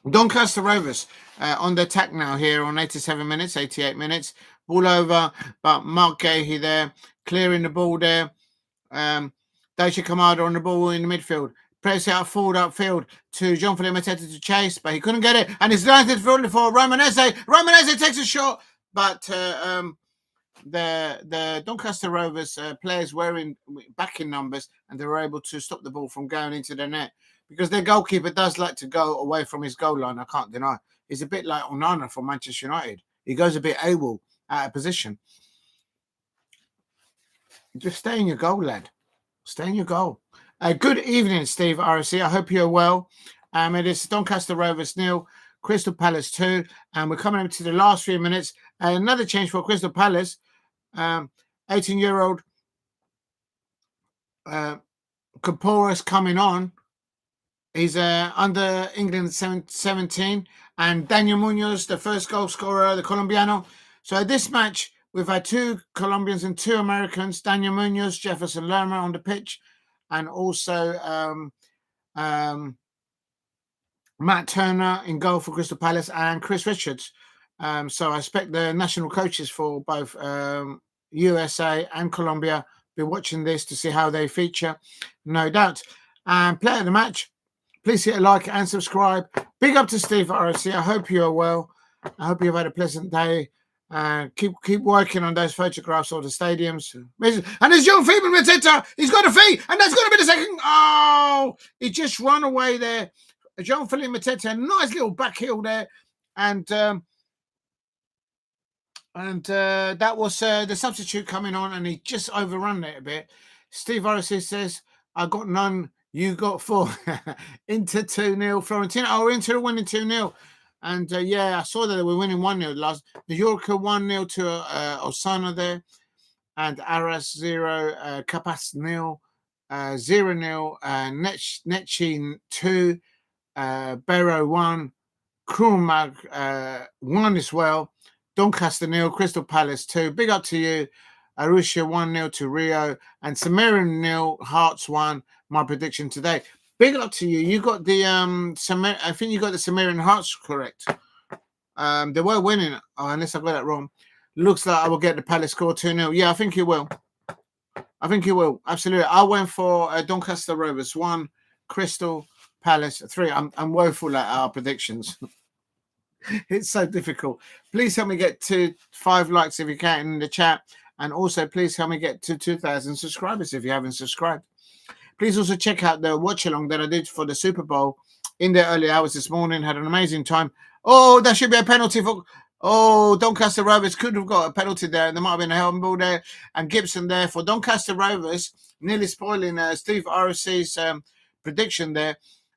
Doncaster Rovers on the attack now here on 87 minutes, 88 minutes. Ball over, but Mark Guehi there, clearing the ball there. Kamada on the ball in the midfield. Press out forward upfield to Jean-Philippe Mateta to chase, but he couldn't get it. And it's landed for Roman Esse. Roman Esse takes a shot, but the Doncaster Rovers players were back in numbers, and they were able to stop the ball from going into the net, because their goalkeeper does like to go away from his goal line. I can't deny. He's a bit like Onana from Manchester United. He goes a bit AWOL out of position. Just stay in your goal, lad. Stay in your goal. Good evening, Steve RSC. I hope you're well. It is Doncaster Rovers 0, Crystal Palace 2, and we're coming up to the last few minutes. Another change for Crystal Palace. 18-year-old Kporha's coming on. He's under England 17, and Daniel Munoz, the first goal scorer, the Colombiano. So at this match, we've had 2 Colombians and 2 Americans, Daniel Munoz, Jefferson Lerma on the pitch, and also Matt Turner in goal for Crystal Palace and Chris Richards. So I expect the national coaches for both USA and Colombia be watching this to see how they feature, no doubt. And player of the match, please hit a like and subscribe. Big up to Steve RSC. I hope you are well. I hope you've had a pleasant day. Keep working on those photographs of the stadiums. And there's Jean-Philippe Mateta. He's got a feet, and that's going to be the second. Oh, he just run away there. Jean-Philippe Mateta, nice little back heel there, and that was the substitute coming on, and he just overrun it a bit. Steve RSC says, "I got none. You got 4." Inter 2-0. Fiorentina. Oh, Inter winning 2-0. And yeah, I saw that they were winning 1-0 last. The Yorker 1-0 to Osana there, and Aras 0, Capas 0, 0-0, Netchin 2, Barrow 1, Krumag 1 as well. Doncaster 0, Crystal Palace 2. Big up to you. Arusha 1-0 to Rio, and Samaritan 0, Hearts 1. My prediction today. Big up to you. You got the I think you got the Samaritan Hearts correct. They were winning, unless I got that wrong. Looks like I will get the Palace score 2-0. Yeah, I think you will. I think you will. Absolutely. I went for Doncaster Rovers 1, Crystal Palace 3. I'm woeful at our predictions. It's so difficult. Please help me get to 5 likes if you can in the chat. And also, please help me get to 2,000 subscribers if you haven't subscribed. Please also check out the watch along that I did for the Super Bowl in the early hours this morning. Had an amazing time. Oh, that should be a penalty for. Oh, Doncaster Rovers could have got a penalty there. There might have been a handball there. And Gibson there for Doncaster Rovers, nearly spoiling Steve RC's prediction there.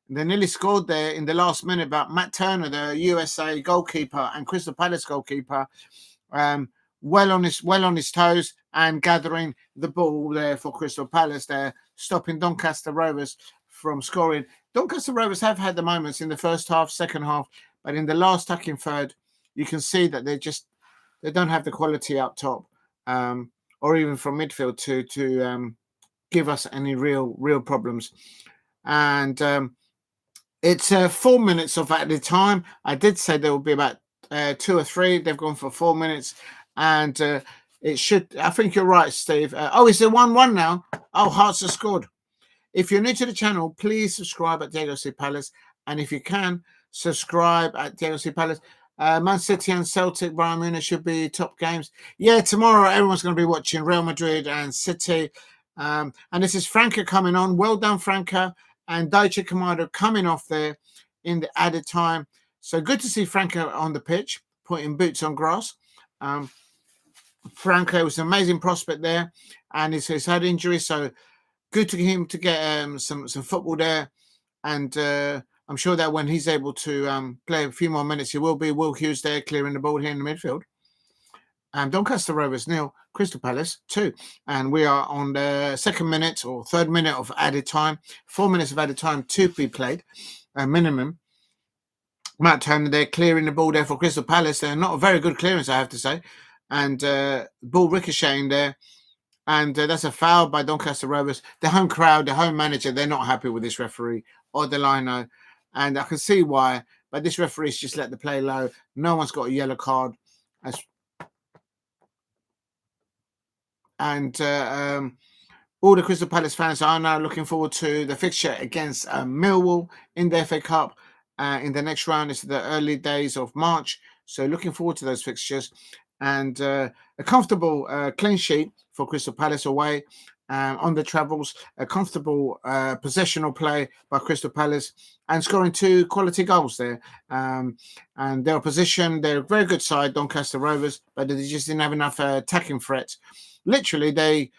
They nearly scored there in the last minute, but Matt Turner, the USA goalkeeper and Crystal Palace goalkeeper, well on his toes and gathering the ball there for Crystal Palace there, stopping Doncaster Rovers from scoring. Doncaster Rovers have had the moments in the first half, second half, but in the last attacking third, you can see that they don't have the quality up top, or even from midfield to give us any real problems. And it's 4 minutes of added time. I did say there will be about 2 or 3. They've gone for 4 minutes, and it should. I think you're right, Steve. Is it 1-1 now? Oh, Hearts have scored. If you're new to the channel, please subscribe at Diego C Palace, and if you can, subscribe at Diego C Palace. Man City and Celtic, Bayern Munich should be top games. Yeah, tomorrow everyone's going to be watching Real Madrid and City. And this is Franca coming on. Well done, Franca. And Daichi Kamada coming off there in the added time. So good to see Franca on the pitch, putting boots on grass. Franca was an amazing prospect there, and he's had injuries, so good to him to get some football there. And I'm sure that when he's able to play a few more minutes, he will be. Will Hughes there clearing the ball here in the midfield. Doncaster Rovers 0, Crystal Palace 2. And we are on the second minute or third minute of added time. 4 minutes of added time to be played, minimum. Matt Turner there clearing the ball there for Crystal Palace. Not a very good clearance, I have to say. And ball ricocheting there. And that's a foul by Doncaster Rovers. The home crowd, the home manager, they're not happy with this referee or the lino. And I can see why. But this referee's just let the play low. No one's got a yellow card. And all the Crystal Palace fans are now looking forward to the fixture against Millwall in the FA Cup in the next round. It's the early days of March. So looking forward to those fixtures. And a comfortable clean sheet for Crystal Palace away on the travels. A comfortable possessional play by Crystal Palace and scoring 2 quality goals there. And their opposition, they're a very good side, Doncaster Rovers, but they just didn't have enough attacking threats. Literally, they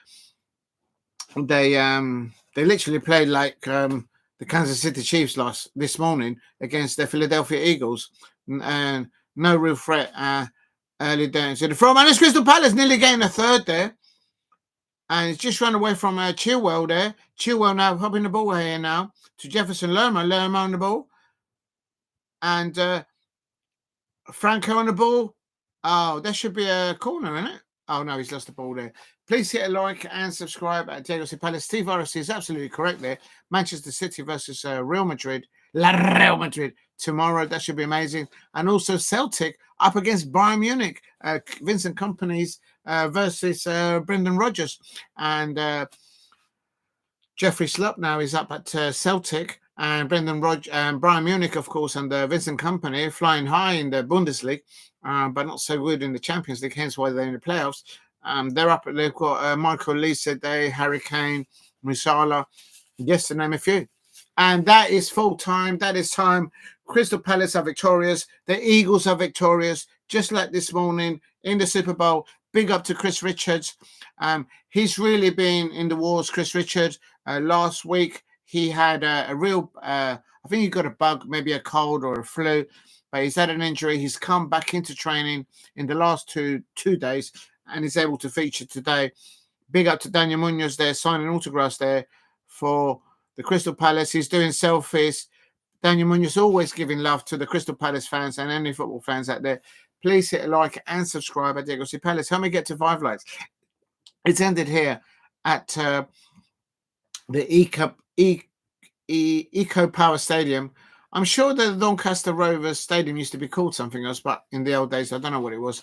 literally played like the Kansas City Chiefs this morning against the Philadelphia Eagles, and no real threat early down. So the front man is Crystal Palace, nearly getting a third there, and it's just run away from Chilwell there. Chilwell now popping the ball here now to Jefferson Lerma on the ball, and Franca on the ball. Oh, that should be a corner, isn't it? Oh, no, he's lost the ball there. Please hit a like and subscribe at Diego C Palace. Steve RC is absolutely correct there. Manchester City versus Real Madrid. Real Madrid tomorrow. That should be amazing. And also Celtic up against Bayern Munich. Vincent Kompany's versus Brendan Rodgers. And Jeffrey Slupp now is up at Celtic. And Brendan Rodgers and Bayern Munich, of course, and Vincent Kompany flying high in the Bundesliga. But not so good in the Champions League, hence why they're in the playoffs. They're up. They've got Michael Lisa Day, Harry Kane, Musala, yes, to name a few. And that is full time. That is time. Crystal Palace are victorious. The Eagles are victorious, just like this morning in the Super Bowl. Big up to Chris Richards. He's really been in the wars, Chris Richards. Last week, he had a real, I think he got a bug, maybe a cold or a flu. But he's had an injury. He's come back into training in the last two days and is able to feature today. Big up to Daniel Munoz there, signing autographs there for the Crystal Palace. He's doing selfies. Daniel Munoz always giving love to the Crystal Palace fans and any football fans out there. Please hit a like and subscribe at Diego C Palace. Help me get to 5 likes. It's ended here at the Eco Power Stadium. I'm sure that the Doncaster Rovers Stadium used to be called something else, but in the old days, I don't know what it was.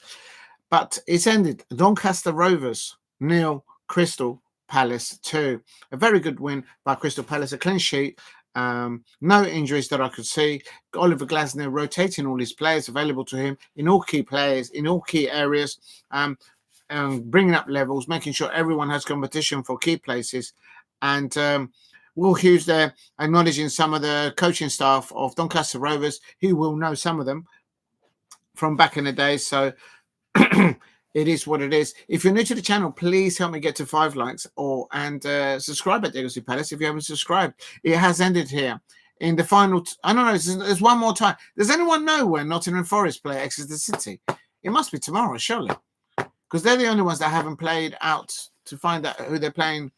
But it's ended. Doncaster Rovers 0, Crystal Palace 2. A very good win by Crystal Palace, a clean sheet. No injuries that I could see. Oliver Glasner rotating all his players available to him in all key players, in all key areas, bringing up levels, making sure everyone has competition for key places. And Will Hughes there acknowledging some of the coaching staff of Doncaster Rovers, who will know some of them from back in the day. So it is what it is. If you're new to the channel, please help me get to 5 likes and subscribe at Legacy Palace if you haven't subscribed. It has ended here. In the final, I don't know, there's one more time. Does anyone know when Nottingham Forest play Exeter City? It must be tomorrow, surely, because they're the only ones that haven't played out to find out who they're playing.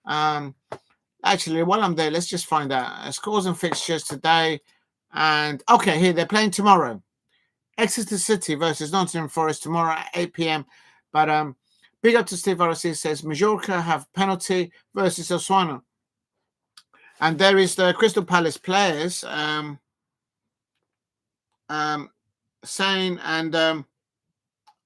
Actually, while I'm there, let's just find out scores and fixtures today. And okay, here they're playing tomorrow. Exeter City versus Nottingham Forest tomorrow at 8 p.m. But big up to Steve RC says Majorca have penalty versus Osasuna. And there is the Crystal Palace players saying,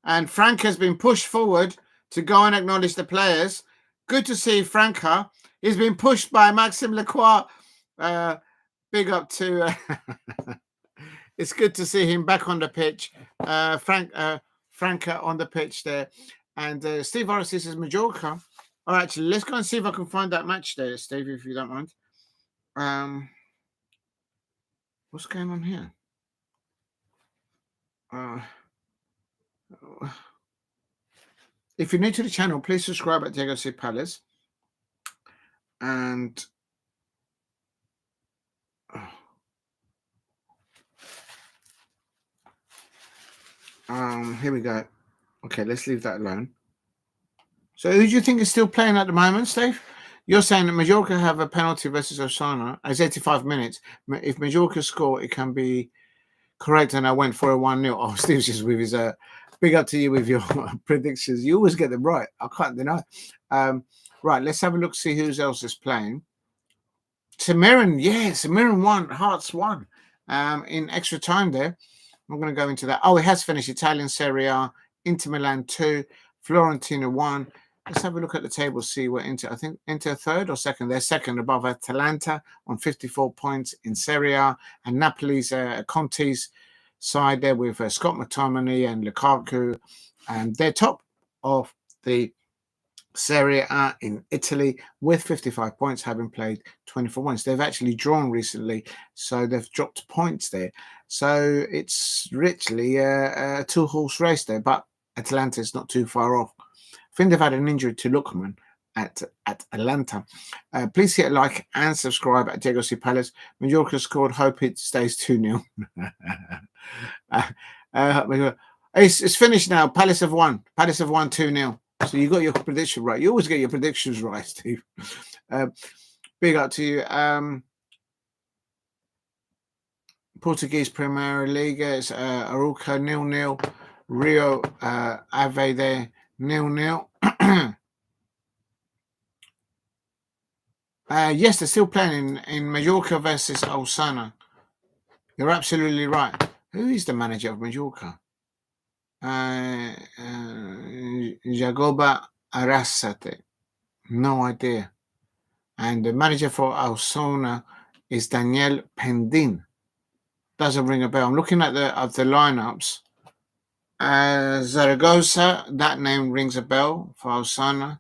and Franca has been pushed forward to go and acknowledge the players. Good to see Franca. He's been pushed by Maxime Lacroix. Big up to... it's good to see him back on the pitch. Franca on the pitch there. And Steve RC says Majorca. Oh, actually, let's go and see if I can find that match there, Steve, if you don't mind. What's going on here? If you're new to the channel, please subscribe at Legacy Palace. And here we go. Okay, let's leave that alone. So who do you think is still playing at the moment, Steve? You're saying that Majorca have a penalty versus Osasuna as 85 minutes. If Majorca score, it can be correct. And I went for a 1-0. Oh, Steve's just with his big up to you with your predictions. You always get them right. I can't deny. Right, let's have a look, see who else is playing. Samirin, yeah, Samirin won. Hearts won in extra time there. I'm going to go into that. Oh, it has finished. Italian Serie A, Inter Milan 2, Fiorentina 1. Let's have a look at the table, see where Inter, I think Inter third or second. They're second above Atalanta on 54 points in Serie A. And Napoli's Conte's side there with Scott McTominay and Lukaku. And they're top of the Serie A in Italy with 55 points, having played 24 points. They've actually drawn recently, so they've dropped points there. So it's richly a two-horse race there, but Atalanta is not too far off. I think they've had an injury to Lookman at Atalanta. Please hit a like and subscribe at Legacy Palace. Majorca scored. Hope it stays 2-0. It's finished now. Palace have won. Palace have won 2-0. So you got your prediction right. You always get your predictions right, Steve. Big up to you. Portuguese Premier League is Aruca 0-0. Rio Ave there 0-0. Yes, they're still playing in Majorca versus Osasuna. You're absolutely right. Who is the manager of Majorca? Jagoba Arrasate. No idea. And the manager for Osasuna is Daniel Pendin. Doesn't ring a bell. I'm looking at the lineups. Zaragoza, that name rings a bell for Osasuna.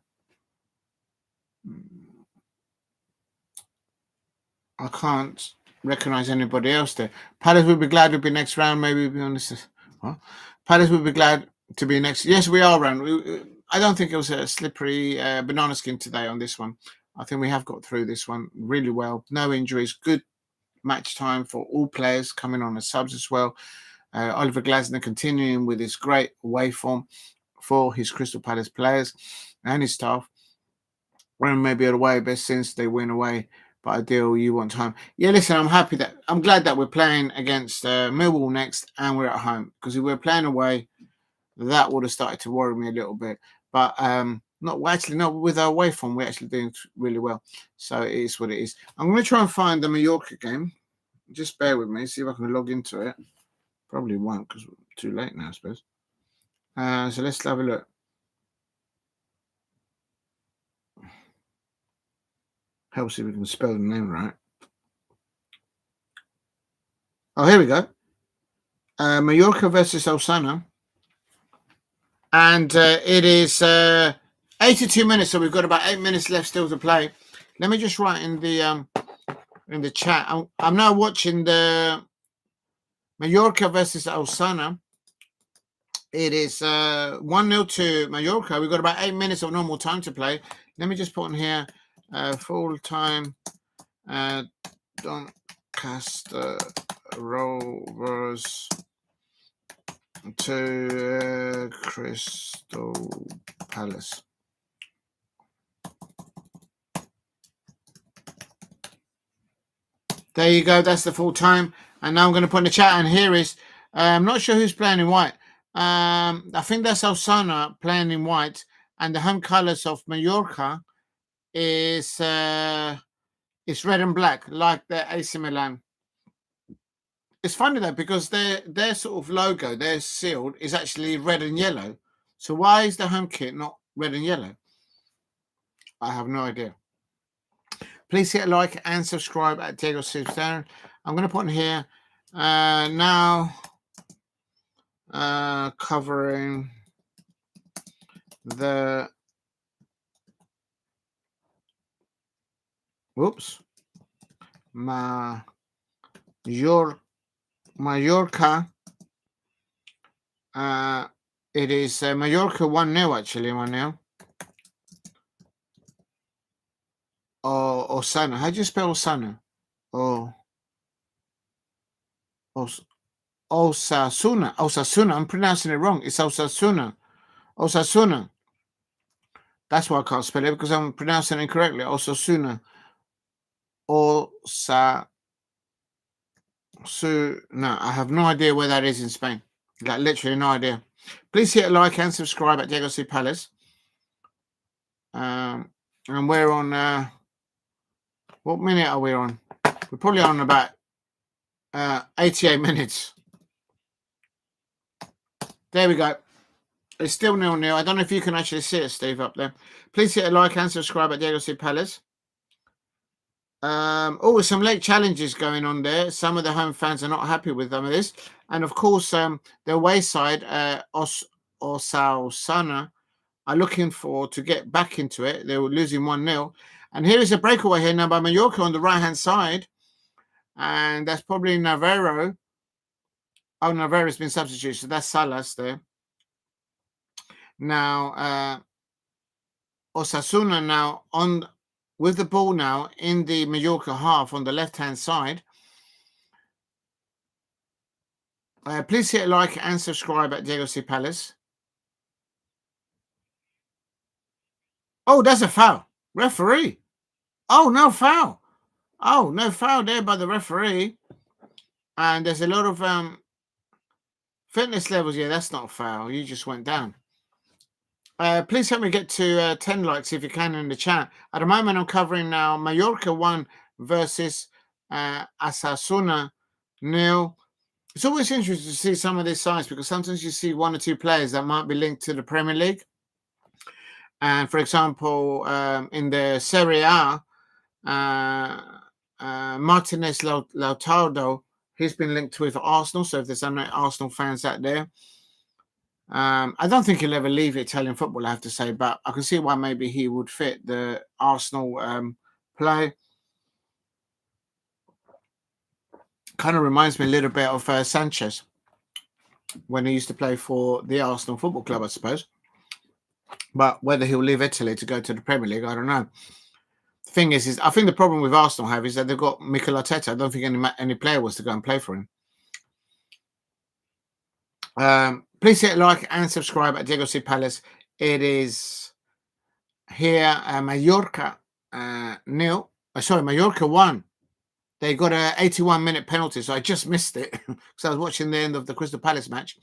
I can't recognize anybody else there. Palace will be glad to be next round. Maybe be honest. What? Palace will be glad to be next. Yes, we are round. I don't think it was a slippery banana skin today on this one. I think we have got through this one really well. No injuries. Good match time for all players coming on as subs as well. Oliver Glasner continuing with his great away form for his Crystal Palace players and his staff. When maybe away best since they win away. But ideal, you want time. Yeah, listen, I'm glad that we're playing against Millwall next and we're at home. Because if we're playing away, that would have started to worry me a little bit. But not with our away form, we're actually doing really well. So it is what it is. I'm going to try and find the Mallorca game. Just bear with me, see if I can log into it. Probably won't because it's too late now, I suppose. So let's have a look. Helps if we can spell the name right. Oh, here we go. Mallorca versus Osasuna. And it is 82 minutes, so we've got about 8 minutes left still to play. Let me just write in the chat. I'm now watching the Mallorca versus Osasuna. It is 1-0 to Mallorca. We've got about 8 minutes of normal time to play. Let me just put in here full time Doncaster Rovers to Crystal Palace. There you go. That's the full time. And now I'm going to put in the chat. And here is, I'm not sure who's playing in white. I think that's Osasuna playing in white. And the home colours of Mallorca is red and black, like the AC Milan. It's funny though, because their sort of logo, their shield, is actually red and yellow. So why is the home kit not red and yellow? I have no idea. Please hit like and subscribe at Diego Superstar. I'm going to put in here now covering the Mallorca. It is Mallorca 1-0 actually, 1-0. Osasuna. How do you spell Osasuna? Osasuna. Osasuna. I'm pronouncing it wrong. It's Osasuna. Osasuna. That's why I can't spell it, because I'm pronouncing it incorrectly. Osasuna. Osasuna. I have no idea where that is in Spain. Like, literally no idea. Please hit like and subscribe at Diego C. Palace. And we're on... what minute are we on? We're probably on about 88 minutes. There we go. It's still 0-0. I don't know if you can actually see it, Steve, up there. Please hit a like and subscribe at Diego C. Palace. Some late challenges going on there. Some of the home fans are not happy with some of this. And of course, the away side, Osasuna, are looking to get back into it. They were losing 1-0. And here is a breakaway here now by Mallorca on the right-hand side. And that's probably Navarro. Oh, Navarro's been substituted. So that's Salas there. Now, Osasuna now with the ball now in the Mallorca half on the left-hand side. Please hit like and subscribe at Diego C. Palace. Oh, that's a foul. Referee. Oh, no foul. Oh, no foul there by the referee. And there's a lot of fitness levels. Yeah, that's not a foul. You just went down. Please help me get to 10 likes if you can in the chat. At the moment, I'm covering now Mallorca 1 versus Osasuna 0. It's always interesting to see some of these sides, because sometimes you see one or two players that might be linked to the Premier League. And for example, in the Serie A, Martinez Lautaro, he's been linked with Arsenal. So if there's any Arsenal fans out there, I don't think he'll ever leave Italian football, I have to say, but I can see why maybe he would fit the Arsenal play. Kind of reminds me a little bit of Sanchez when he used to play for the Arsenal Football Club, I suppose. But whether he'll leave Italy to go to the Premier League, I don't know. The thing is I think the problem with Arsenal is that they've got Mikel Arteta. I don't think any player was to go and play for him. Please hit like and subscribe at Diego C. Palace. It is here Mallorca Mallorca 1. They got an 81-minute penalty, so I just missed it because I was watching the end of the Crystal Palace match.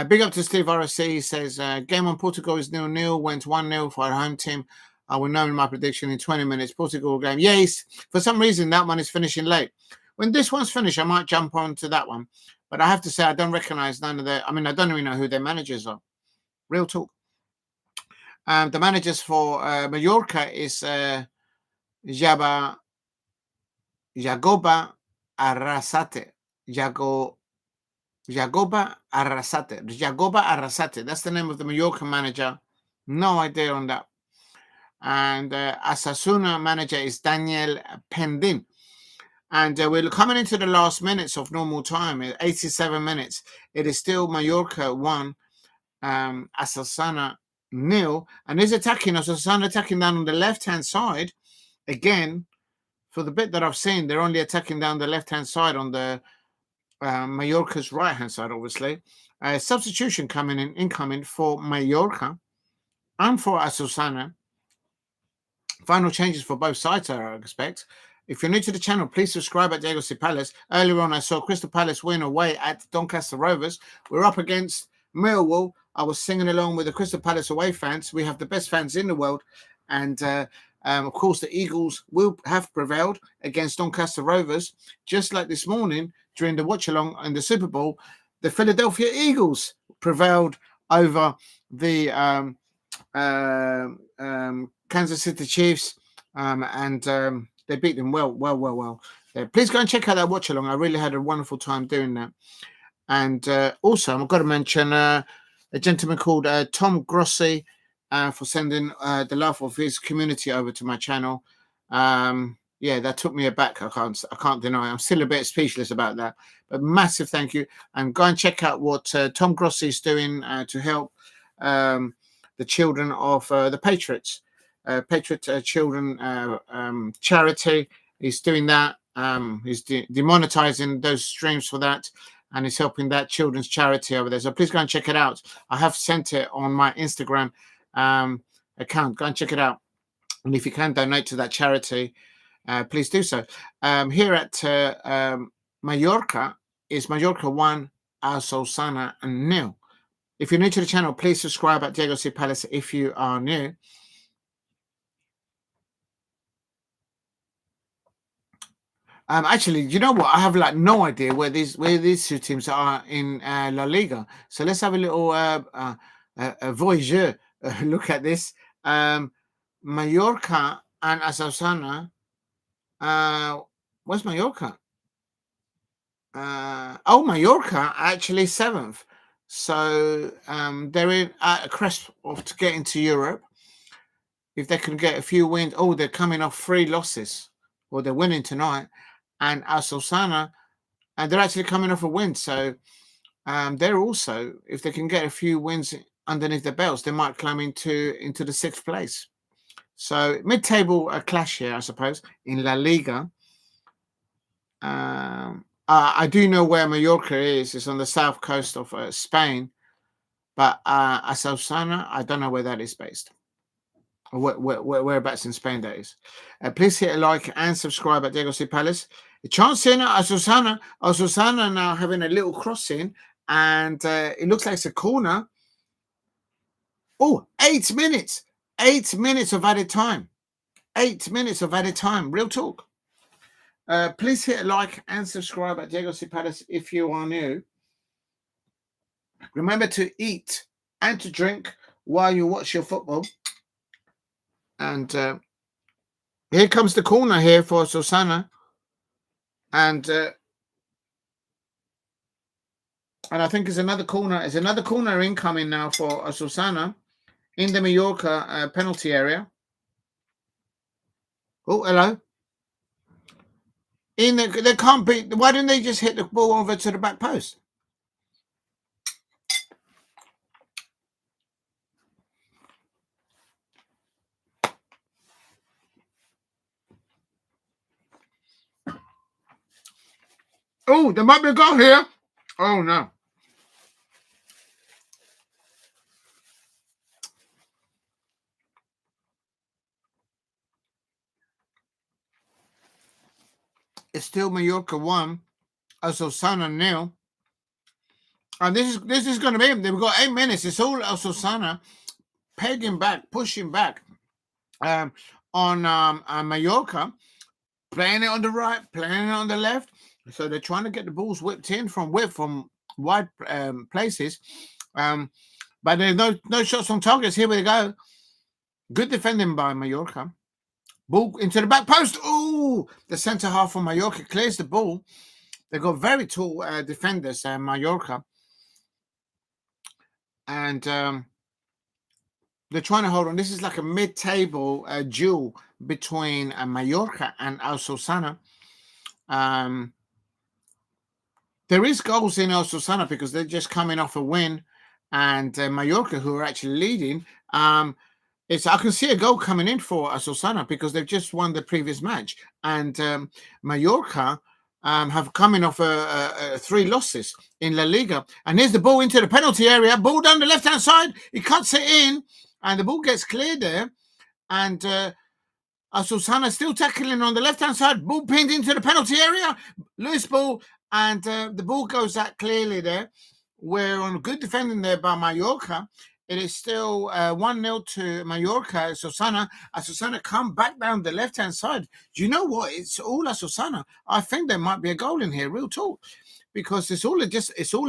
Big up to Steve RSC. He says, game on Portugal is 0-0, went 1-0 for our home team. I will know in my prediction in 20 minutes. Portugal game. Yes, for some reason, that one is finishing late. When this one's finished, I might jump on to that one. But I have to say, I don't recognize none of I don't even know who their managers are. Real talk. The managers for Mallorca is Yagoba Arrasate. Yagoba Arrasate. That's the name of the Mallorca manager. No idea on that. And Asasuna manager is Daniel Pendin. And we're coming into the last minutes of normal time, 87 minutes. It is still Mallorca 1, Asasana 0. And he's attacking, Asasana attacking down on the left-hand side. Again, for the bit that I've seen, they're only attacking down the left-hand side on the Mallorca's right-hand side, obviously. Substitution incoming for Mallorca and for Asusana. Final changes for both sides, I expect. If you're new to the channel, please subscribe at Diego C. Palace. Earlier on, I saw Crystal Palace win away at Doncaster Rovers. We're up against Millwall. I was singing along with the Crystal Palace away fans. We have the best fans in the world. And, of course, the Eagles will have prevailed against Doncaster Rovers. Just like this morning, during the watch-along in the Super Bowl, the Philadelphia Eagles prevailed over the Kansas City Chiefs, and they beat them well. Please go and check out that watch along. I really had a wonderful time doing that. And also, I've got to mention a gentleman called Tom Grossi for sending the love of his community over to my channel. Yeah, that took me aback. I can't deny. I'm still a bit speechless about that. But massive thank you. And go and check out what Tom Grossi is doing to help the children of the Patriots. Patriot Children charity. He's doing that. He's demonetizing those streams for that, and he's helping that children's charity over there. So please go and check it out. I have sent it on my Instagram account. Go and check it out. And if you can donate to that charity, please do so. Here at Mallorca is Mallorca 1, Asosana 0. If you're new to the channel, please subscribe at Diego C. Palace if you are new. Actually, you know what? I have like no idea where these two teams are in La Liga. So let's have a little voyageur look at this. Mallorca and Asosana. Where's Mallorca? Mallorca actually 7th. So they're in at a crest of to get into Europe. If they can get a few wins, they're coming off 3 losses. Well, they're winning tonight. And Asosana, and they're actually coming off a win. So they're also, if they can get a few wins underneath their belts, they might climb into the 6th place. So mid-table clash here, I suppose, in La Liga. I do know where Mallorca is. It's on the south coast of Spain. But Asosana, I don't know where that is based. Whereabouts in Spain that is. Please hit a like and subscribe at Diego C. Palace. Chance here now, Asosana now having a little crossing, and it looks like it's a corner. 8 minutes. 8 minutes of added time. 8 minutes of added time. Real talk. Please hit a like and subscribe at Diego C. Palace if you are new. Remember to eat and to drink while you watch your football. And here comes the corner here for Asosana. And I think there's another corner. There's another corner incoming now for Asosana in the Mallorca penalty area. Oh, hello. They can't beat. Why didn't they just hit the ball over to the back post? Oh, there might be a goal here. Oh, no. It's still Mallorca 1, Asosana 0. And this is going to be, they've got 8 minutes. It's all Asosana pegging back, pushing back on Mallorca, playing it on the right, playing it on the left. So they're trying to get the balls whipped in from wide places. But there's no shots on targets. Here we go. Good defending by Mallorca. Ball into the back post. Oh, the centre half of Mallorca clears the ball. They've got very tall defenders, Mallorca. And They're trying to hold on. This is like a mid-table duel between Mallorca and Osasuna. There is goals in Osasuna because they're just coming off a win, and Mallorca, who are actually leading, I can see a goal coming in for Osasuna because they've just won the previous match, and Mallorca have coming off 3 losses in La Liga. And here's the ball into the penalty area. Ball down the left-hand side. He cuts it in, and the ball gets cleared there. And Osasuna still tackling on the left-hand side. Ball pinned into the penalty area. Loose ball, and the ball goes out clearly there. We're on good defending there by Mallorca. It is still 1-0 to Mallorca. Osasuna come back down the left-hand side. Do you know what? It's all Osasuna. I think there might be a goal in here, real talk, because it's all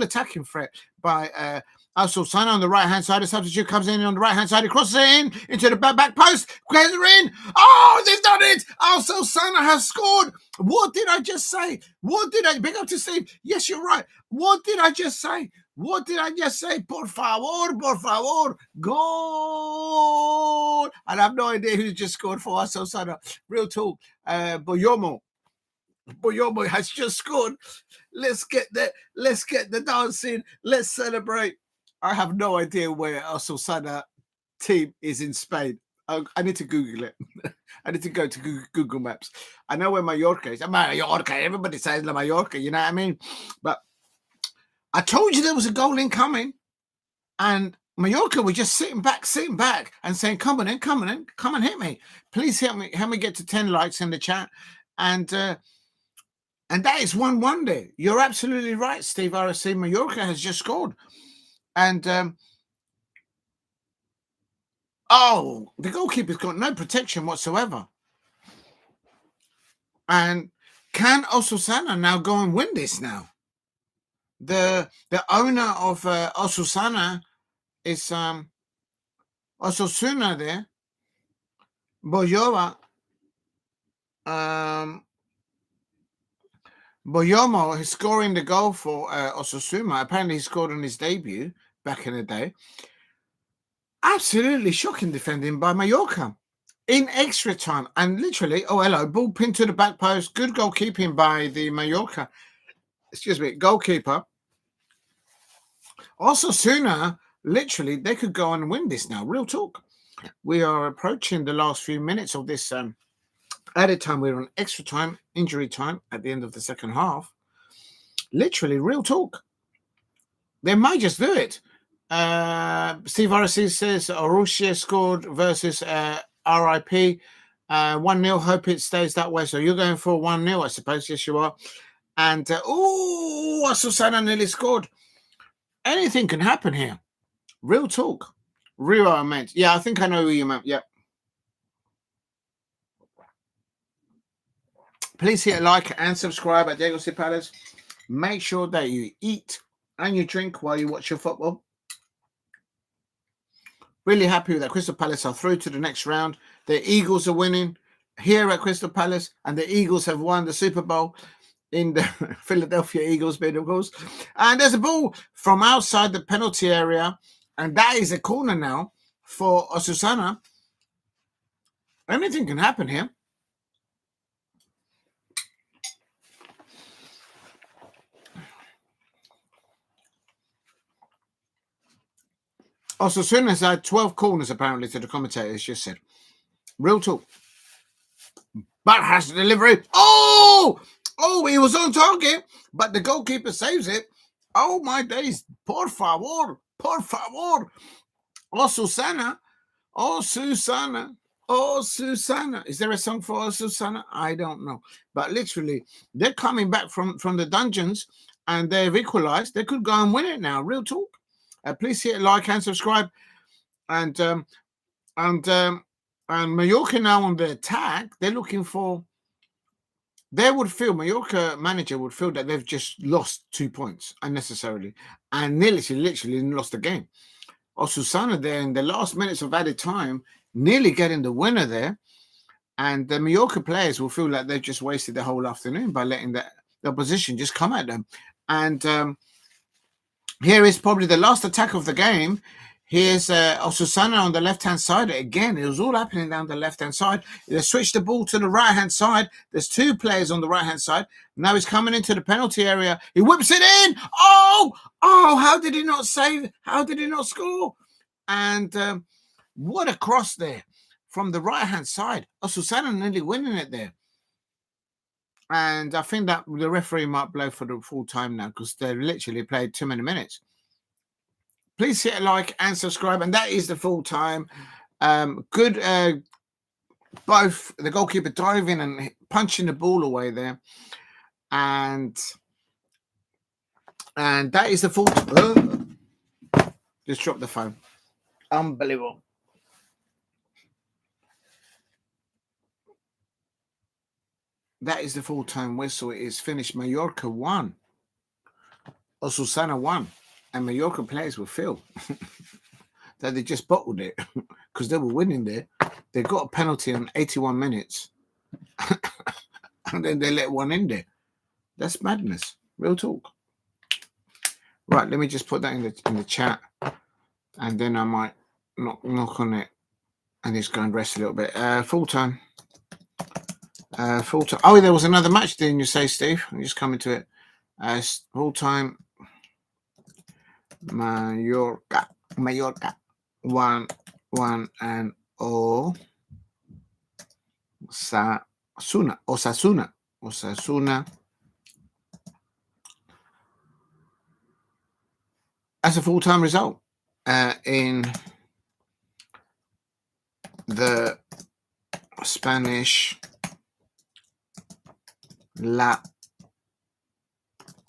attacking threat by Osasuna on the right-hand side. The substitute comes in on the right-hand side. He crosses it in into the back post. Clears it in. Oh, they've done it. Osasuna has scored. What did I just say? Big up to Steve. Yes, you're right. What did I just say? Por favor. Goal. And I have no idea who just scored for Osasuna. Real talk. Boyomo has just scored. Let's get the dancing. Let's celebrate. I have no idea where Osasuna team is in Spain. I need to Google it. I need to go to Google Maps. I know where Mallorca is. Mallorca. Everybody says La Mallorca. You know what I mean? But I told you there was a goal incoming, and Mallorca were just sitting back and saying, come on and hit me. Please help me get to 10 likes in the chat. And that is 1-1 there. You're absolutely right, Steve RSC. Mallorca has just scored. And the goalkeeper's got no protection whatsoever. And can Osasuna now go and win this now? The owner of Osasuna is Osasuna there. Boyomo is scoring the goal for Osasuna. Apparently he scored on his debut back in the day. Absolutely shocking defending by Mallorca in extra time. And literally, ball pinned to the back post. Good goalkeeping by the Mallorca goalkeeper. Osasuna, literally, they could go and win this now. Real talk. We are approaching the last few minutes of this added time. We're on extra time, injury time at the end of the second half. Literally, real talk. They might just do it. Steve RSC says Arusha scored versus RIP. 1-0. Hope it stays that way. So you're going for 1-0, I suppose. Yes, you are. And Osasuna nearly scored. Anything can happen here. Real talk. Real I meant. Yeah, I think I know who you meant. Yeah. Please hit a like and subscribe at Diego C. Palace. Make sure that you eat and you drink while you watch your football. Really happy that Crystal Palace are through to the next round. The Eagles are winning here at Crystal Palace, and the Eagles have won the Super Bowl in the Philadelphia Eagles bid, of course. And there's a ball from outside the penalty area, and that is a corner now for Osasuna. Anything can happen here. Osasuna has had 12 corners, apparently, to the commentators just said. Real talk. But has the delivery. Oh, he was on target, but the goalkeeper saves it. Oh, my days. Por favor. Osasuna. Is there a song for Osasuna? I don't know. But literally, they're coming back from the dungeons, and they've equalized. They could go and win it now. Real talk. Please hit like and subscribe. And Mallorca now on the attack. They're looking for. Mallorca manager would feel that they've just lost 2 points unnecessarily, and literally lost the game. Osasuna there in the last minutes of added time, nearly getting the winner there, and the Mallorca players will feel like they've just wasted the whole afternoon by letting the opposition just come at them. And here is probably the last attack of the game. Here's Osusana on the left-hand side. Again, it was all happening down the left-hand side. They switched the ball to the right-hand side. There's two players on the right-hand side. Now he's coming into the penalty area. He whips it in. Oh, how did he not save? How did he not score? And what a cross there from the right-hand side. Osusana nearly winning it there. And I think that the referee might blow for the full time now because they literally played too many minutes. Please hit a like and subscribe. And that is the full time. Good. Both the goalkeeper diving and punching the ball away there. And that is the full time. Just dropped the phone. Unbelievable. That is the full-time whistle. It is finished. Mallorca won. Osusana won. And Mallorca players will feel that they just bottled it because they were winning there. They got a penalty in 81 minutes. And then they let one in there. That's madness. Real talk. Right, let me just put that in the chat. And then I might knock on it and just go and rest a little bit. Full-time. Full-time. Oh, there was another match, didn't you say, Steve? I'm just coming to it. Full-time. Mallorca 1-1 and Osasuna as a full-time result in the Spanish La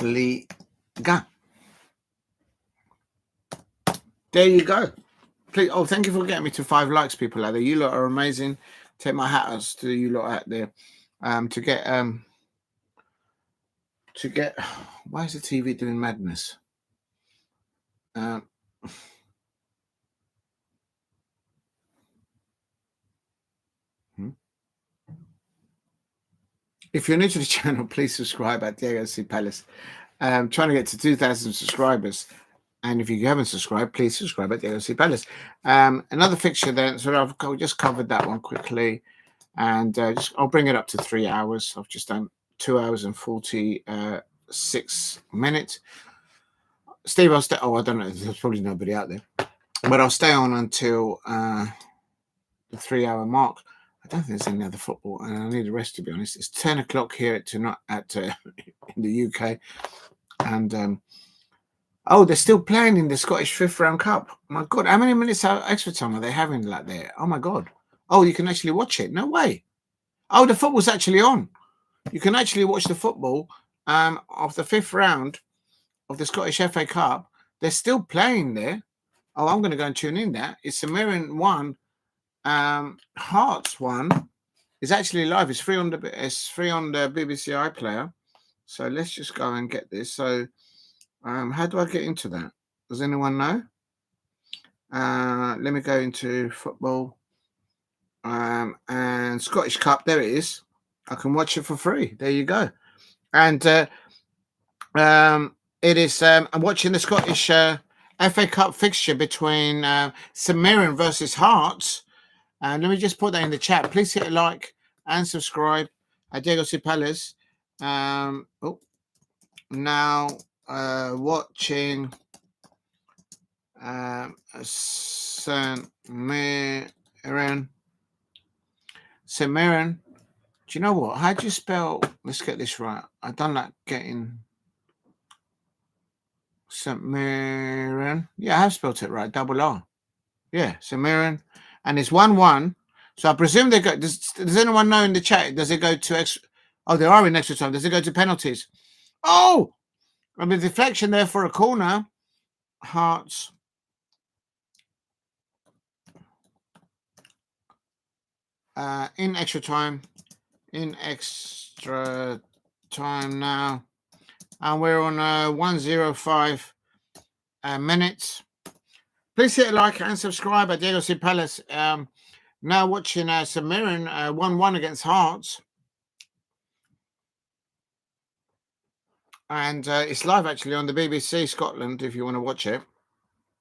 Liga. There you go. Please, thank you for getting me to 5 likes, people out there. You lot are amazing. Take my hat off to you lot out there. To get why is the TV doing madness? If you're new to the channel, please subscribe at Diego C. Palace. Trying to get to 2,000 subscribers. And if you haven't subscribed, please subscribe at Diego C. Palace. Another fixture then. So I've just covered that one quickly. And I'll bring it up to 3 hours. I've just done 2 hours and 46 minutes. Steve, I'll stay. Oh, I don't know. There's probably nobody out there. But I'll stay on until the 3 hour mark. I don't think there's any other football, and I need a rest, to be honest. It's 10 o'clock here in the UK, and they're still playing in the Scottish 5th round cup. My God, how many minutes extra time are they having like there? Oh my God! Oh, you can actually watch it. No way! Oh, the football's actually on. You can actually watch the football of the 5th round of the Scottish FA Cup. They're still playing there. Oh, I'm going to go and tune in. That it's St. 1. Hearts 1 is actually live. It's free on the BBC iPlayer. So let's just go and get this. So how do I get into that? Does anyone know? Let me go into football and Scottish Cup. There it is. I can watch it for free. There you go. And it is I'm watching the Scottish FA Cup fixture between St. Mirren versus Hearts. And let me just put that in the chat. Please hit a like and subscribe at Diego C. Palace. Now watching St. Mirren. St. Mirren. Do you know what? How do you spell? Let's get this right. I don't like getting St. Mirren. Yeah, I have spelled it right. Double R. Yeah, St. Mirren. And it's 1-1. So I presume they go. Does anyone know in the chat? Does it go to extra? Oh, they are in extra time. Does it go to penalties? Oh, I mean, deflection there for a corner. Hearts. In extra time. In extra time now. And we're on 1:05 minutes. Please hit a like and subscribe at Diego C. Palace. Now watching St. Mirren 1-1 against Hearts. And it's live actually on the BBC Scotland if you want to watch it.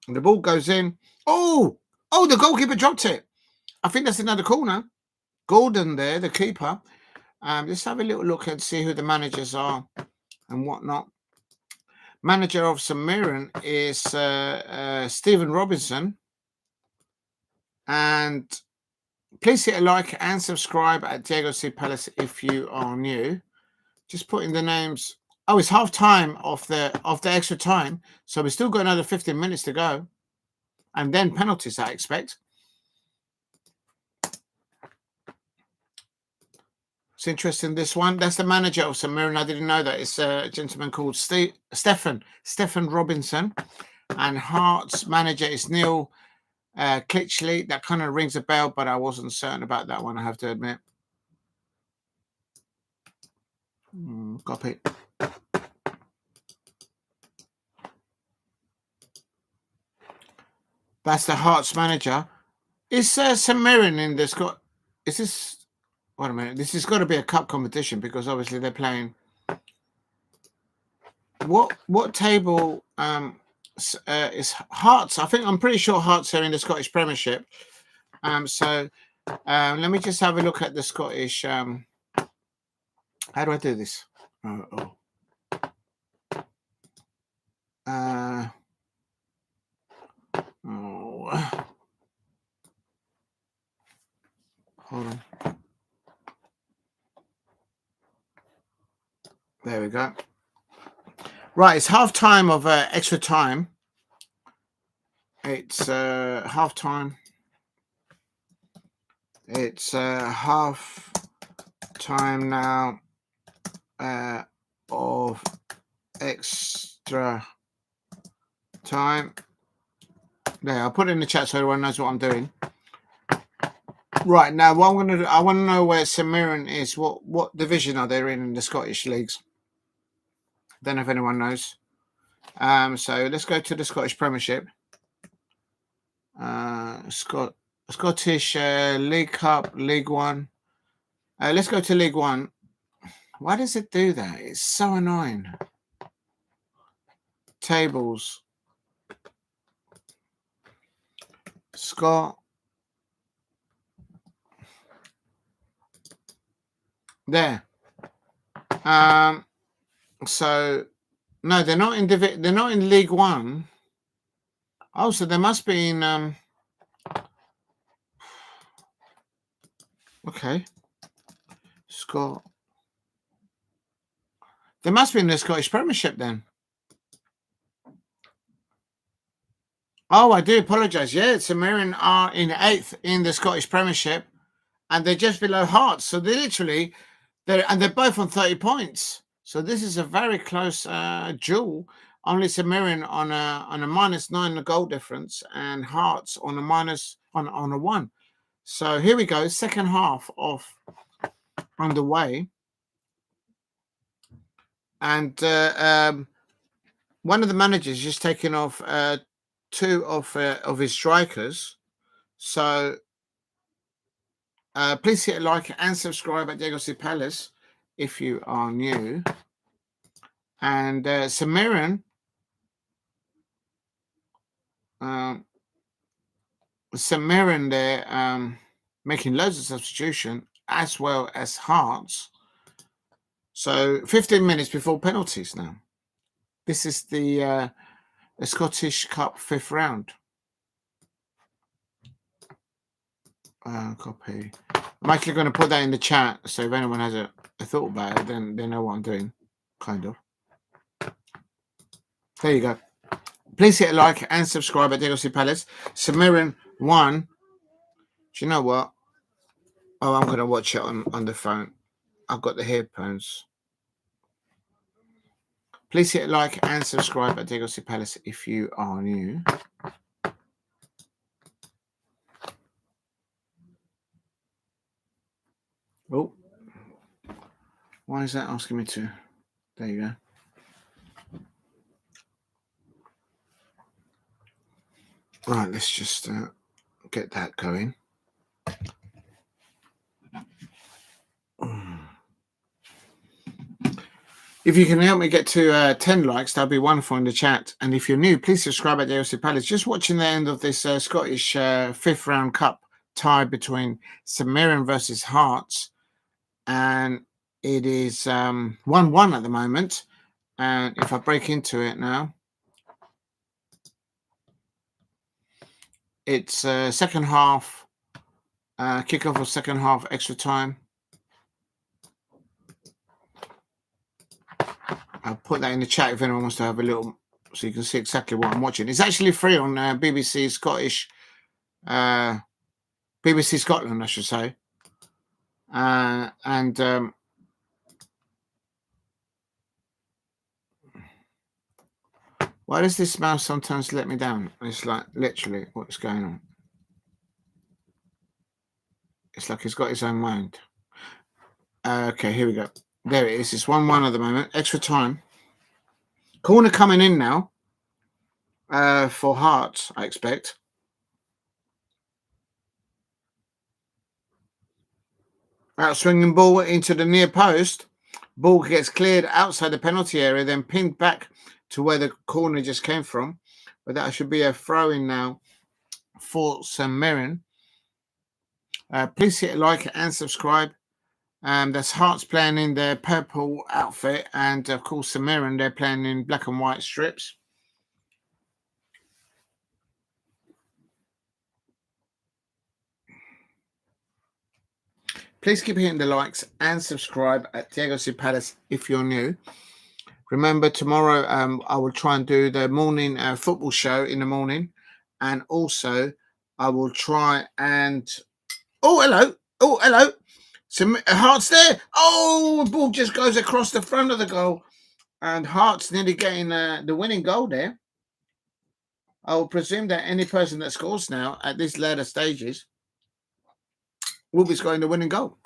And the ball goes in. Oh, the goalkeeper dropped it. I think that's another corner. Gordon there, the keeper. Let's have a little look and see who the managers are and whatnot. Manager of St Mirren is Stephen Robinson. And please hit a like and subscribe at Diego C. Palace if you are new. Just putting the names. Oh, it's half time of the extra time. So we've still got another 15 minutes to go. And then penalties, I expect. It's interesting, this one. That's the manager of St Mirren. I didn't know that. It's a gentleman called Stephen Robinson. And Hearts manager is Neil Kitchley. That kind of rings a bell, but I wasn't certain about that one, I have to admit. Copy. That's the Hearts manager. Is St Mirren in this? Is this? Wait a minute. This has got to be a cup competition because obviously they're playing. What table is Hearts? I'm pretty sure Hearts are in the Scottish Premiership. So let me just have a look at the Scottish. How do I do this? Hold on. There we go. Right, it's half time of extra time. It's half time. It's half time now of extra time. There, I'll put it in the chat so everyone knows what I'm doing. Right, now what I'm going to do, I want to know where St Mirren is. What division are they in the Scottish leagues? Don't know if anyone knows. So let's go to the Scottish Premiership. Scottish League Cup, League One. Let's go to League One. Why does it do that? It's so annoying. Tables. Scott. There. So no, they're not in they're not in League One. Oh, so they must be in okay. Scott. They must be in the Scottish Premiership then. Oh, I do apologise. Yeah, St Mirren are in 8th in the Scottish Premiership, and they're just below Hearts. So they're both on 30 points. So this is a very close duel. Only St Mirren on a -9 goal difference, and Hearts on a on a 1. So here we go. Second half of underway, and one of the managers just taken off 2 of his strikers. So please hit a like and subscribe at Diego C. Palace if you are new. And St Mirren, they're making loads of substitution as well as Hearts. So 15 minutes before penalties now. This is the Scottish Cup 5th round. Copy. I'm actually going to put that in the chat, so if anyone has a thought about it, then they know what I'm doing, kind of. There you go. Please hit a like and subscribe at Diego C. Palace. St Mirren 1. Do you know what? Oh, I'm going to watch it on the phone. I've got the headphones. Please hit a like and subscribe at Diego C. Palace if you are new. Oh, why is that asking me to? There you go. Right, let's just get that going. If you can help me get to 10 likes, that'd be wonderful in the chat. And if you're new, please subscribe at the Esse Palace. Just watching the end of this Scottish fifth round cup tie between St Mirren versus Hearts. And it is 1-1 at the moment. And if I break into it now, it's second half, kickoff of second half, extra time. I'll put that in the chat if anyone wants to have a little, so you can see exactly what I'm watching. It's actually free on BBC Scottish, BBC Scotland, I should say. Why does this mouse sometimes let me down? It's like literally what's going on. It's like it's got its own mind. Okay, here we go. There it is. It's 1-1 at the moment. Extra time. Corner coming in now for Hearts, I expect. Out swinging ball into the near post. Ball gets cleared outside the penalty area, then pinged back to where the corner just came from. But that should be a throw-in now for St Mirren. Please hit like and subscribe. That's Hearts playing in their purple outfit, and of course St Mirren, they're playing in black and white strips. Please keep hitting the likes and subscribe at the Esse Palace if you're new. Remember, tomorrow I will try and do the morning football show in the morning, and also I will try and... Oh, hello. Oh, hello. Some Hearts there. Oh, the ball just goes across the front of the goal, and Hearts nearly getting the winning goal there. I will presume that any person that scores now at these later stages will be scoring the winning goal.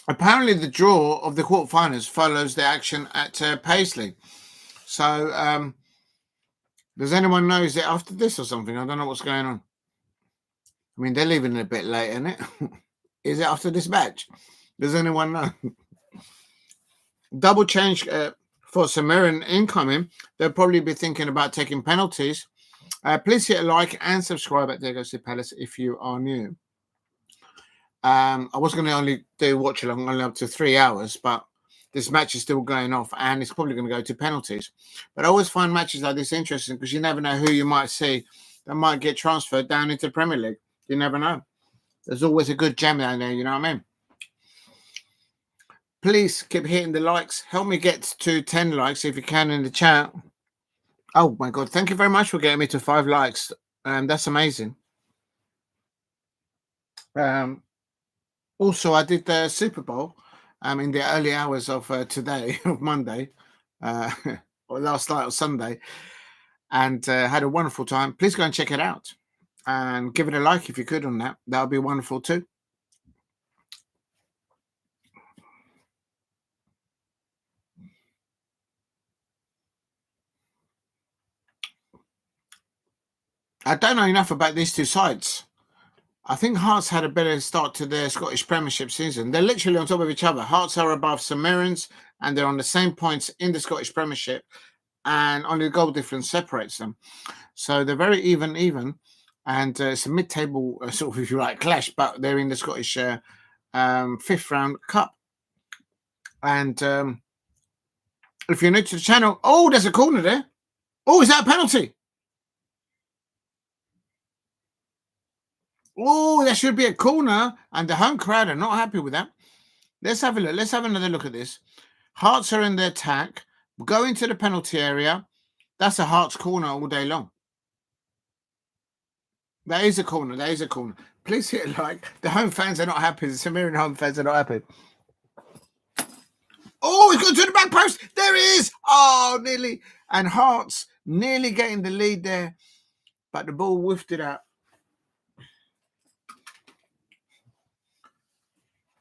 Apparently, the draw of the quarterfinals follows the action at Paisley. So, does anyone know? Is it after this or something? I don't know what's going on. I mean, they're leaving it a bit late, isn't it? Is it after this match? Does anyone know? Double change for St Mirren incoming. They'll probably be thinking about taking penalties. Please hit a like and subscribe at the Esse Palace if you are new. I was going to only do watch along only up to 3 hours, but this match is still going off and it's probably going to go to penalties. But I always find matches like this interesting because you never know who you might see that might get transferred down into the Premier League. You never know. There's always a good gem down there, you know what I mean? Please keep hitting the likes. Help me get to 10 likes if you can in the chat. Oh my God. Thank you very much for getting me to 5 likes. That's amazing. Also, I did the Super Bowl in the early hours of today, of Monday, or last night or Sunday, and had a wonderful time. Please go and check it out and give it a like if you could on that. That would be wonderful too. I don't know enough about these two sides. I think Hearts had a better start to their Scottish Premiership season. They're literally on top of each other. Hearts are above St Mirren's, and they're on the same points in the Scottish Premiership, and only the goal difference separates them. So they're very even, and it's a mid-table sort of, if you like, clash, but they're in the Scottish fifth round cup. And if you're new to the channel, oh, there's a corner there. Oh, is that a penalty? Oh, there should be a corner, and the home crowd are not happy with that. Let's have a look. Let's have another look at this. Hearts are in the attack. Go into the penalty area. That's a Hearts corner all day long. That is a corner. That is a corner. Please hit a like. The home fans are not happy. The St Mirren home fans are not happy. Oh, he's gone to the back post. There it is. Oh, nearly. And Hearts nearly getting the lead there, but the ball whiffed it out.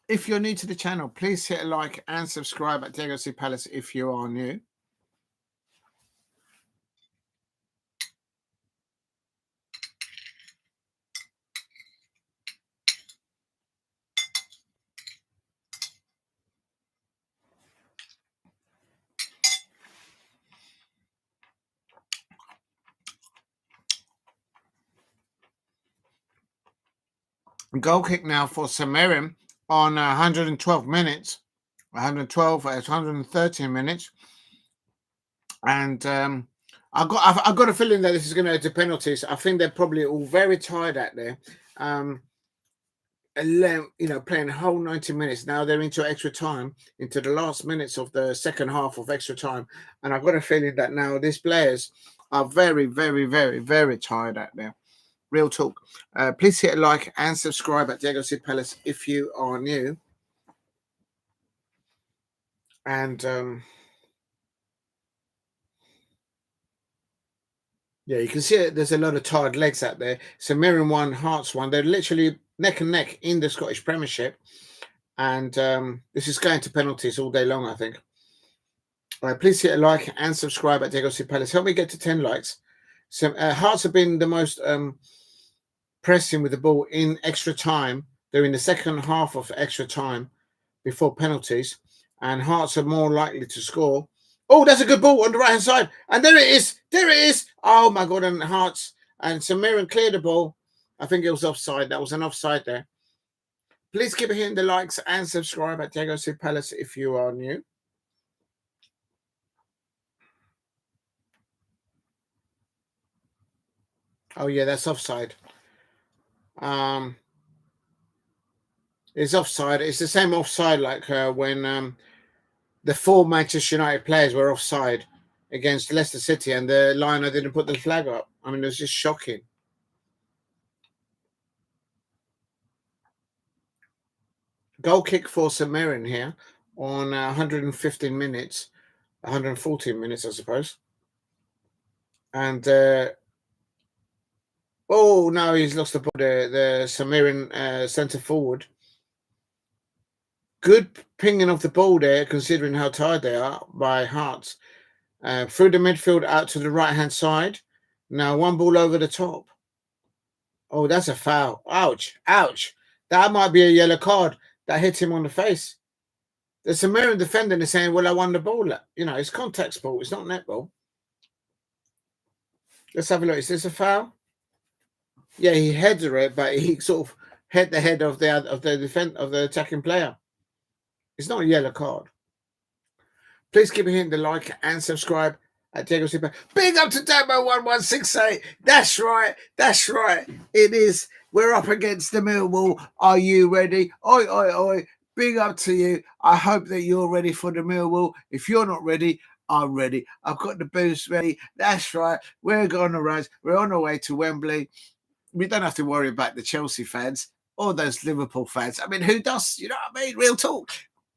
If you're new to the channel, please hit a like and subscribe at Diego C. Palace if you are new. Goal kick now for Samarin on 112 minutes, 112, 113 minutes. And I've got a feeling that this is going to go to penalties. I think they're probably all very tired out there. Playing a whole 90 minutes. Now they're into extra time, into the last minutes of the second half of extra time. And I've got a feeling that now these players are very, very, very, very tired out there. Real talk. Please hit a like and subscribe at Diego C. Palace if you are new. And yeah, you can see it. There's a lot of tired legs out there. Samarin won, Hearts won. They're literally neck and neck in the Scottish Premiership. And this is going to penalties all day long, I think. Please hit a like and subscribe at Diego C. Palace. Help me get to 10 likes. So Hearts have been the most pressing with the ball in extra time. They're in the second half of extra time before penalties. And Hearts are more likely to score. Oh, that's a good ball on the right-hand side. And there it is. There it is. Oh, my God. And Hearts and Samarin cleared the ball. I think it was offside. That was an offside there. Please keep hitting the likes and subscribe at Diego C. Palace if you are new. Oh, yeah, that's offside. It's offside. It's the same offside like when the 4 Manchester United players were offside against Leicester City and the liner didn't put the flag up. I mean, it was just shocking. Goal kick for Samarin here on 115 minutes, 114 minutes, I suppose. And oh, no, he's lost the ball. The Samarin centre forward. Good pinging of the ball there, considering how tired they are by Hearts. Through the midfield out to the right-hand side. Now one ball over the top. Oh, that's a foul. Ouch. Ouch. That might be a yellow card. That hit him on the face. The Samarin defender is saying, well, I won the ball. You know, it's contact sport. It's not netball. Let's have a look. Is this a foul? Yeah, he headed it, but he sort of hit the head of the attacking player. It's not a yellow card. Please keep hitting the like and subscribe at Diego Super. Big up to Damo1168. That's right. That's right. It is. We're up against the Millwall. Are you ready? Oi, oi, oi. Big up to you. I hope that you're ready for the Millwall. If you're not ready, I'm ready. I've got the boost ready. That's right. We're going to rise. We're on our way to Wembley. We don't have to worry about the Chelsea fans or those Liverpool fans. I mean, who does? You know what I mean? Real talk.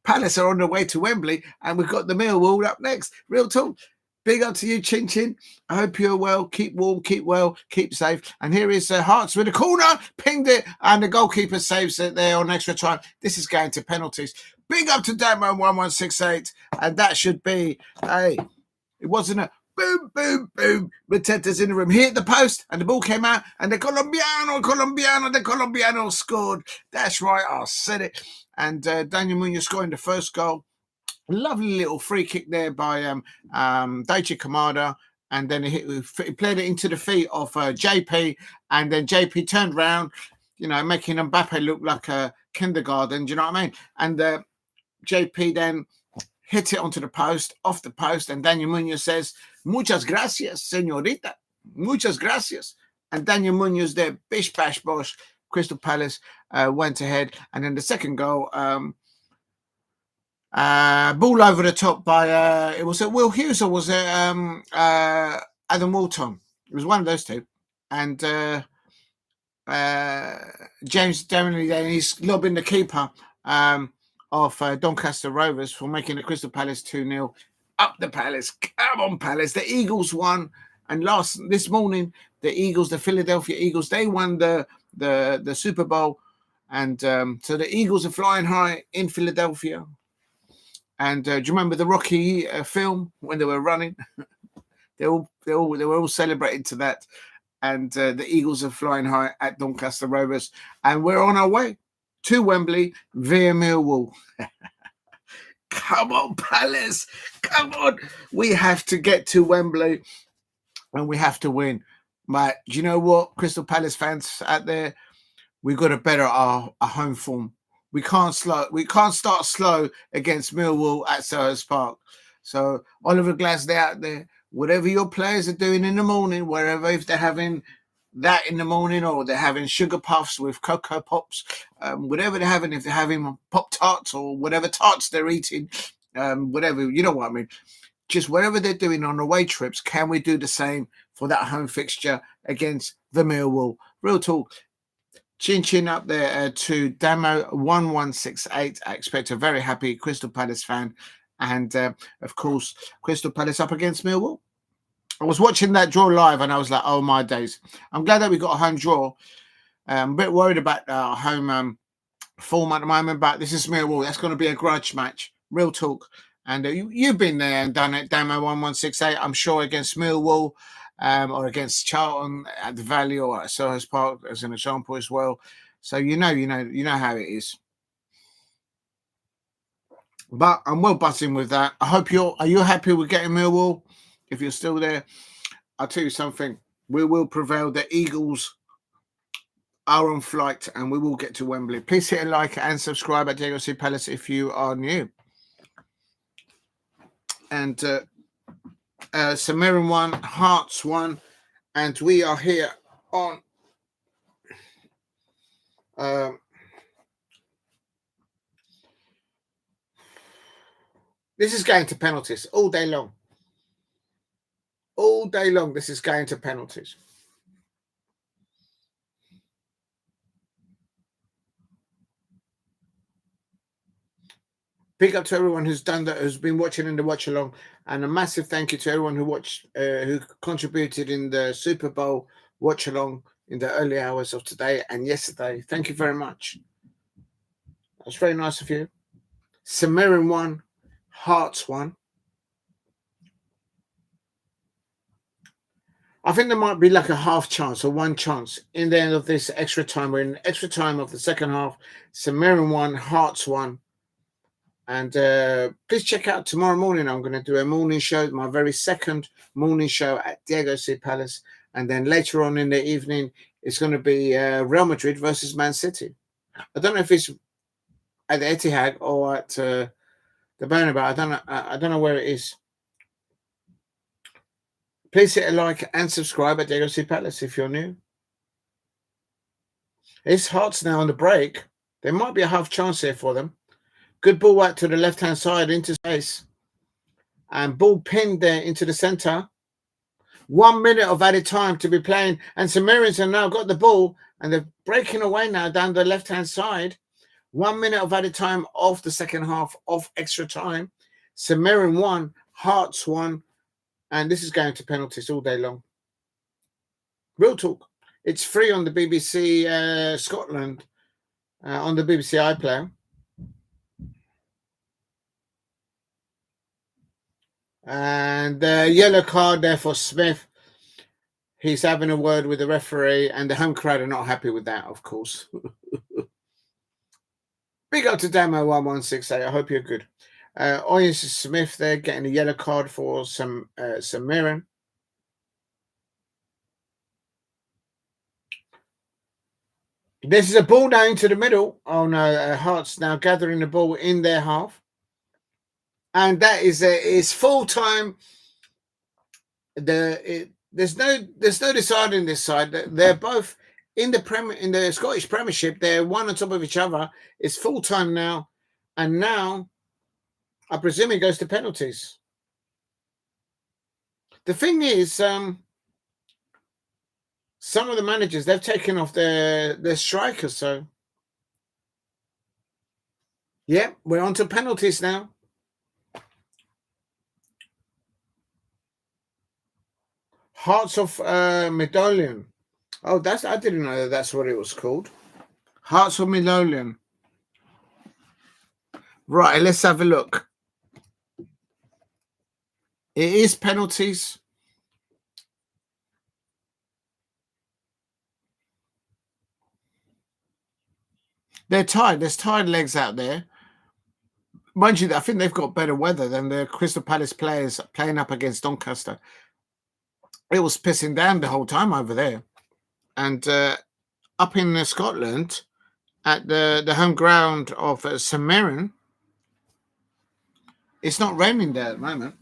Palace are on their way to Wembley, and we've got the Millwall up next. Real talk. Big up to you, Chin Chin. I hope you're well. Keep warm, keep well, keep safe. And here is Hearts with a corner, pinged it, and the goalkeeper saves it there on extra time. This is going to penalties. Big up to Damon1168, and that should be it wasn't a boom, boom, boom. Mateta's in the room. He hit the post, and the ball came out, and the Colombiano scored. That's right, I said it. And Daniel Munoz scoring the first goal. Lovely little free kick there by Daichi Kamada. And then he played it into the feet of JP. And then JP turned around, you know, making Mbappe look like a kindergarten. Do you know what I mean? And JP then hit it onto the post, off the post. And Daniel Munoz says, muchas gracias, señorita. Muchas gracias. And Daniel Munoz there, bish, bash, bosh. Crystal Palace went ahead. And then the second goal, ball over the top by, it was Will Hughes or was it Adam Wharton? It was one of those two. And James Devenny there, he's lobbing the keeper of Doncaster Rovers for making the Crystal Palace 2-0. Up the Palace. Come on, Palace. The Eagles won. And this morning, the Eagles, the Philadelphia Eagles, they won the Super Bowl. And so the Eagles are flying high in Philadelphia. And do you remember the Rocky film when they were running? they were all celebrating to that. And the Eagles are flying high at Doncaster Rovers. And we're on our way to Wembley via Millwall. Come on, Palace. Come on. We have to get to Wembley and we have to win. But do you know what, Crystal Palace fans out there? We've got to better our home form. We can't start slow against Millwall at Selhurst Park. So Oliver Glasgow out there, whatever your players are doing in the morning, wherever, if they're having that in the morning or they're having sugar puffs with Cocoa Pops, whatever they're having, if they're having Pop-Tarts or whatever tarts they're eating, whatever, you know what I mean. Just whatever they're doing on away trips, can we do the same for that home fixture against the Millwall? Real talk. Chin up there to Damo1168. I expect a very happy Crystal Palace fan. And, of course, Crystal Palace up against Millwall. I was watching that draw live and I was like, oh, my days. I'm glad that we got a home draw. I'm a bit worried about our home form at the moment, but this is Millwall. That's going to be a grudge match. Real talk. And you've been there and done it, Damo1168, I'm sure, against Millwall. Or against Charlton at the Valley or at Selhurst Park as an example as well. So you know how it is. But I'm well buzzing with that. I hope are you happy with getting Millwall? If you're still there, I'll tell you something. We will prevail. The Eagles are on flight and we will get to Wembley. Please hit a like and subscribe at Diego C Palace if you are new. And Samarin 1, Hearts 1, and we are here on this is going to penalties all day long. All day long, this is going to penalties. Big up to everyone who's done that, who's been watching in the watch along, and a massive thank you to everyone who watched, who contributed in the Super Bowl watch along in the early hours of today and yesterday. Thank you very much. That's very nice of you. Samarin 1, Hearts 1. I think there might be like a half chance or one chance in the end of this extra time. We're in extra time of the second half. Samarin 1, Hearts 1. And please check out tomorrow morning. I'm going to do a morning show, my very second morning show at Diego C Palace. And then later on in the evening, it's going to be Real Madrid versus Man City. I don't know if it's at the Etihad or at the Bernabeu. I don't know where it is. Please hit a like and subscribe at Diego C Palace if you're new. It's Hearts now on the break. There might be a half chance here for them. Good ball out to the left-hand side into space. And ball pinned there into the centre. 1 minute of added time to be playing. And Samarins have now got the ball. And they're breaking away now down the left-hand side. 1 minute of added time of the second half of extra time. Samarin 1, Hearts 1. And this is going to penalties all day long. Real talk. It's free on the BBC Scotland, on the BBC iPlayer. And the yellow card there for Smith. He's having a word with the referee, and the home crowd are not happy with that, of course. Big up to Damo1168. I hope you're good. Oyens Smith there getting a yellow card for Samarin. This is a ball now into the middle. Oh no, Hearts now gathering the ball in their half. And that is full time. There's no deciding this side. They're both in the Scottish Premiership. They're one on top of each other. It's full time now, and now I presume it goes to penalties. The thing is, some of the managers, they've taken off their strikers, so Yeah, we're on to penalties now. Hearts of Midlothian. Oh, I didn't know that's what it was called. Hearts of Midlothian. Right, let's have a look. It is penalties. They're tired. There's tired legs out there. Mind you, I think they've got better weather than the Crystal Palace players playing up against Doncaster. It was pissing down the whole time over there. And up in Scotland, at the home ground of St Mirren, it's not raining there at the moment.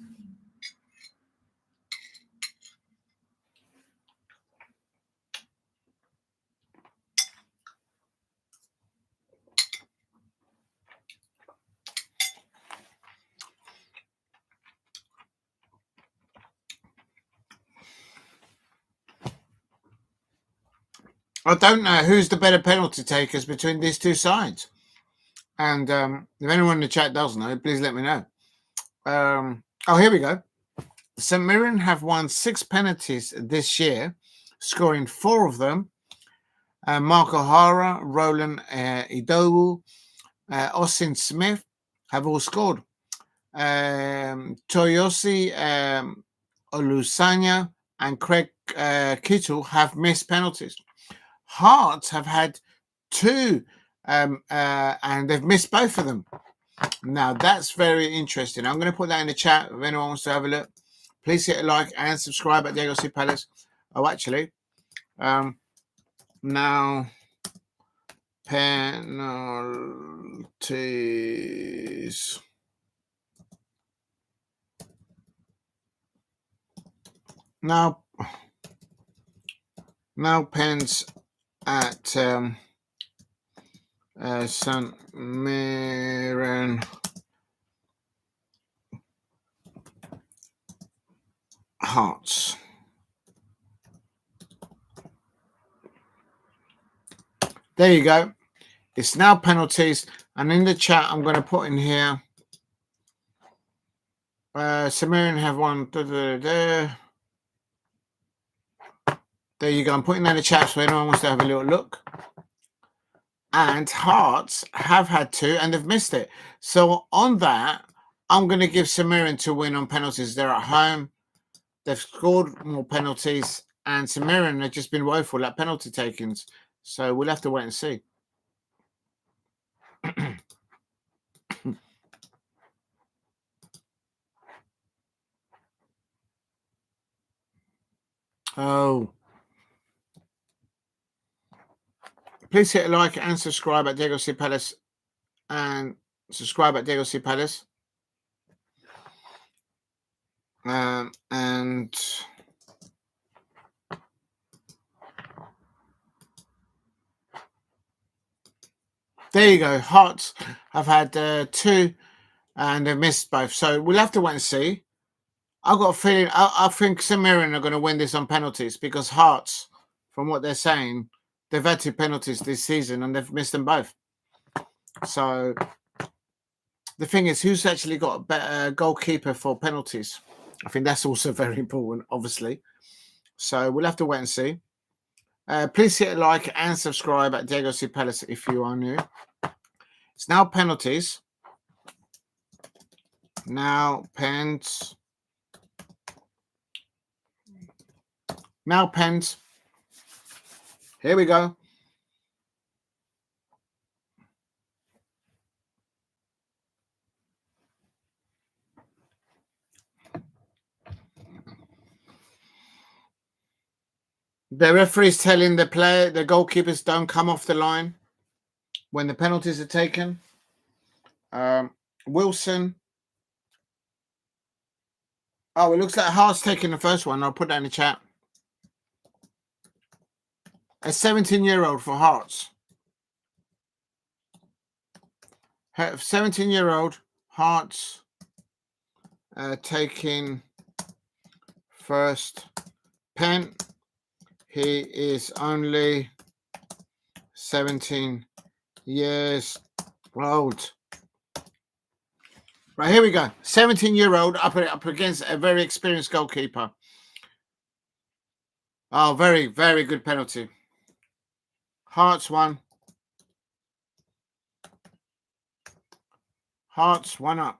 I don't know who's the better penalty takers between these two sides. And if anyone in the chat does know, please let me know. Here we go. St Mirren have won 6 penalties this year, scoring 4 of them. Mark O'Hara, Roland Idowu, Austin Smith have all scored. Toyosi Olusanya and Craig Kittle have missed penalties. Hearts have had 2 and they've missed both of them. Now that's very interesting. I'm going to put that in the chat if anyone wants to have a look. Please hit a like and subscribe at Diego C. Palace. Oh, actually, now penalties. Now pens at St Mirren Hearts. There you go. It's now penalties, and in the chat I'm going to put in here St Mirren have won. There you go. I'm putting that in the chat so anyone wants to have a little look. And Hearts have had 2 and they've missed it. So on that, I'm going to give St Mirren to win on penalties. They're at home. They've scored more penalties, and St Mirren have just been woeful at penalty takings. So we'll have to wait and see. Oh. Please hit a like and subscribe at Diego C. Palace. And subscribe at Diego C. Palace. And there you go. Hearts have had 2 and they've missed both. So we'll have to wait and see. I've got a feeling I think St Mirren are going to win this on penalties because Hearts, from what they're saying, they've had 2 penalties this season and they've missed them both. So the thing is, who's actually got a better goalkeeper for penalties? I think that's also very important, obviously. So we'll have to wait and see. Please hit a like and subscribe at Diego C. Palace if you are new. It's now penalties. Now pens. Now pens. Here we go. The referee's telling the goalkeepers don't come off the line when the penalties are taken. Wilson. Oh, it looks like Hart's taking the first one. I'll put that in the chat. A 17-year-old for Hearts. 17-year-old Hearts taking first pen. He is only 17 years old. Right, here we go. 17-year-old up against a very experienced goalkeeper. Oh, very, very good penalty. Hearts 1. Hearts 1 up.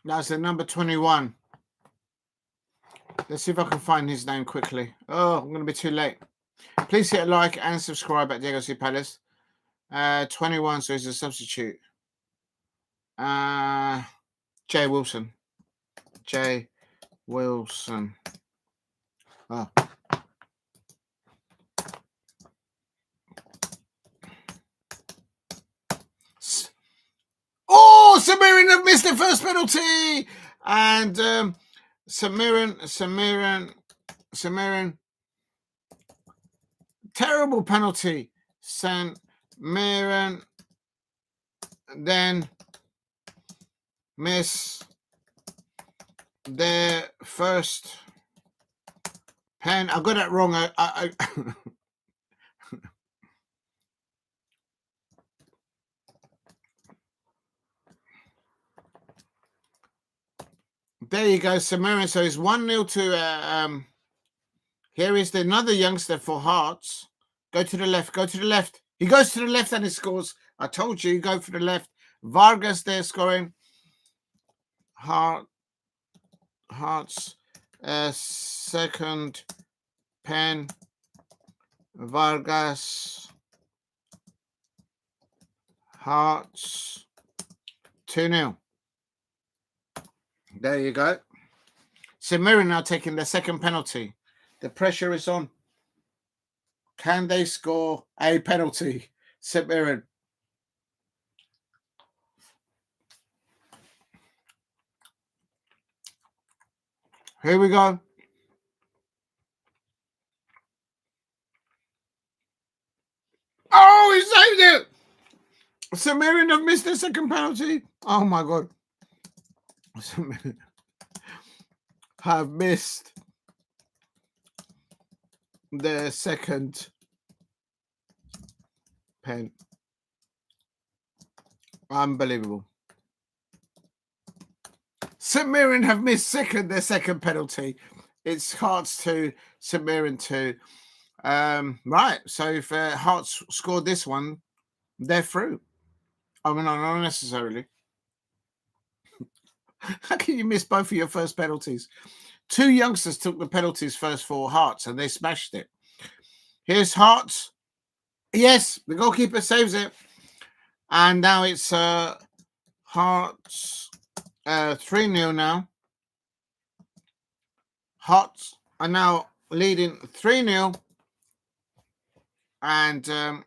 That's the number 21. Let's see if I can find his name quickly. Oh, I'm going to be too late. Please hit a like and subscribe at Diego C. Palace. 21, so he's a substitute. Jay Wilson. Jay Wilson. Oh. Oh, Samirin have missed the first penalty. And Samirin. Terrible penalty. Samirin then miss their first pen. I got that wrong. I There you go, Samirin. So it's 1-0 to here is another youngster for Hearts. Go to the left. Go to the left. He goes to the left and he scores. I told you, go for the left. Vargas there scoring. Hearts. Second pen. Vargas. Hearts. 2-0. There you go. Samirin now taking the second penalty. The pressure is on. Can they score a penalty? Samirin. Here we go. Oh, he saved it. Samirin have missed the second penalty. Oh, my God. Samirin have missed the second pen. Unbelievable. Samirin have missed their second penalty. It's Hearts 2, Samirin 2. Right, so if Hearts scored this one, they're through. I mean, not necessarily. How can you miss both of your first penalties? 2 youngsters took the penalties first for Hearts and they smashed it. Here's Hearts. Yes, the goalkeeper saves it. And now it's Hearts 3-0 now. Hearts are now leading 3-0. And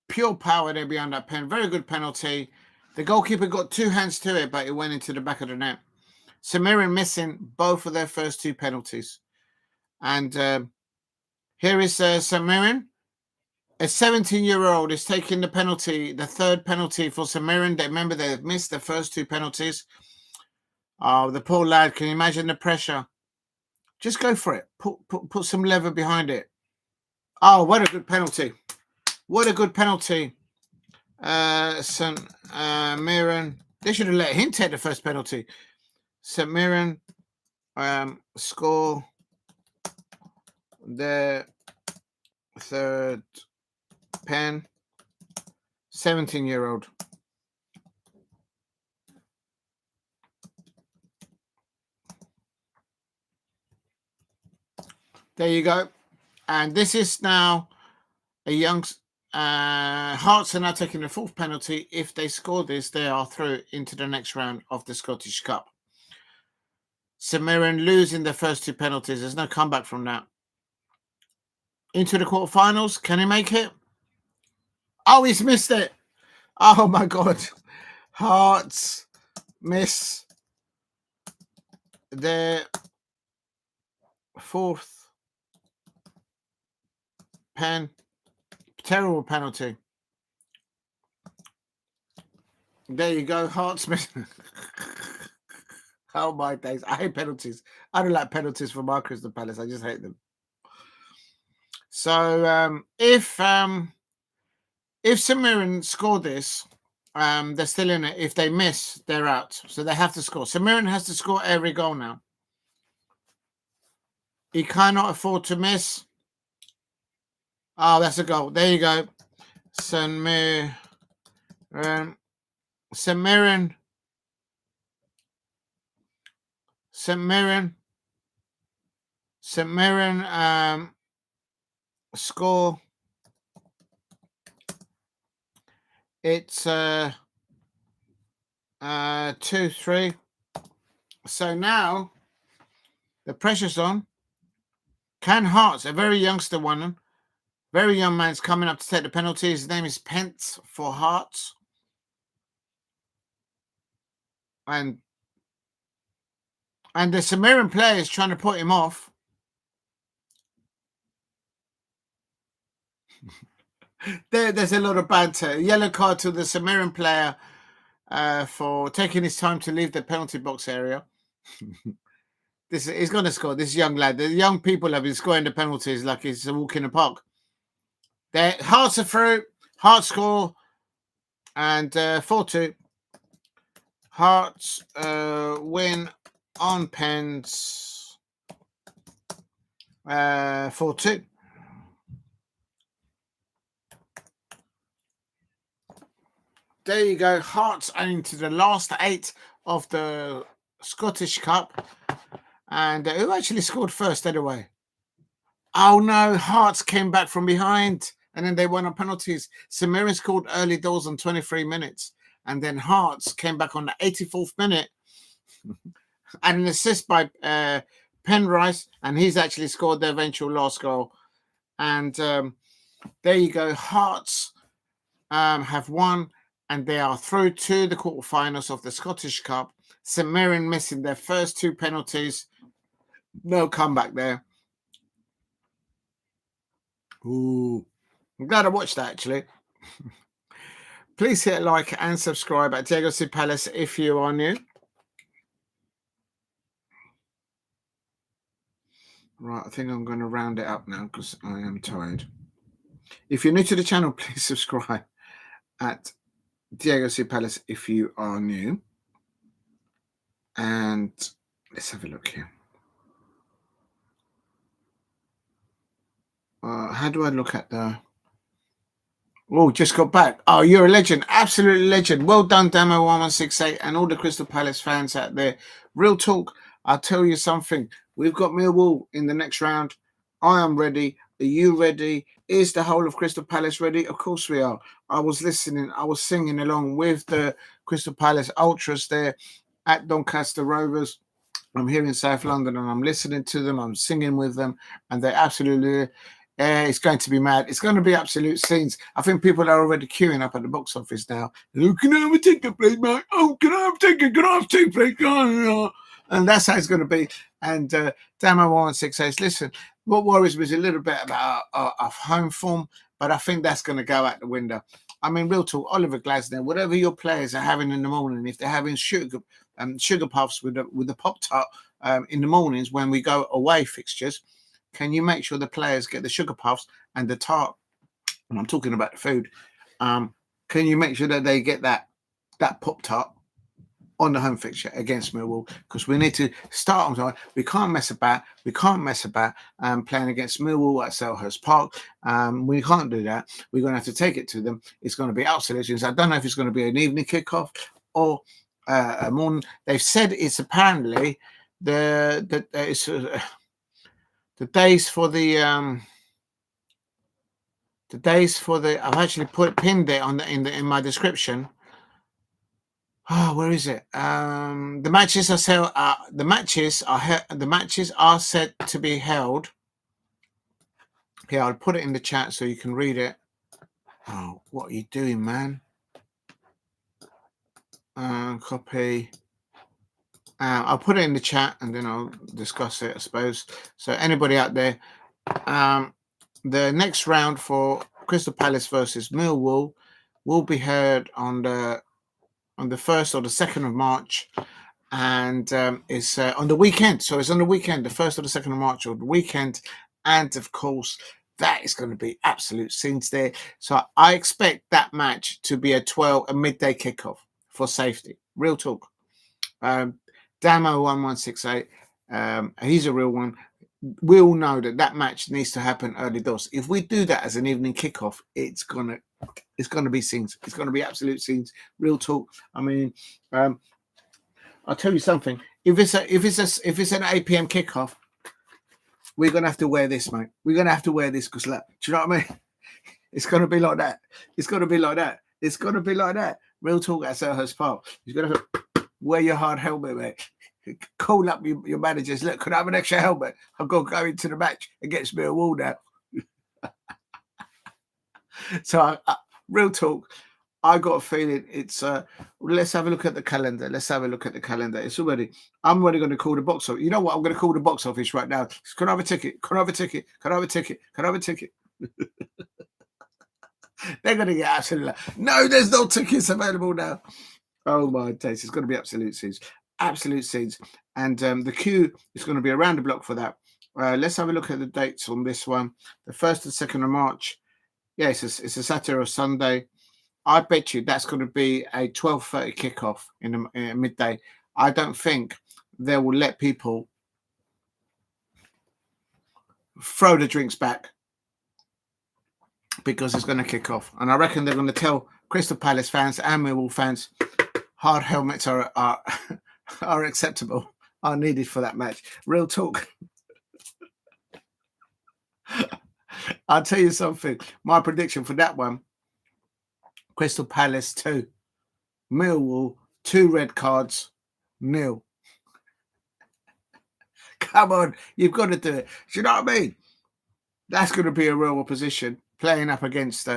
pure power there behind that pen. Very good penalty. The goalkeeper got 2 hands to it, but it went into the back of the net. Samirin missing both of their first 2 penalties. And here is Samirin. A 17-year-old is taking the penalty, the third penalty for Samirin. Remember, they've missed the first 2 penalties. Oh, the poor lad. Can you imagine the pressure? Just go for it. Put some lever behind it. Oh, what a good penalty. What a good penalty. Samirin. They should have let him take the first penalty. Samirin score the third pen. 17-year-old. There you go. And this is now a young Hearts are now taking the 4th penalty. If they score this, they are through into the next round of the Scottish Cup. Samirin losing the first 2 penalties. There's no comeback from that. Into the quarterfinals. Can he make it? Oh, he's missed it. Oh, my God. Hearts miss their 4th pen. Terrible penalty. There you go. Hearts miss. Oh, my days. I hate penalties. I don't like penalties for my Crystal Palace. I just hate them. So if St Mirren score this, they're still in it. If they miss, they're out. So they have to score. St Mirren has to score every goal now. He cannot afford to miss. Oh, that's a goal. There you go. St Mirren. St Mirren. St Mirren. St Mirren score. It's 2-3. So now the pressure's on. Can Hearts, a very youngster one, very young man's coming up to take the penalty. His name is Pence for Hearts. And the St Mirren player is trying to put him off. There's a lot of banter. Yellow card to the St Mirren player for taking his time to leave the penalty box area. He's going to score. This young lad. The young people have been scoring the penalties like it's a walk in the park. Their Hearts are through. Hearts score. And 4-2. Hearts win on pens. 4-2. There you go. Hearts are into the last 8 of the Scottish Cup. And who actually scored first anyway? Oh, no. Hearts came back from behind. And then they won on penalties. St Mirren scored early doors on 23 minutes. And then Hearts came back on the 84th minute. And an assist by Penrice. And he's actually scored the eventual last goal. And there you go. Hearts have won. And they are through to the quarterfinals of the Scottish Cup. St Mirren missing their first 2 penalties. No comeback there. Ooh. I'm glad I watched that, actually. Please hit like and subscribe at Diego C. Palace if you are new. Right, I think I'm going to round it up now because I am tired. If you're new to the channel, please subscribe at Diego C. Palace if you are new. And let's have a look here. How do I look at the... Oh, just got back. Oh, you're a legend. Absolute legend. Well done, Damo1168 and all the Crystal Palace fans out there. Real talk. I'll tell you something. We've got Millwall in the next round. I am ready. Are you ready? Is the whole of Crystal Palace ready? Of course we are. I was listening. I was singing along with the Crystal Palace Ultras there at Doncaster Rovers. I'm here in South London and I'm listening to them. I'm singing with them. And they're absolutely... it's going to be mad. It's going to be absolute scenes. I think people are already queuing up at the box office now. Oh, can I have a ticket, please, mate? Oh, can I have a ticket? Can I have 2, please? And that's how it's going to be. And Damo1168, listen, what worries me is a little bit about our home form, but I think that's going to go out the window. I mean, real talk, Oliver Glasner, whatever your players are having in the morning, if they're having sugar puffs with the Pop-Tart in the mornings when we go away fixtures, can you make sure the players get the sugar puffs and the tart? And I'm talking about the food. Can you make sure that they get that Pop-Tart on the home fixture against Millwall? Because we need to start on time. We can't mess about. We can't mess about playing against Millwall at Selhurst Park. We can't do that. We're going to have to take it to them. It's going to be absolute. I don't know if it's going to be an evening kickoff or a morning. They've said it's apparently the days for the I've actually put it pinned there on in my description. Oh, where is it? The matches are set to be held. Here, I'll put it in the chat so you can read it. Oh, what are you doing, man? Copy. I'll put it in the chat and then I'll discuss it, I suppose. So anybody out there, the next round for Crystal Palace versus Millwall will be held on the 1st or the 2nd of March, and it's on the weekend. So it's on the weekend, the 1st or the 2nd of March or the weekend. And of course, That is going to be absolute scenes there. So I expect that match to be a midday kickoff for safety. Real talk. Damo1168, he's a real one. We all know that match needs to happen early doors. If we do that as an evening kickoff, it's gonna be scenes. It's gonna be absolute scenes. Real talk. I mean, I'll tell you something. If it's an 8 p.m. kickoff, we're gonna have to wear this, mate. We're gonna have to wear this because, look, do you know what I mean? It's gonna be like that. It's gonna be like that. It's gonna be like that. Real talk at Selhurst Park. You're gonna have to wear your hard helmet, mate. Call up your managers. Look, could I have an extra helmet? I've got to go into the match against me a wall now. So, real talk. I got a feeling it's. Let's have a look at the calendar. It's already. I'm already going to call the box office. You know what? I'm going to call the box office right now. Can I have a ticket? Can I have a ticket? Can I have a ticket? Can I have a ticket? They're going to get absolutely. No, there's no tickets available now. Oh my days! It's going to be absolute scenes. Absolute scenes. And the queue is going to be around the block for that. Let's have a look at the dates on this one. The 1st and 2nd of March. Yeah, it's a Saturday or Sunday. I bet you that's going to be a 12:30 kickoff in a midday. I don't think they will let people throw the drinks back because it's going to kick off. And I reckon they're going to tell Crystal Palace fans and Millwall fans hard helmets are acceptable, are needed for that match. Real talk. I'll tell you something. My prediction for that one, Crystal Palace 2, Millwall 2 red cards, 0. Come on, you've got to do it. Do you know what I mean? That's going to be a real opposition playing up against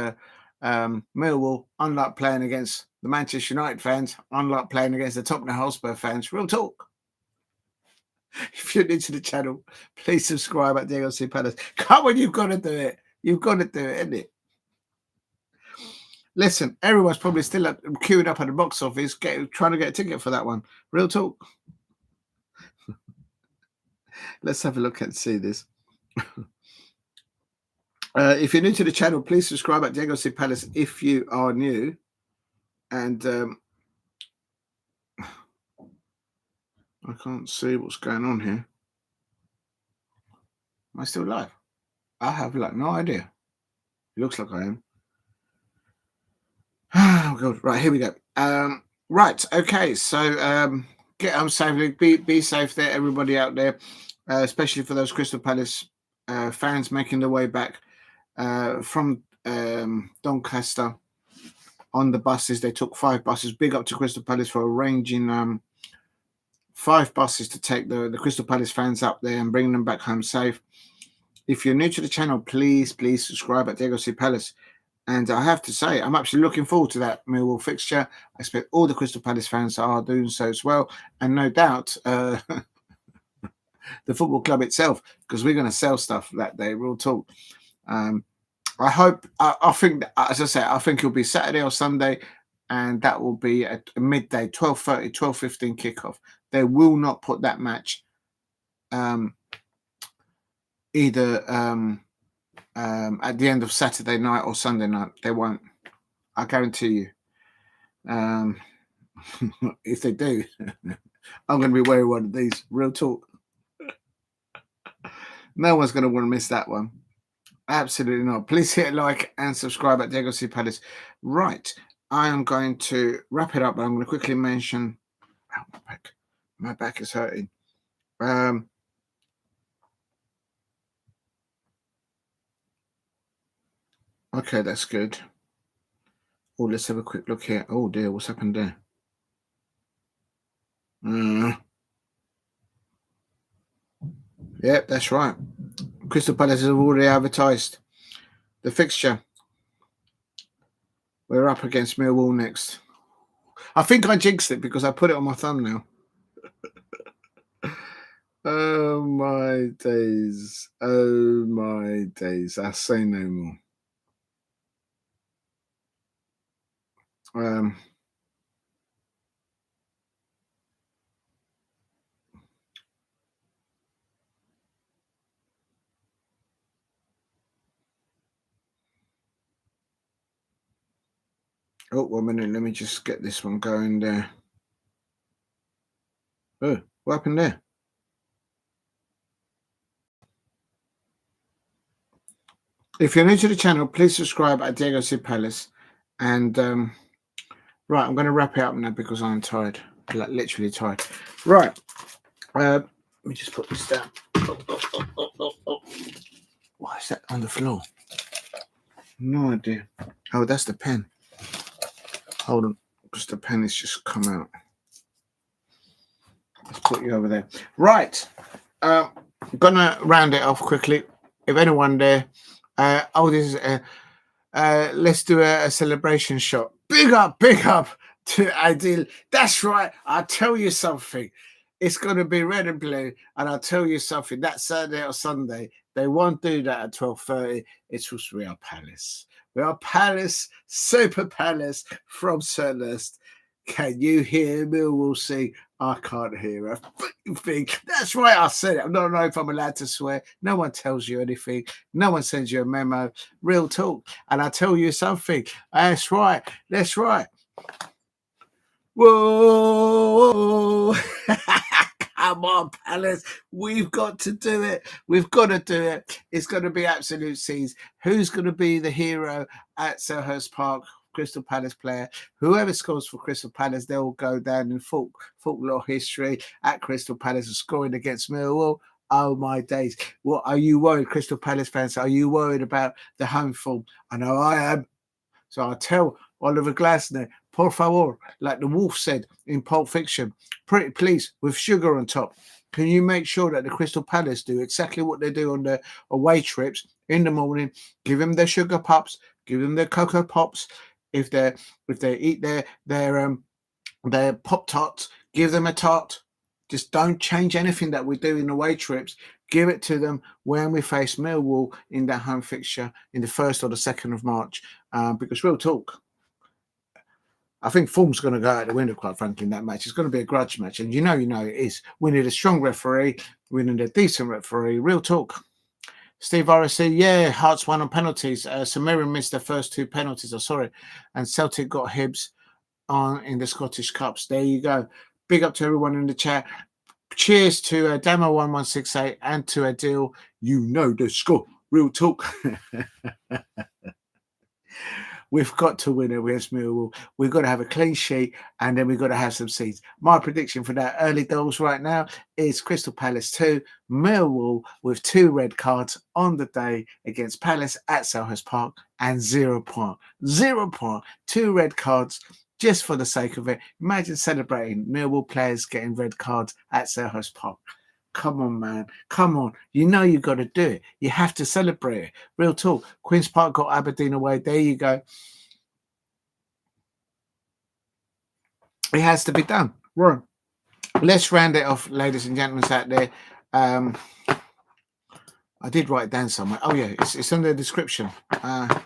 Millwall, unlike playing against the Manchester United fans, unlike playing against the Tottenham Hotspur fans. Real talk. If you're new to the channel, please subscribe at Diego C. Palace. Come on, you've got to do it. You've got to do it, isn't it? Listen, everyone's probably still queuing up at the box office, trying to get a ticket for that one. Real talk. Let's have a look and see this. If you're new to the channel, please subscribe at Diego C. Palace if you are new. And I can't see what's going on here. Am I still live? I have no idea. It looks like I am. Oh God! Right, here we go. Right, okay. So get home safely. Be safe there, everybody out there, especially for those Crystal Palace fans making their way back from Doncaster on the buses. They took 5 buses. Big up to Crystal Palace for arranging 5 buses to take the Crystal Palace fans up there and bring them back home safe. If you're new to the channel, please subscribe at Diego C. Palace. And I have to say, I'm actually looking forward to that Millwall fixture. I expect all the Crystal Palace fans are doing so as well. And no doubt the football club itself, because we're going to sell stuff that day. Real talk. I hope, I think, as I say, I think it'll be Saturday or Sunday, and that will be a midday, 12:30, 12:15 kickoff. They will not put that match either at the end of Saturday night or Sunday night. They won't. I guarantee you. If they do, I'm going to be wearing one of these. Real talk. No one's going to want to miss that one. Absolutely not. Please hit like and subscribe at Diego C. Palace. Right. I am going to wrap it up, but I'm going to quickly mention. Oh, my back is hurting. Okay, that's good. Oh, let's have a quick look here. Oh dear, what's happened there? Yep, that's right. Crystal Palace has already advertised the fixture. We're up against Millwall next. I think I jinxed it because I put it on my thumbnail. Oh my days. Oh my days. I say no more. Oh, 1 minute. Let me just get this one going there. Oh, what happened there? If you're new to the channel, please subscribe at Diego C. Palace. And right, I'm going to wrap it up now because I'm tired, like literally tired. Right, let me just put this down. Why is that on the floor? No idea. Oh, that's the pen. Hold on, because the pen has just come out. Let's put you over there. Right, I'm gonna round it off quickly. If anyone there, this is let's do a celebration shot. Big up to Adil. That's right. I'll tell you something. It's going to be red and blue, and I'll tell you something. That Saturday or Sunday, they won't do that at 12:30. It's just Real Palace. Real Palace, Super Palace from Sirnest. Can you hear Millwall sing? I can't hear a thing. That's right, I said it. I don't know if I'm allowed to swear. No one tells you anything. No one sends you a memo. Real talk. And I tell you something. That's right. That's right. Whoa. Come on, Palace. We've got to do it. We've got to do it. It's going to be absolute scenes. Who's going to be the hero at Selhurst Park? Crystal Palace player. Whoever scores for Crystal Palace, they'll go down in folklore history at Crystal Palace scoring against Millwall. Oh my days. What are you worried, Crystal Palace fans? Are you worried about the home form? I know I am. So I tell Oliver Glasner, por favor, like the wolf said in Pulp Fiction, pretty please, with sugar on top. Can you make sure that the Crystal Palace do exactly what they do on the away trips in the morning? Give them their sugar pops, give them their cocoa pops. If they eat their pop tarts, give them a tart. Just don't change anything that we do in away trips. Give it to them when we face Millwall in that home fixture in the 1st or the 2nd of March. Because real talk, I think form's going to go out the window, quite frankly, in that match. It's going to be a grudge match. And you know it is. We need a strong referee. We need a decent referee. Real talk. Steve RSC, yeah, Hearts won on penalties. St Mirren missed their first 2 penalties, and Celtic got Hibs on in the Scottish Cups. There you go. Big up to everyone in the chat. Cheers to Damo1168 and to Adil. You know the score. Real talk. We've got to win against Millwall. We've got to have a clean sheet, and then we've got to have some seeds. My prediction for that early doors right now is Crystal Palace 2, Millwall with 2 red cards on the day against Palace at Selhurst Park, and 0 point. 0 point. 2 red cards just for the sake of it. Imagine celebrating Millwall players getting red cards at Selhurst Park. Come on, man. Come on. You know you've got to do it. You have to celebrate it. Real talk. Queen's Park got Aberdeen away. There you go. It has to be done. Right. Let's round it off, ladies and gentlemen out there. I did write it down somewhere. Oh, yeah. It's in the description. And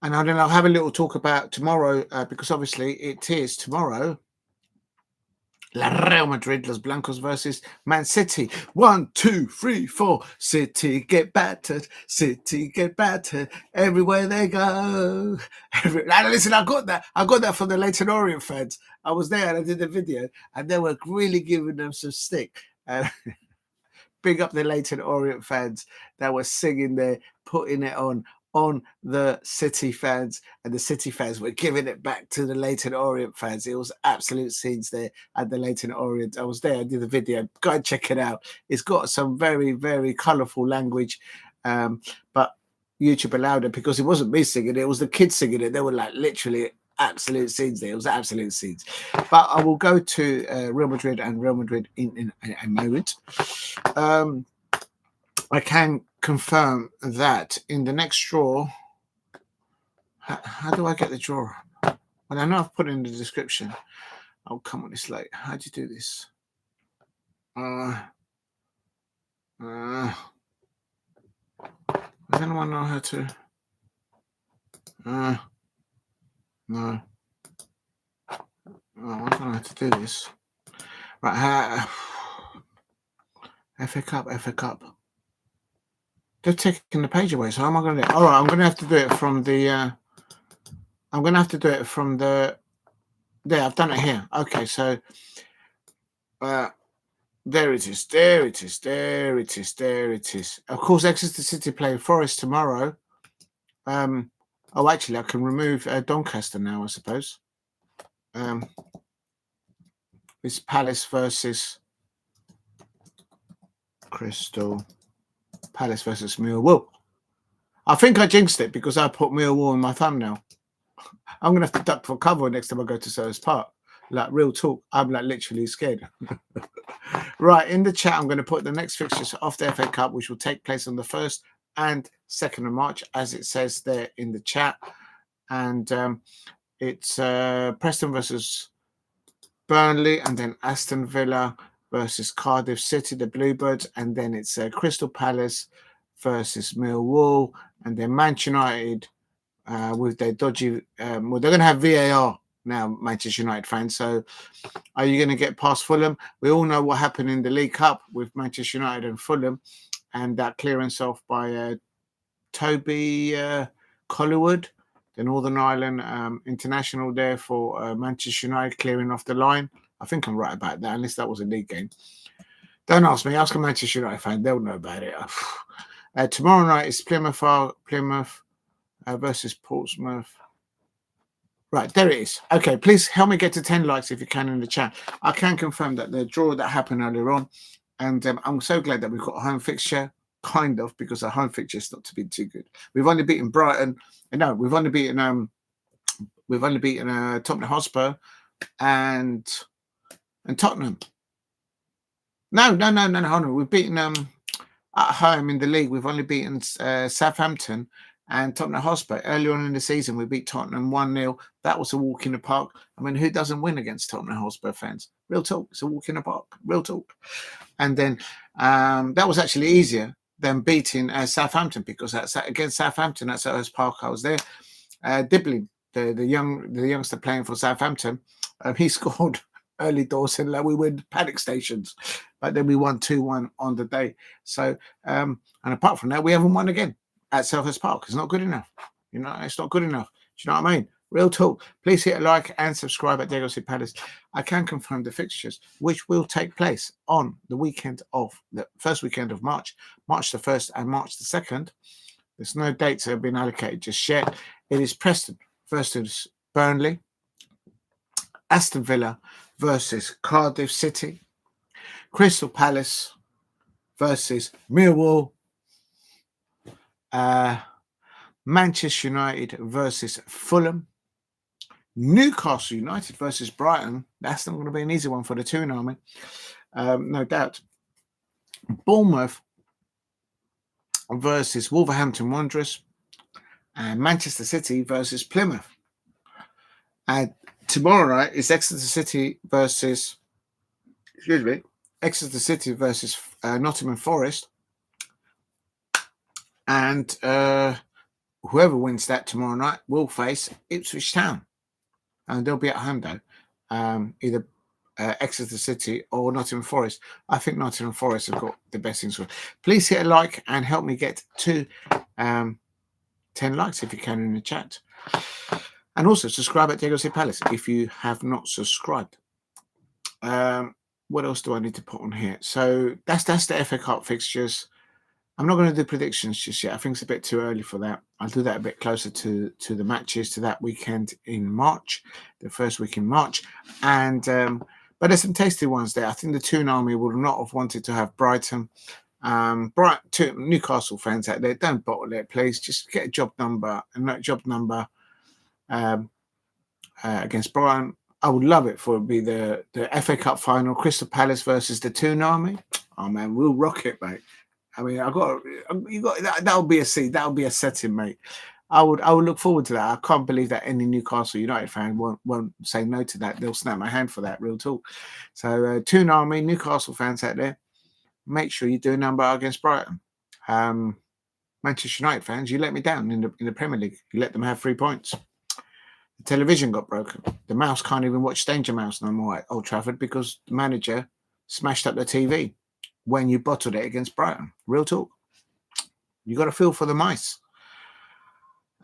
then I'll have a little talk about tomorrow because obviously it is tomorrow. Real Madrid, Los Blancos versus Man City. 1, 2, 3, 4. City get battered. City get battered. Everywhere they go. Listen, I got that from the Leyton Orient fans. I was there and I did the video, and they were really giving them some stick. Big up the Leyton Orient fans that were singing there, putting it on the City fans, and the City fans were giving it back to the Leyton Orient fans. It was absolute scenes there at the Leyton Orient. I was there, I did the video. Go and check it out. It's got some very, very colourful language, but YouTube allowed it because it wasn't me singing it, it was the kids singing it. They were like literally absolute scenes there. It was absolute scenes. But I will go to Real Madrid and Real Madrid in a moment. I can confirm that in the next draw. How do I get the draw? Well, I know I've put it in the description. Oh, come on, it's late. How do you do this? Does anyone know how to? No. I don't know how to do this. Right. FA Cup. They've taken the page away, so how am I going to do it? All right, I'm going to have to do it from the I'm going to have to do it from the... There, I've done it here. Okay, so there it is. There it is. There it is. There it is. Of course, Exeter City play Forest tomorrow. Oh, actually, I can remove Doncaster now, I suppose. It's Palace versus Crystal Palace versus Millwall. I think I jinxed it because I put Millwall in my thumbnail. I'm going to have to duck for cover next time I go to Selhurst Park. Like, real talk, I'm like literally scared. Right, in the chat, I'm going to put the next fixtures of the FA Cup, which will take place on the 1st and 2nd of March, as it says there in the chat. And it's Preston versus Burnley, and then Aston Villa versus Cardiff City, the Bluebirds, and then it's Crystal Palace versus Millwall, and then Manchester United with their dodgy... well, they're going to have VAR now, Manchester United fans. So are you going to get past Fulham? We all know what happened in the League Cup with Manchester United and Fulham, and that clearance off by Toby Collywood, the Northern Ireland international there for Manchester United, clearing off the line. I think I'm right about that, unless that was a league game. Don't ask me. Ask a Manchester United fan. They'll know about it. Tomorrow night is Plymouth versus Portsmouth. Right, there it is. Okay, please help me get to 10 likes if you can in the chat. I can confirm that the draw that happened earlier on, and I'm so glad that we've got a home fixture, kind of, because our home fixture is not to be too good. We've only beaten Brighton. No, we've only beaten Tottenham Hotspur and Tottenham. No. We've beaten at home in the league. We've only beaten Southampton and Tottenham Hotspur. Earlier on in the season, we beat Tottenham 1-0. That was a walk in the park. I mean, who doesn't win against Tottenham Hotspur fans? Real talk. It's a walk in the park. Real talk. And then that was actually easier than beating Southampton, because against Southampton at Selhurst Park, I was there. Dibbling, the youngster playing for Southampton, he scored early doors, and we win panic stations. But then we won 2-1 on the day. So, and apart from that, we haven't won again at Selhurst Park. It's not good enough. You know, it's not good enough. Do you know what I mean? Real talk. Please hit a like and subscribe at Diego C. Palace. I can confirm the fixtures, which will take place on the first weekend of March, March the 1st and March the 2nd. There's no dates that have been allocated just yet. It is Preston versus Burnley, Aston Villa versus Cardiff City, Crystal Palace versus Millwall, Manchester United versus Fulham, Newcastle United versus Brighton. That's not going to be an easy one for the Toon Army, no doubt. Bournemouth versus Wolverhampton Wanderers, and Manchester City versus Plymouth. And tomorrow night is Exeter City versus Nottingham Forest, and whoever wins that tomorrow night will face Ipswich Town, and they'll be at home though, either Exeter City or Nottingham Forest. I think Nottingham Forest have got the best things. Please hit a like and help me get to 10 likes if you can in the chat. And also subscribe at Diego C. Palace if you have not subscribed. What else do I need to put on here? So that's the FA Cup fixtures. I'm not going to do predictions just yet. I think it's a bit too early for that. I'll do that a bit closer to the matches, to that weekend in March, the first week in March. And but there's some tasty ones there. I think the Toon Army would not have wanted to have Brighton. Newcastle fans out there, don't bottle it, please. Just get a job number against Brighton. I would love it for it to be the FA Cup final, Crystal Palace versus the Toon Army. Oh man, we'll rock it, mate. I mean, that'll be a seat. That'll be a setting, mate. I would look forward to that. I can't believe that any Newcastle United fan won't say no to that. They'll snap my hand for that, real talk. So, Toon Army, Newcastle fans out there, make sure you do a number against Brighton. Manchester United fans, you let me down in the Premier League. You let them have 3 points. The television got broken. The mouse can't even watch Danger Mouse no more at Old Trafford because the manager smashed up the TV when you bottled it against Brighton. Real talk. You got to feel for the mice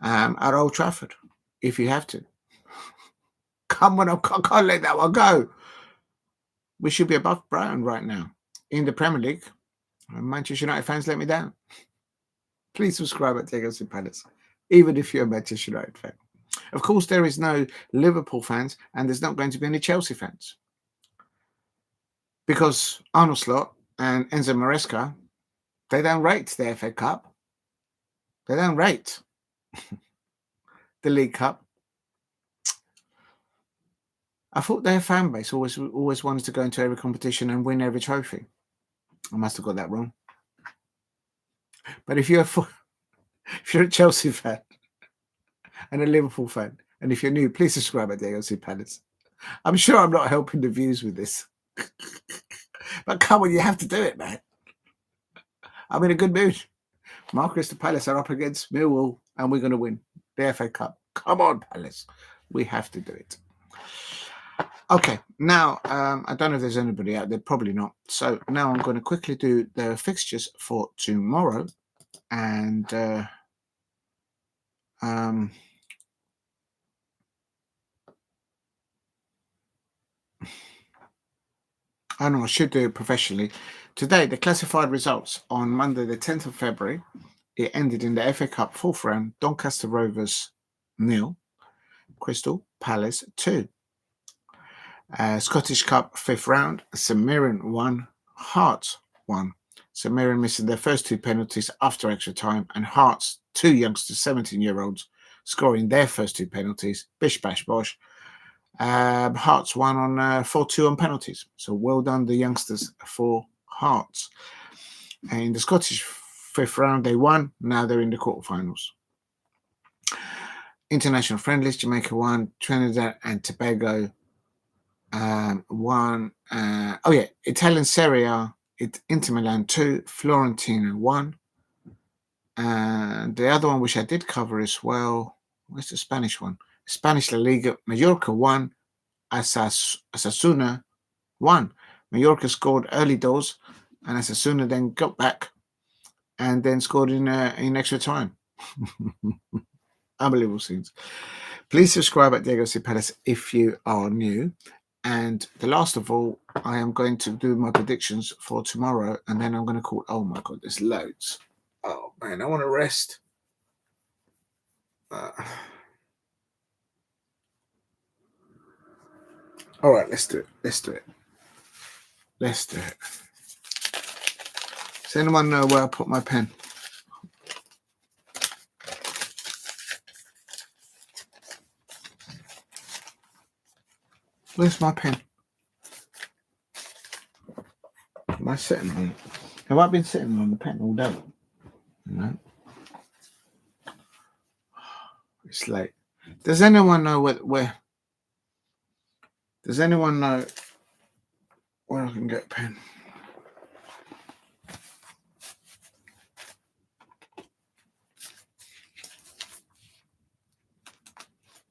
at Old Trafford. if you have to. Come on, I can't let that one go. We should be above Brighton right now in the Premier League. Manchester United fans let me down. Please subscribe at Diego Palace, even if you're a Manchester United fan. Of course, there is no Liverpool fans, and there's not going to be any Chelsea fans. Because Arnold Slot and Enzo Maresca, they don't rate the FA Cup. They don't rate the League Cup. I thought their fan base always wanted to go into every competition and win every trophy. I must have got that wrong. But if you're a Chelsea fan and a Liverpool fan, and if you're new, please subscribe at Diego Palace. I'm sure I'm not helping the views with this. But come on, you have to do it, man. I'm in a good mood. Crystal Palace are up against Millwall, and we're going to win the FA Cup. Come on, Palace. We have to do it. Okay, now, I don't know if there's anybody out there. Probably not. So now I'm going to quickly do the fixtures for tomorrow. And I know I should do it professionally. Today, the classified results on Monday, the 10th of February, it ended in the FA Cup 4th round, Doncaster Rovers 0, Crystal Palace 2. Scottish Cup 5th round, St Mirren 1, Hearts 1. St Mirren missing their first 2 penalties after extra time, and Hearts, 2 youngsters, 17-year-olds, scoring their first 2 penalties. Bish, bash, bosh. Hearts won on 4-2 on penalties. So well done, the youngsters, for Hearts. And in the Scottish 5th round, they won. Now they're in the quarterfinals. International friendlies, Jamaica 1, Trinidad and Tobago 1. Italian Serie A, Inter Milan 2, Fiorentina 1. And the other one, which I did cover as well, where's the Spanish one? Spanish La Liga, Mallorca 1, Osasuna 1. Mallorca scored early doors, and Osasuna then got back and then scored in extra time. Unbelievable scenes. Please subscribe at Diego Palace if you are new. And the last of all, I am going to do my predictions for tomorrow, and then I'm going to call. Oh my God, there's loads. Oh man, I want to rest. All right, let's do it. Does anyone know where I put my pen? Where's my pen? Am I sitting on it? Have I been sitting on the pen all day? No. It's late. Does anyone know where? Does anyone know where I can get a pen?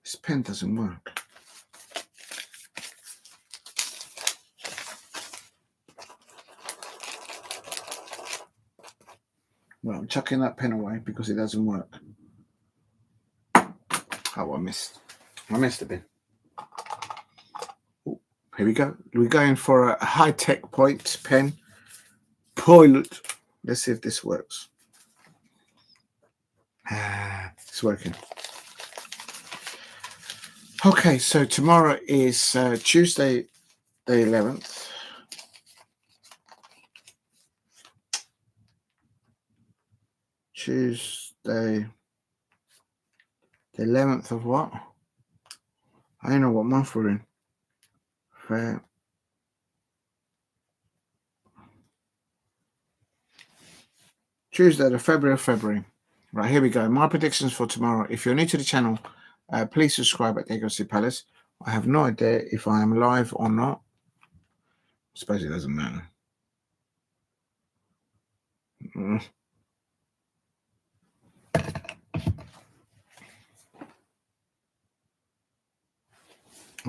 This pen doesn't work. Well, I'm chucking that pen away because it doesn't work. Oh, I missed a bit. Oh, here we go. We're going for a high-tech point pen. Pilot. Let's see if this works. It's working. Okay, so tomorrow is Tuesday, the 11th. Tuesday, the 11th of what? I don't know what month we're in. Fair. Tuesday, the February of February. Right, here we go. My predictions for tomorrow. If you're new to the channel, please subscribe at Diego Palace. I have no idea if I am live or not. I suppose it doesn't matter.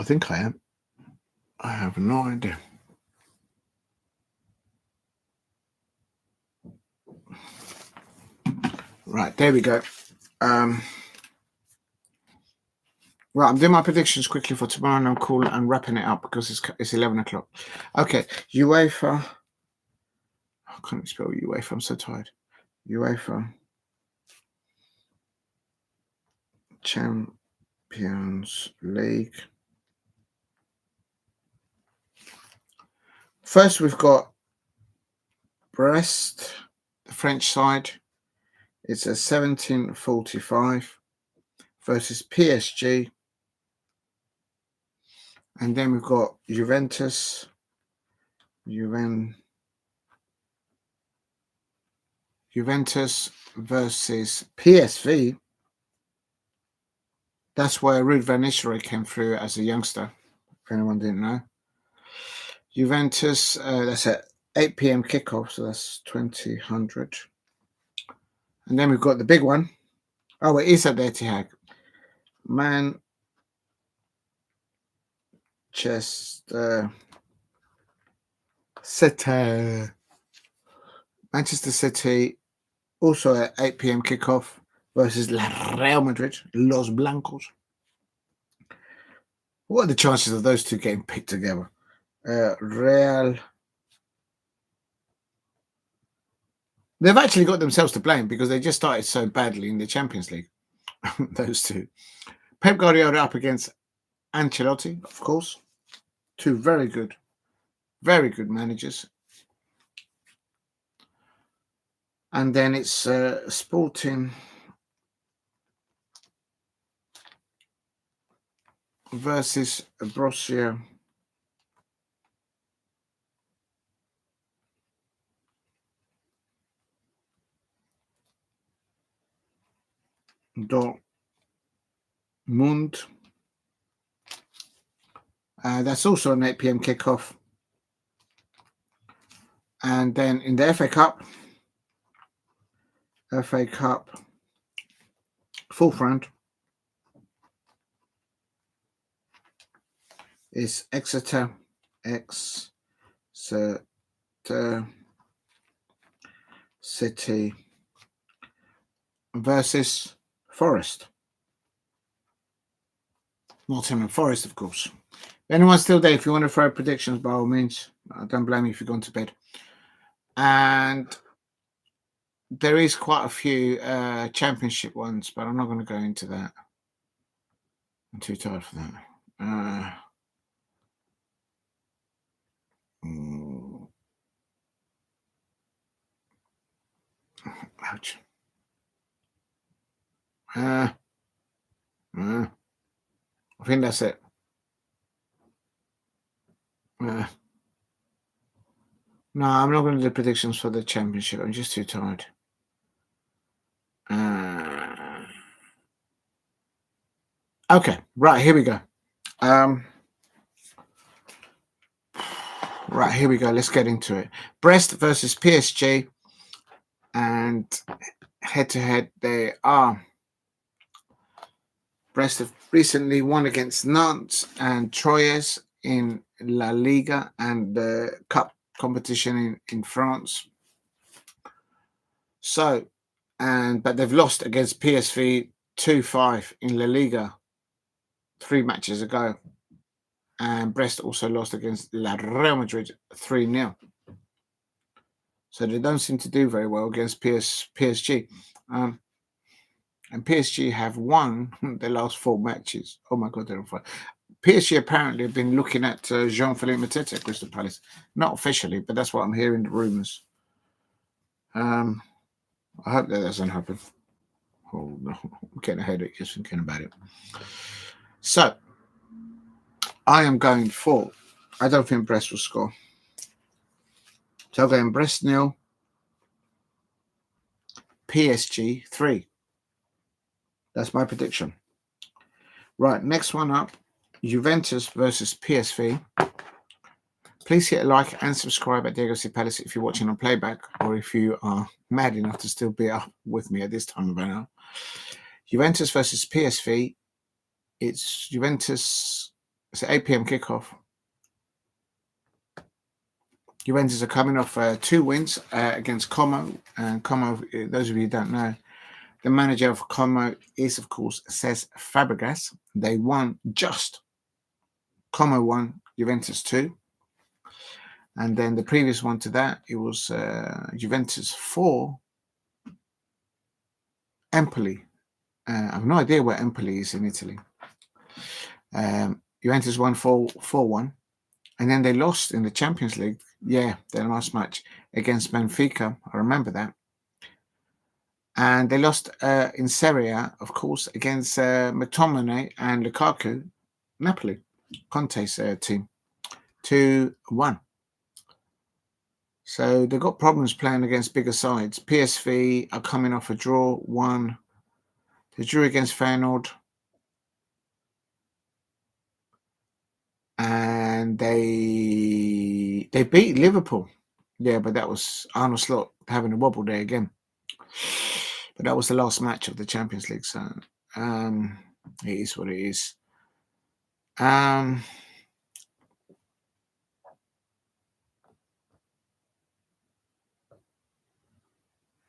I think I am. I have no idea. Right, there we go. Right, I'm doing my predictions quickly for tomorrow, and I'm cool and wrapping it up because it's 11 o'clock. Okay, UEFA. I can't spell UEFA. I'm so tired. UEFA Champions League. First, we've got Brest, the French side. It's a 17:45 versus PSG. And then we've got Juventus versus PSV. That's where Ruud van Nistelrooy came through as a youngster, if anyone didn't know. Juventus, that's at 8 p.m. kickoff, so that's 2000. And then we've got the big one. Oh, it is at the Etihad. Manchester City, also at 8 p.m. kickoff versus Real Madrid, Los Blancos. What are the chances of those two getting picked together? Real. They've actually got themselves to blame because they just started so badly in the Champions League. Those two. Pep Guardiola up against Ancelotti, of course. Two very good managers. And then it's Sporting versus Borussia Dortmund. That's also an 8 p.m. kickoff. And then in the FA Cup, fourth round is Exeter City versus Forest. Nottingham Forest, of course. If anyone's still there, if you want to throw predictions, by all means, I don't blame you if you've gone to bed. And there is quite a few championship ones, but I'm not going to go into that. I'm too tired for that. Ouch. I think that's it. No, I'm not going to do predictions for the championship. I'm just too tired. Okay, right, here we go. Right, here we go. Let's get into it. Brest versus PSG. And head-to-head, they are. Brest have recently won against Nantes and Troyes in La Liga and the Cup competition in France. So, but they've lost against PSV 2-5 in La Liga 3 matches ago. And Brest also lost against Real Madrid 3-0. So they don't seem to do very well against PSG. And PSG have won the last 4 matches. Oh my God, they're on fire. PSG apparently have been looking at Jean-Philippe Mateta at Crystal Palace. Not officially, but that's what I'm hearing, the rumours. I hope that doesn't happen. Oh no, I'm getting a headache just thinking about it. So, I am going for, I don't think Brest will score. So I'm going Brest 0, PSG 3. That's my prediction. Right, next one up, Juventus versus PSV. Please hit a like and subscribe at Diego C. Palace if you're watching on playback or if you are mad enough to still be up with me at this time of now. Juventus versus PSV. It's Juventus. It's an 8 p.m. kickoff. Juventus are coming off 2 wins against Como. And Como, those of you who don't know, The manager of Como is, of course, Cesc Fabregas. They won just. Como won, Juventus 2. And then the previous one to that, it was Juventus 4, Empoli. I have no idea where Empoli is in Italy. Juventus won 4-1. And then they lost in the Champions League. Yeah, their last match against Benfica. I remember that. And they lost in Serie A, of course, against McTominay and Lukaku, Napoli, Conte's team, 2-1. So they've got problems playing against bigger sides. PSV are coming off a draw, 1. They drew against Feyenoord. And they beat Liverpool. Yeah, but that was Arne Slot having a wobble there again. But that was the last match of the Champions League, so it is what it is.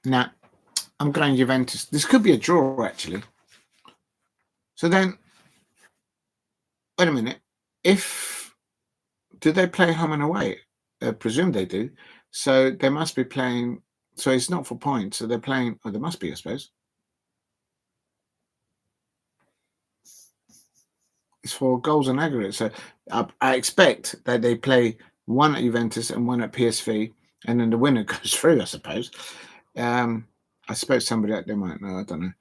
Now, I'm going Juventus. This could be a draw, actually. So then, wait a minute. Do they play home and away? I presume they do. So they must be playing. So it's not for points. So they're playing. Oh, there must be, I suppose. It's for goals and aggregate. So I expect that they play one at Juventus and one at PSV, and then the winner goes through, I suppose. I suppose somebody out there might know. I don't know.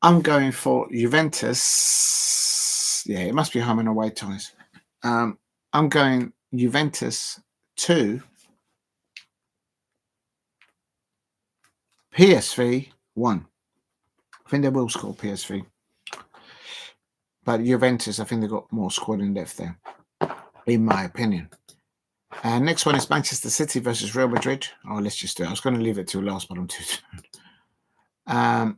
I'm going for Juventus. Yeah, it must be home and away ties. I'm going Juventus 2, PSV 1. I think they will score PSV. But Juventus, I think they've got more squad in depth there, in my opinion. And next one is Manchester City versus Real Madrid. Oh, let's just do it. I was going to leave it till last, but I'm too tired.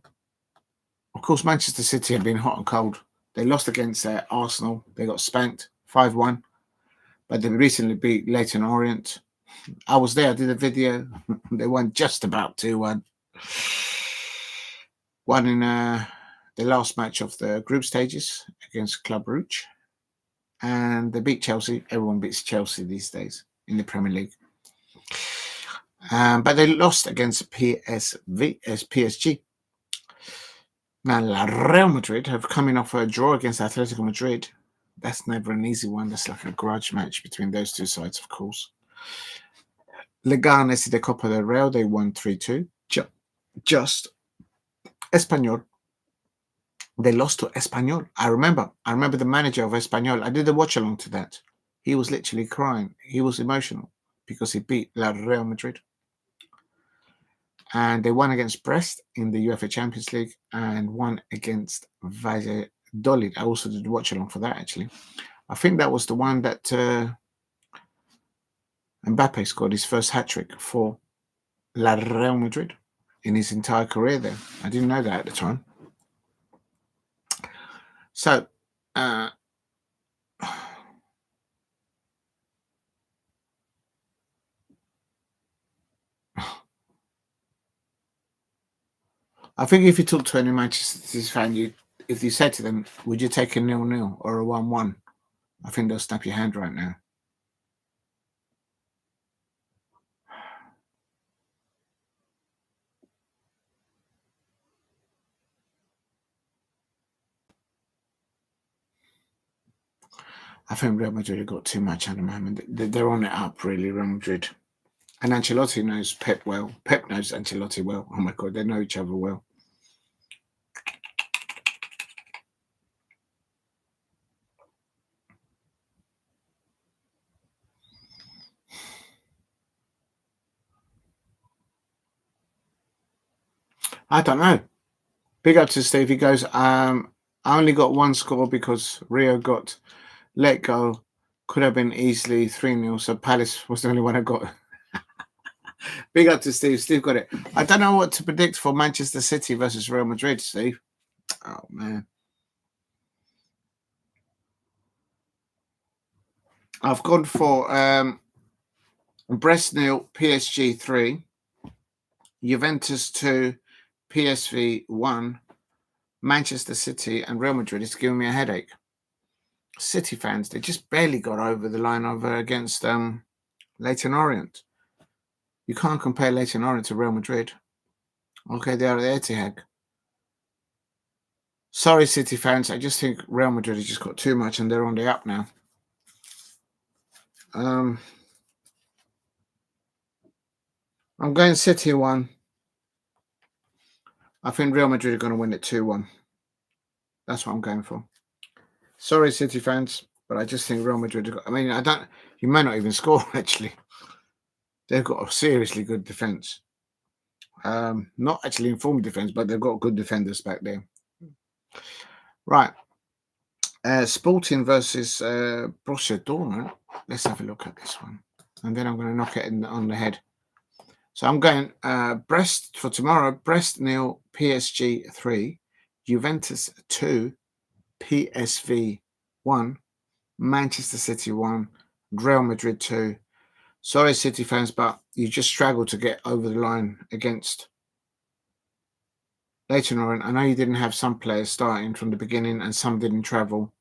Of course, Manchester City have been hot and cold. They lost against Arsenal. They got spanked 5-1. But they recently beat Leyton Orient. I was there. I did a video. They won just about 2-1. Won in the last match of the group stages against Club Brugge. And they beat Chelsea. Everyone beats Chelsea these days in the Premier League. But they lost against PSG. Now, Real Madrid have coming off a draw against Atletico Madrid. That's never an easy one. That's like a grudge match between those two sides, of course. Leganes de Copa del Rey, they won 3-2. Just. Espanyol. They lost to Espanyol. I remember the manager of Espanyol. I did a watch along to that. He was literally crying. He was emotional because he beat Real Madrid. And they won against Brest in the UEFA Champions League and won against Valladolid. I also did a watch along for that, actually. I think that was the one that Mbappe scored his first hat-trick for Real Madrid in his entire career there. I didn't know that at the time. So, I think if you talk to any Manchester City fan, if you said to them, would you take a 0-0 or a 1-1? I think they'll snap your hand right now. I think Real Madrid have got too much at the moment. They're on it up, really, Real Madrid. And Ancelotti knows Pep well. Pep knows Ancelotti well. Oh, my God, they know each other well. I don't know. Big up to Steve. He goes, I only got one score because Rio got let go. Could have been easily 3-0. So Palace was the only one I got. Big up to Steve. Steve got it. I don't know what to predict for Manchester City versus Real Madrid, Steve. Oh, man. I've gone for Brest 0, PSG 3, Juventus 2, PSV 1, Manchester City and Real Madrid is giving me a headache. City fans, they just barely got over the line over against Leyton Orient. You can't compare Leyton Orient to Real Madrid. Okay, they are at Etihad. Sorry, City fans. I just think Real Madrid has just got too much and they're on the up now. I'm going City 1. I think Real Madrid are going to win it 2-1. That's what I'm going for. Sorry, City fans, but I just think Real Madrid. You may not even score, actually. They've got a seriously good defence. Not actually informed defence, but they've got good defenders back there. Right. Sporting versus Borussia Dortmund. Let's have a look at this one. And then I'm going to knock it on the head. So I'm going Brest for tomorrow. Brest 0, PSG 3, Juventus 2, PSV 1, Manchester City 1, Real Madrid 2. Sorry, City fans, but you just struggled to get over the line against Leyton Orient. I know you didn't have some players starting from the beginning and some didn't travel.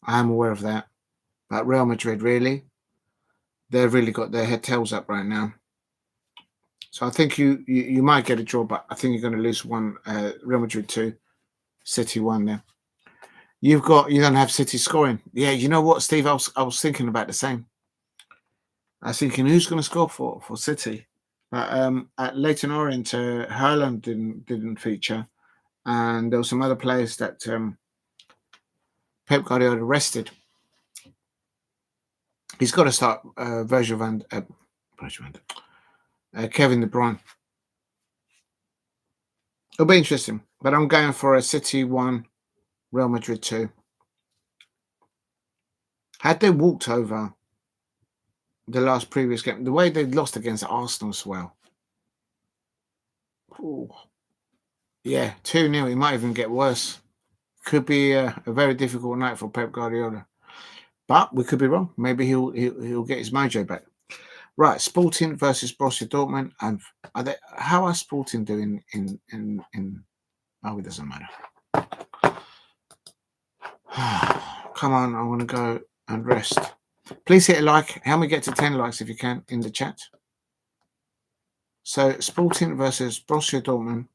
I am aware of that. But Real Madrid, really, they've really got their head tails up right now. So I think you might get a draw, but I think you're going to lose 1. Real Madrid 2, City 1 there. You don't have City scoring. Yeah, you know what, Steve? I was thinking about the same. I was thinking who's going to score for City. But at Leyton Orient, Haaland didn't feature, and there were some other players that Pep Guardiola rested. He's got to start Kevin De Bruyne. It'll be interesting, but I'm going for a City 1, Real Madrid 2. Had they walked over the last previous game, the way they lost against Arsenal as well. Ooh. Yeah, 2-0. It might even get worse. Could be a very difficult night for Pep Guardiola. But we could be wrong. Maybe he'll get his mojo back. Right, Sporting versus Borussia Dortmund. And how are Sporting doing in it doesn't matter. Come on, I want to go and rest. Please hit a like. Help me get to 10 likes if you can in the chat. So Sporting versus Borussia Dortmund.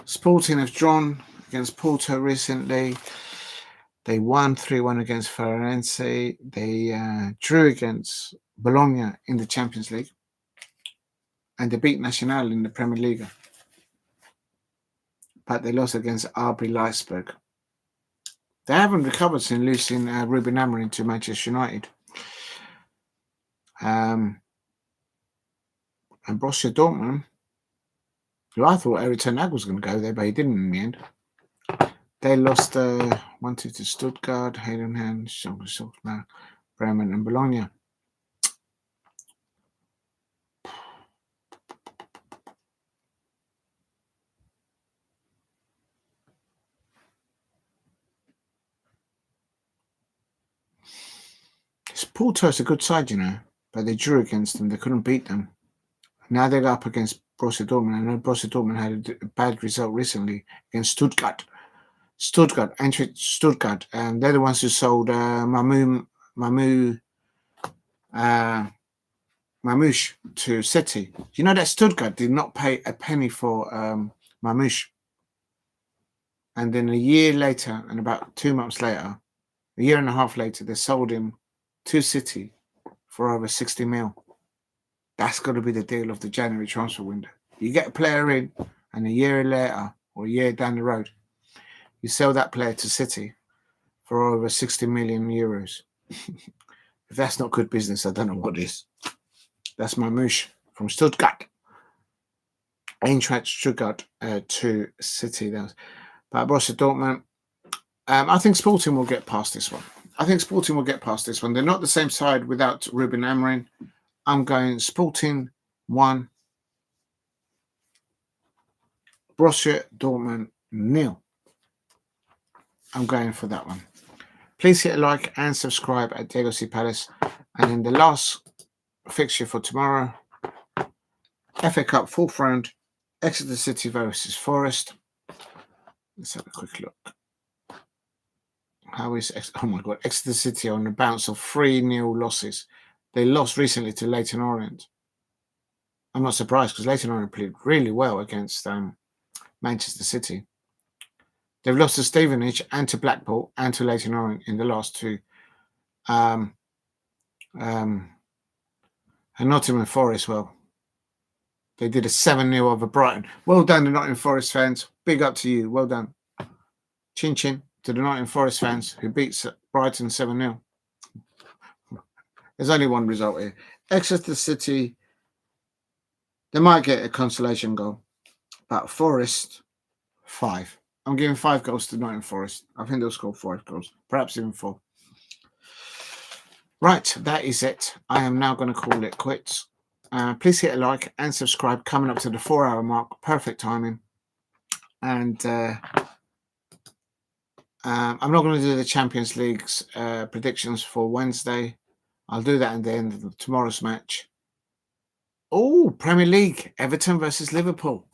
Sporting have drawn against Porto recently. They won 3-1 against Firenze. They drew against Bologna in the Champions League. And they beat Nacional in the Premier League. But they lost against RB Leipzig. They haven't recovered since losing Ruben Amorim to Manchester United. And Borussia Dortmund, who I thought Erik ten Hag was going to go there, but he didn't in the end. They lost 1-2 to Stuttgart, Heidenheim, Bremen, and Bologna. Porto is a good side, but they drew against them. They couldn't beat them. Now they're up against Borussia Dortmund. I know Borussia Dortmund had a bad result recently against Stuttgart. And they're the ones who sold Mamouche to City. You know that Stuttgart did not pay a penny for Mamouche. And then a year later, and about 2 months later, a year and a half later, they sold him to City for over 60 mil. That's got to be the deal of the January transfer window. You get a player in, and a year later, or a year down the road, you sell that player to City for over 60 million euros. If that's not good business, I don't know what is. That's Mamouche from Stuttgart. Eintracht Stuttgart to City. But Borussia Dortmund, I think Sporting will get past this one. They're not the same side without Ruben Amorim. I'm going Sporting 1, Borussia Dortmund 0. I'm going for that one. Please hit a like and subscribe at Diego C. Palace. And in the last fixture for tomorrow, FA Cup 4th round, Exeter City versus Forest. Let's have a quick look. How is oh my god, Exeter City on a bounce of 3-0 losses. They lost recently to Leyton Orient. I'm not surprised because Leyton Orient played really well against Manchester City. They've lost to Stevenage and to Blackpool and to Leyton Orient in the last two. And Nottingham Forest, well, they did a 7-0 over Brighton. Well done, the Nottingham Forest fans. Big up to you. Well done. Chin chin to the Nottingham Forest fans who beat Brighton 7-0. There's only one result here. Exeter City, they might get a consolation goal, but Forest, 5. I'm giving 5 goals to Nottingham Forest. I think they'll score 5 goals, perhaps even 4. Right, that is it. I am now going to call it quits. Please hit a like and subscribe. Coming up to the 4-hour mark. Perfect timing. And I'm not going to do the Champions League's predictions for Wednesday. I'll do that at the end of tomorrow's match. Oh, Premier League. Everton versus Liverpool.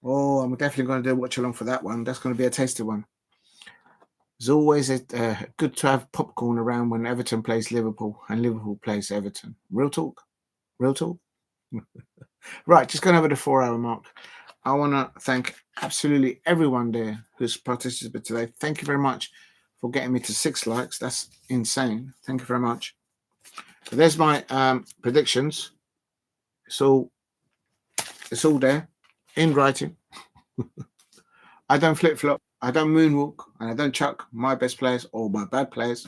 Oh, I'm definitely going to do a watch along for that one. That's going to be a tasty one. It's always good to have popcorn around when Everton plays Liverpool and Liverpool plays Everton. Real talk. Real talk. Right, just going over the 4-hour mark. I want to thank absolutely everyone there who's participated today. Thank you very much for getting me to 6 likes. That's insane. Thank you very much. So there's my predictions. It's all there in writing. I don't flip-flop. I don't moonwalk. And I don't chuck my best players or my bad players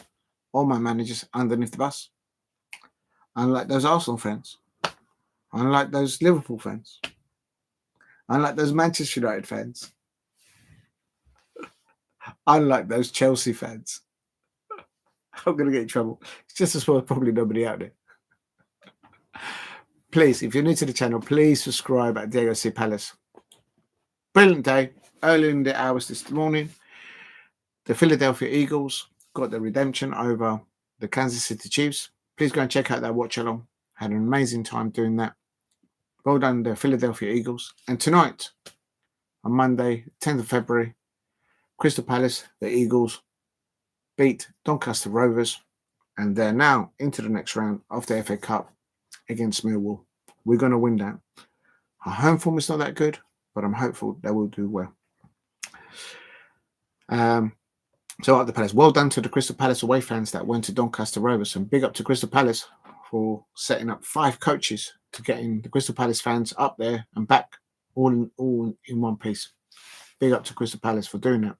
or my managers underneath the bus. Unlike those Arsenal fans. Unlike those Liverpool fans. Unlike those Manchester United fans. Unlike those Chelsea fans. I'm going to get in trouble. It's just as well as probably nobody out there. Please, if you're new to the channel, please subscribe at Diego C. Palace. Brilliant day. Early in the hours this morning, the Philadelphia Eagles got the redemption over the Kansas City Chiefs. Please go and check out that watch along. Had an amazing time doing that. Well done, the Philadelphia Eagles. And tonight, on Monday, 10th of February, Crystal Palace, the Eagles, beat Doncaster Rovers. And they're now into the next round of the FA Cup against Millwall. We're going to win that. Our home form is not that good, but I'm hopeful they will do well. So at the Palace, well done to the Crystal Palace away fans that went to Doncaster Rovers, and big up to Crystal Palace for setting up 5 coaches to getting the Crystal Palace fans up there and back all in one piece. Big up to Crystal Palace for doing that.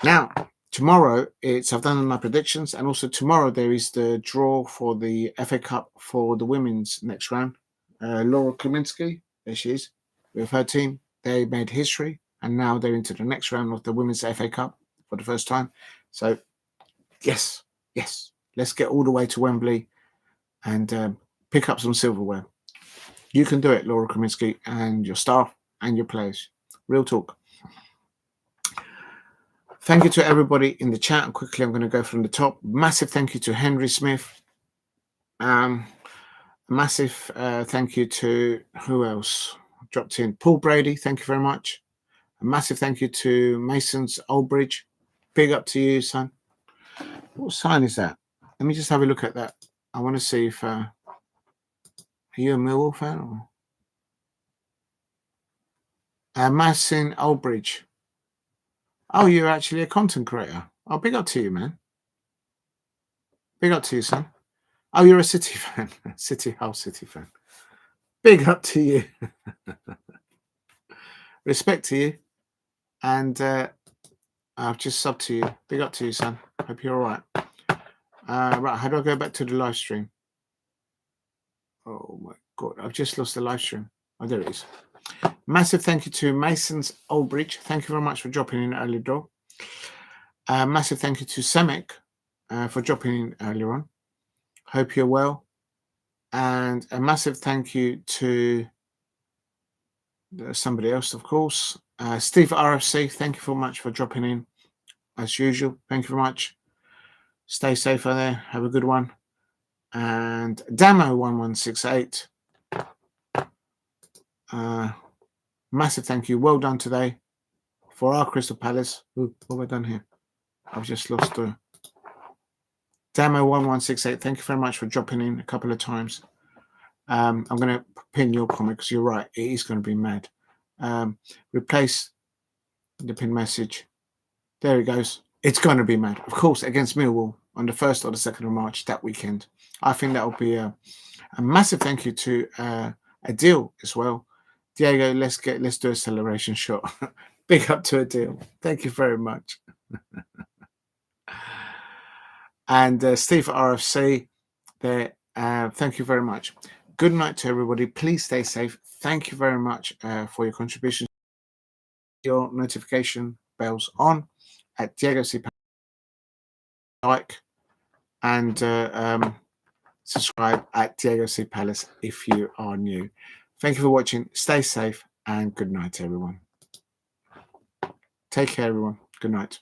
Now, tomorrow I've done my predictions, and also tomorrow there is the draw for the FA Cup for the women's next round. Laura Kaminsky, there she is, with her team. They made history, and now they're into the next round of the women's FA Cup for the first time. So, yes, let's get all the way to Wembley and pick up some silverware. You can do it, Laura Kaminsky, and your staff and your players. Real talk. Thank you to everybody in the chat. And quickly, I'm going to go from the top. Massive thank you to Henry Smith. Massive thank you to who else dropped in? Paul Brady. Thank you very much. A massive thank you to Mason's Oldbridge. Big up to you, son. What sign is that? Let me just have a look at that. I want to see if are you a Millwall fan or Mason Oldbridge? Oh, you're actually a content creator. Oh, big up to you, man. Big up to you, son. Oh, you're a City fan. City fan. Big up to you. Respect to you. And I've just subbed to you. Big up to you, son. Hope you're all right. Right, how do I go back to the live stream? Oh, my God. I've just lost the live stream. Oh, there it is. Massive thank you to Mason's Oldbridge. Thank you very much for dropping in early door. Massive thank you to Semek for dropping in earlier on. Hope you're well. And a massive thank you to somebody else, of course. Steve RFC, thank you very much for dropping in as usual. Thank you very much. Stay safe out there. Have a good one. And Damo1168. Massive thank you. Well done today for our Crystal Palace. Ooh, what have I done here? I've just lost the Damo1168. Thank you very much for dropping in a couple of times. I'm going to pin your comment because you're right. It is going to be mad. Replace the pin message. There it goes. It's going to be mad. Of course, against Millwall on the 1st or the 2nd of March that weekend. I think that will be a massive thank you to Adil as well. Diego, let's do a celebration shot. Big up to Adil. Thank you very much. And Steve at RFC there. Thank you very much. Good night to everybody. Please stay safe. Thank you very much for your contribution. Your notification bells on at Diego C. Like and subscribe at Diego C. Palace if you are new. Thank you for watching. Stay safe and good night, everyone. Take care, everyone. Good night.